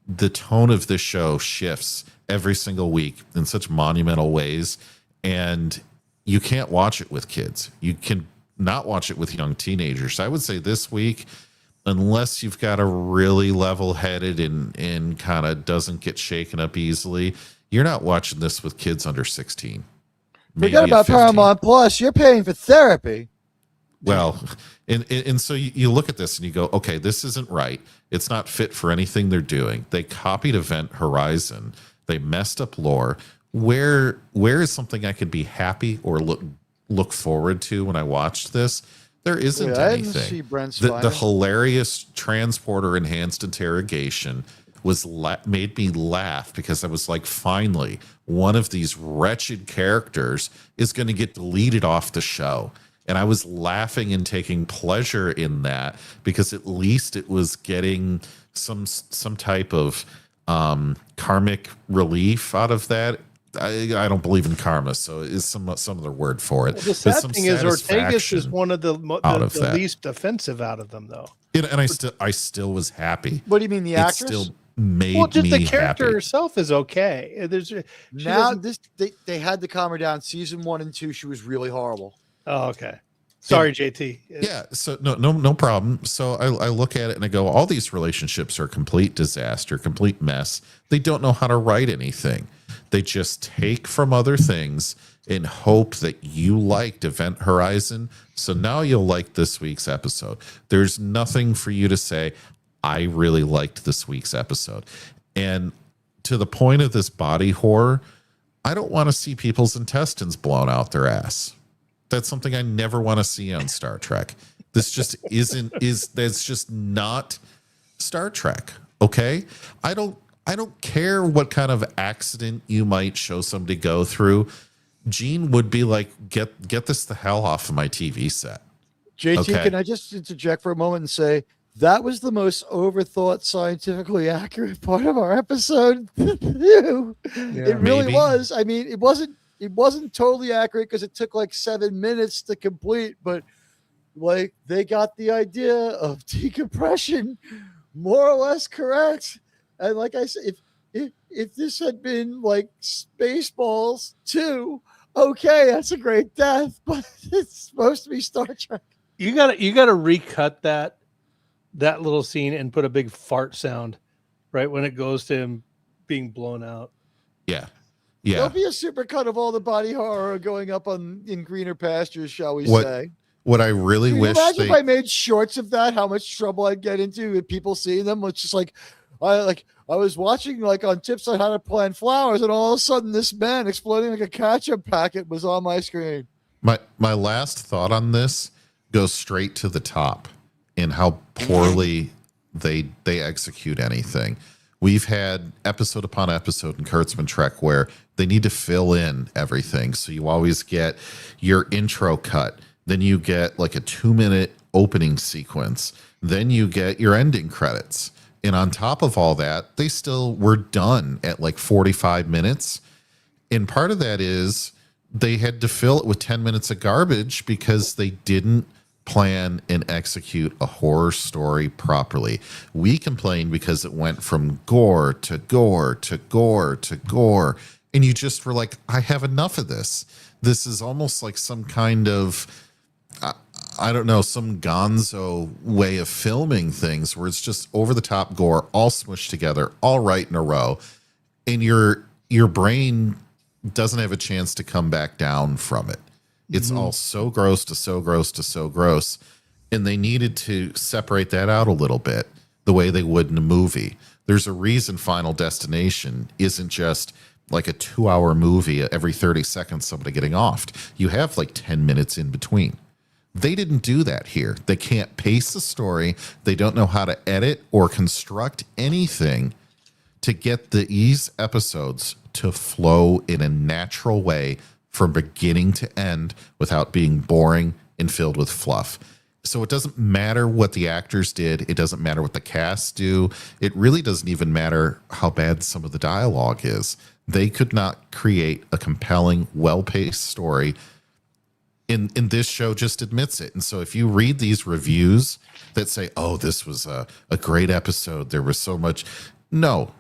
S10: the tone of this show shifts every single week in such monumental ways. And you can't watch it with kids. You can not watch it with young teenagers. I would say this week, unless you've got a really level-headed and kind of doesn't get shaken up easily, you're not watching this with kids under 16.
S2: Forget
S10: maybe a
S2: about
S10: 15.
S2: Paramount Plus. You're paying for therapy.
S10: Well, and so you look at this and you go, okay, this isn't right. It's not fit for anything they're doing. They copied Event Horizon. They messed up lore. Where is something I could be happy or look forward to when I watched this? There isn't
S2: Wait, I didn't
S10: anything.
S2: see Brent's
S10: The
S2: finding.
S10: hilarious transporter enhanced interrogation made me laugh because I was like, finally, one of these wretched characters is going to get deleted off the show. And I was laughing and taking pleasure in that because at least it was getting some type of karmic relief out of that. I don't believe in karma, so it's some other word for it.
S9: Well, the sad
S10: some
S9: thing is Ortegas is
S10: satisfaction
S9: one of the
S10: out of that.
S9: least offensive out of them, though.
S10: And I still was happy.
S2: What do you mean, the
S10: It
S2: actress?
S10: still made
S9: Well, just
S10: me
S9: the character
S10: happy.
S9: herself is okay.
S2: Now they had to calm her down. Season 1 and 2, she was really horrible.
S9: Oh, okay. Sorry, JT.
S10: Yeah, so no problem. So I look at it and I go, all these relationships are complete disaster, complete mess. They don't know how to write anything. They just take from other things and hope that you liked Event Horizon. So now you'll like this week's episode. There's nothing for you to say, I really liked this week's episode. And to the point of this body horror, I don't want to see people's intestines blown out their ass. That's something I never want to see on Star Trek. This just that's just not Star Trek. Okay. I don't care what kind of accident you might show somebody go through. Gene would be like, get this the hell off of my TV set.
S2: JT,
S10: Okay.
S2: can I just interject for a moment and say that was the most overthought, scientifically accurate part of our episode? It really
S10: Maybe.
S2: was. I mean, it wasn't totally accurate because it took like 7 minutes to complete, but like they got the idea of decompression more or less correct. And like I said, if this had been like Spaceballs 2, okay, that's a great death, but it's supposed to be Star Trek.
S9: You gotta recut that little scene and put a big fart sound right when it goes to him being blown out.
S10: Yeah.
S2: There'll be a supercut of all the body horror going up in greener pastures, shall we
S10: What-
S2: say?
S10: What I really
S2: Can you
S10: wish
S2: imagine
S10: they
S2: if I made shorts of that, how much trouble I'd get into with people seeing them? It's just like I was watching like on tips on how to plant flowers, and all of a sudden this man exploding like a ketchup packet was on my screen.
S10: My last thought on this goes straight to the top in how poorly they execute anything. We've had episode upon episode in Kurtzman Trek where they need to fill in everything. So you always get your intro cut, then you get like a 2-minute opening sequence, then you get your ending credits. And on top of all that, they still were done at like 45 minutes. And part of that is they had to fill it with 10 minutes of garbage because they didn't plan and execute a horror story properly. We complained because it went from gore to gore to gore to gore. And you just were like, I have enough of this. This is almost like some kind of, I don't know, some gonzo way of filming things where it's just over the top gore, all smushed together, all right in a row. And your brain doesn't have a chance to come back down from it. It's all so gross to so gross to so gross. And they needed to separate that out a little bit the way they would in a movie. There's a reason Final Destination isn't just like a 2-hour movie every 30 seconds, somebody getting offed. You have like 10 minutes in between. They didn't do that here. They can't pace the story. They don't know how to edit or construct anything to get these episodes to flow in a natural way from beginning to end without being boring and filled with fluff. So it doesn't matter what the actors did. It doesn't matter what the cast do. It really doesn't even matter how bad some of the dialogue is. They could not create a compelling, well-paced story. In this show just admits it. And so if you read these reviews that say, oh, this was a great episode, there was so much. No.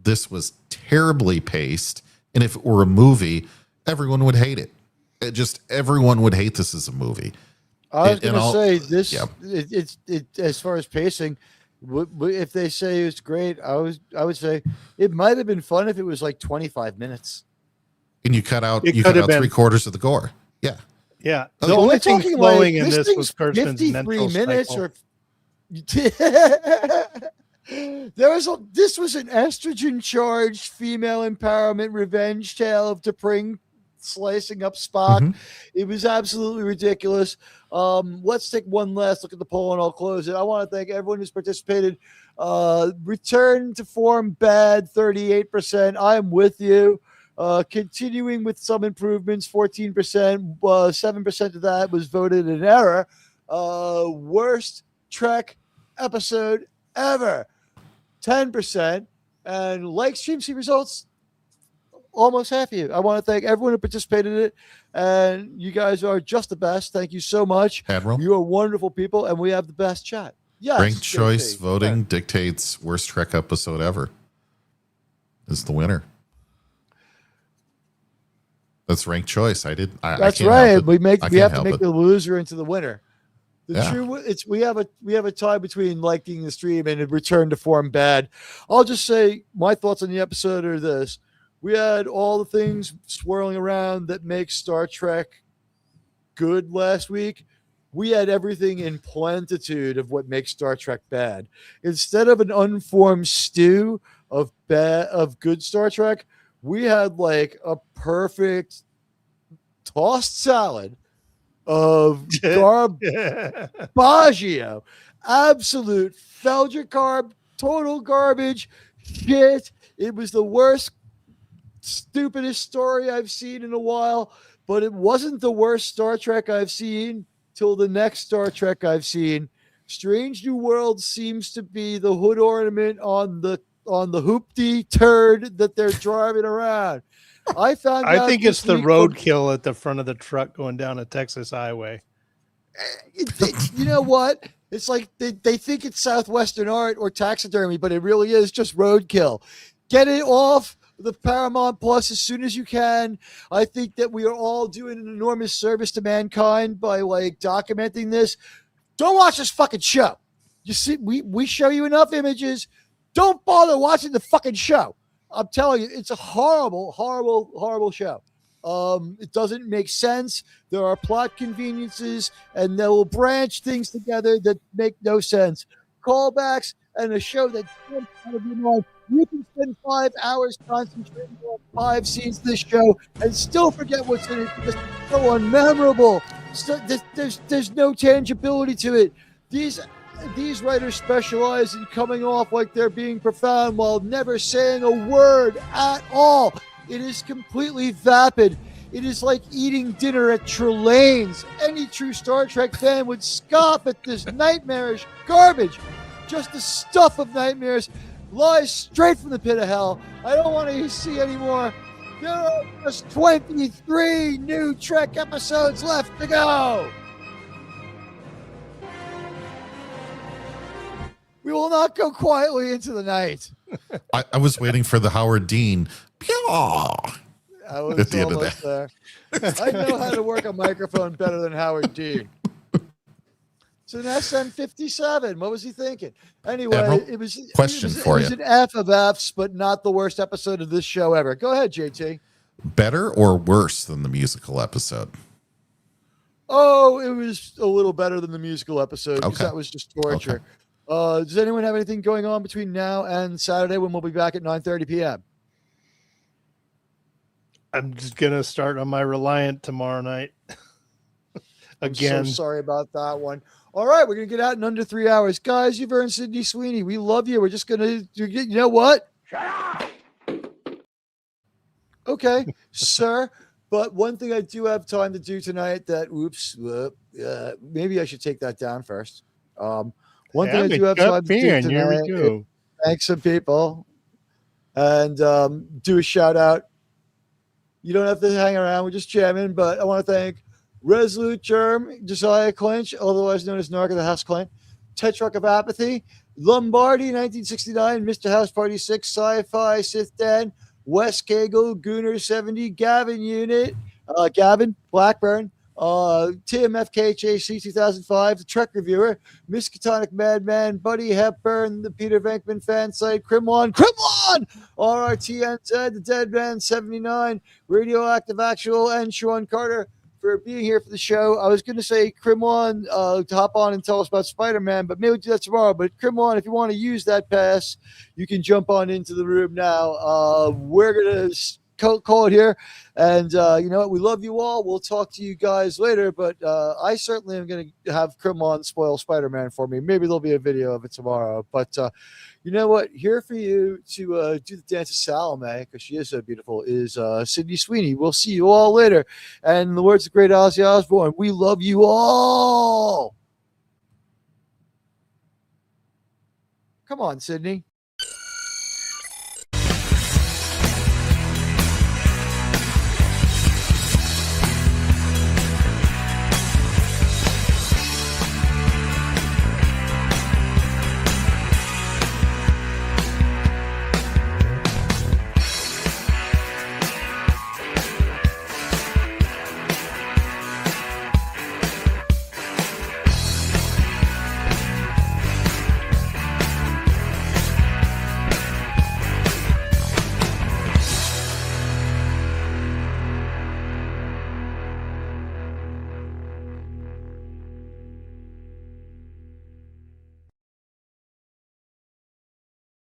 S10: This was terribly paced. And if it were a movie, everyone would hate it. Everyone would hate this as a movie.
S2: I was going to say this.
S10: Yeah.
S2: It's as far as pacing. If they say it's great, I would say it might have been fun if it was like 25 minutes.
S10: and you cut out
S9: It
S10: you
S9: could
S10: cut
S9: have
S10: out
S9: been.
S10: 3/4 of the gore. Yeah.
S9: Yeah.
S10: Oh,
S9: The
S10: yeah.
S9: only
S2: We're
S9: thing
S2: talking
S9: flowing
S2: like,
S9: in this was
S2: 53
S9: Kurtzman's mental
S2: minutes
S9: cycle.
S2: or this was an estrogen charged female empowerment revenge tale of T'Pring slicing up Spock.
S10: Mhm.
S2: It was absolutely ridiculous. Let's take one last look at the poll and I'll close it. I want to thank everyone who's participated. Return to form bad, 38%. I am with you. Continuing with some improvements, 14%. 7% of that was voted an error. Worst Trek episode ever, 10%. And like Stream C results, almost half of you. I want to thank everyone who participated in it. And you guys are just the best. Thank you so much.
S10: Admiral.
S2: You are wonderful people, and we have the best chat. Yes.
S10: Ranked choice
S2: JP.
S10: voting dictates worst Trek episode ever. Is the winner. That's ranked choice.
S2: That's
S10: I can't
S2: right.
S10: help it.
S2: We
S10: I
S2: have
S10: can't
S2: to
S10: help
S2: make
S10: it.
S2: the loser into the winner. The
S10: Yeah.
S2: true it's we have a tie between liking the stream and a return to form bad. I'll just say my thoughts on the episode are this. We had all the things swirling around that make Star Trek good last week. We had everything in plentitude of what makes Star Trek bad. Instead of an unformed stew of good Star Trek, we had like a perfect tossed salad of garbaggio, absolute Felger carb, total garbage shit. It was the worst, stupidest story I've seen in a while, but it wasn't the worst Star Trek I've seen till the next Star Trek I've seen. Strange New World seems to be the hood ornament on the hoopty turd that they're driving around. I
S9: think it's the roadkill at the front of the truck going down a Texas highway.
S2: You know what? It's like they think it's Southwestern art or taxidermy, but it really is just roadkill. Get it off the Paramount Plus as soon as you can. I think that we are all doing an enormous service to mankind by like documenting this. Don't watch this fucking show. You see, we show you enough images. Don't bother watching the fucking show. I'm telling you, it's a horrible, horrible, horrible show. It doesn't make sense. There are plot conveniences, and they will branch things together that make no sense. Callbacks and a show that you can spend 5 hours concentrating on 5 scenes of this show and still forget what's in it because it's so unmemorable. So there's no tangibility to it. These writers specialize in coming off like they're being profound while never saying a word at all. It is completely vapid. It is like eating dinner at Trelane's. Any true Star Trek fan would scoff at this nightmarish garbage. Just the stuff of nightmares lies straight from the pit of hell. I don't want to see any more. There are just 23 new Trek episodes left to go. We will not go quietly into the night.
S10: I was waiting for the Howard Dean.
S2: I was
S10: At the end of
S2: almost there. I know how to work a microphone better than Howard Dean. It's an SN57. What was he thinking? Anyway,
S10: Admiral,
S2: it was
S10: for you.
S2: an F of Fs, but not the worst episode of this show ever. Go ahead, JT.
S10: Better or worse than the musical episode?
S2: Oh, it was a little better than the musical episode because
S10: Okay.
S2: that was just torture. Does anyone have anything going on between now and Saturday when we'll be back at 9:30 p.m.?
S9: I'm just gonna start on my Reliant tomorrow night. Again.
S2: I'm so sorry about that one. All right, we're gonna get out in under 3 hours, guys. You've earned Sydney Sweeney. We love you. We're just gonna, you know what? Shut up. Okay, sir. But one thing I do have time to do tonight that, maybe I should take that down first. One thing I do have time to do
S9: Here we
S2: tonight,
S9: go.
S2: thank some people, and do a shout out. You don't have to hang around. We're just jamming, but I want to thank Resolute Germ, Josiah Clinch, otherwise known as Narc of the House Clan, Tetrarch of Apathy, Lombardi, 1969, Mr. House Party 6, Sci-Fi, Sith Dan, Wes Cagle, Gooner 70, Gavin Unit, Gavin, Blackburn, TMFKHAC 2005, the Trek reviewer, Miskatonic Madman, Buddy Hepburn, the Peter Venkman fan site, Crimlon, RRTNZ, the Dead Man 79, Radioactive Actual, and Shawn Carter for being here for the show. I was going to say, Crimlon, to hop on and tell us about Spider-Man, but maybe we'll do that tomorrow. But Crimlon, if you want to use that pass, you can jump on into the room now. We're going to call it here. And you know what? We love you all. We'll talk to you guys later. But I certainly am going to have Crimlon spoil Spider-Man for me. Maybe there'll be a video of it tomorrow. But you know what? Here for you to do the dance of Salome, because she is so beautiful, is Sydney Sweeney. We'll see you all later. And in the words of great Ozzy Osbourne, we love you all. Come on, Sydney.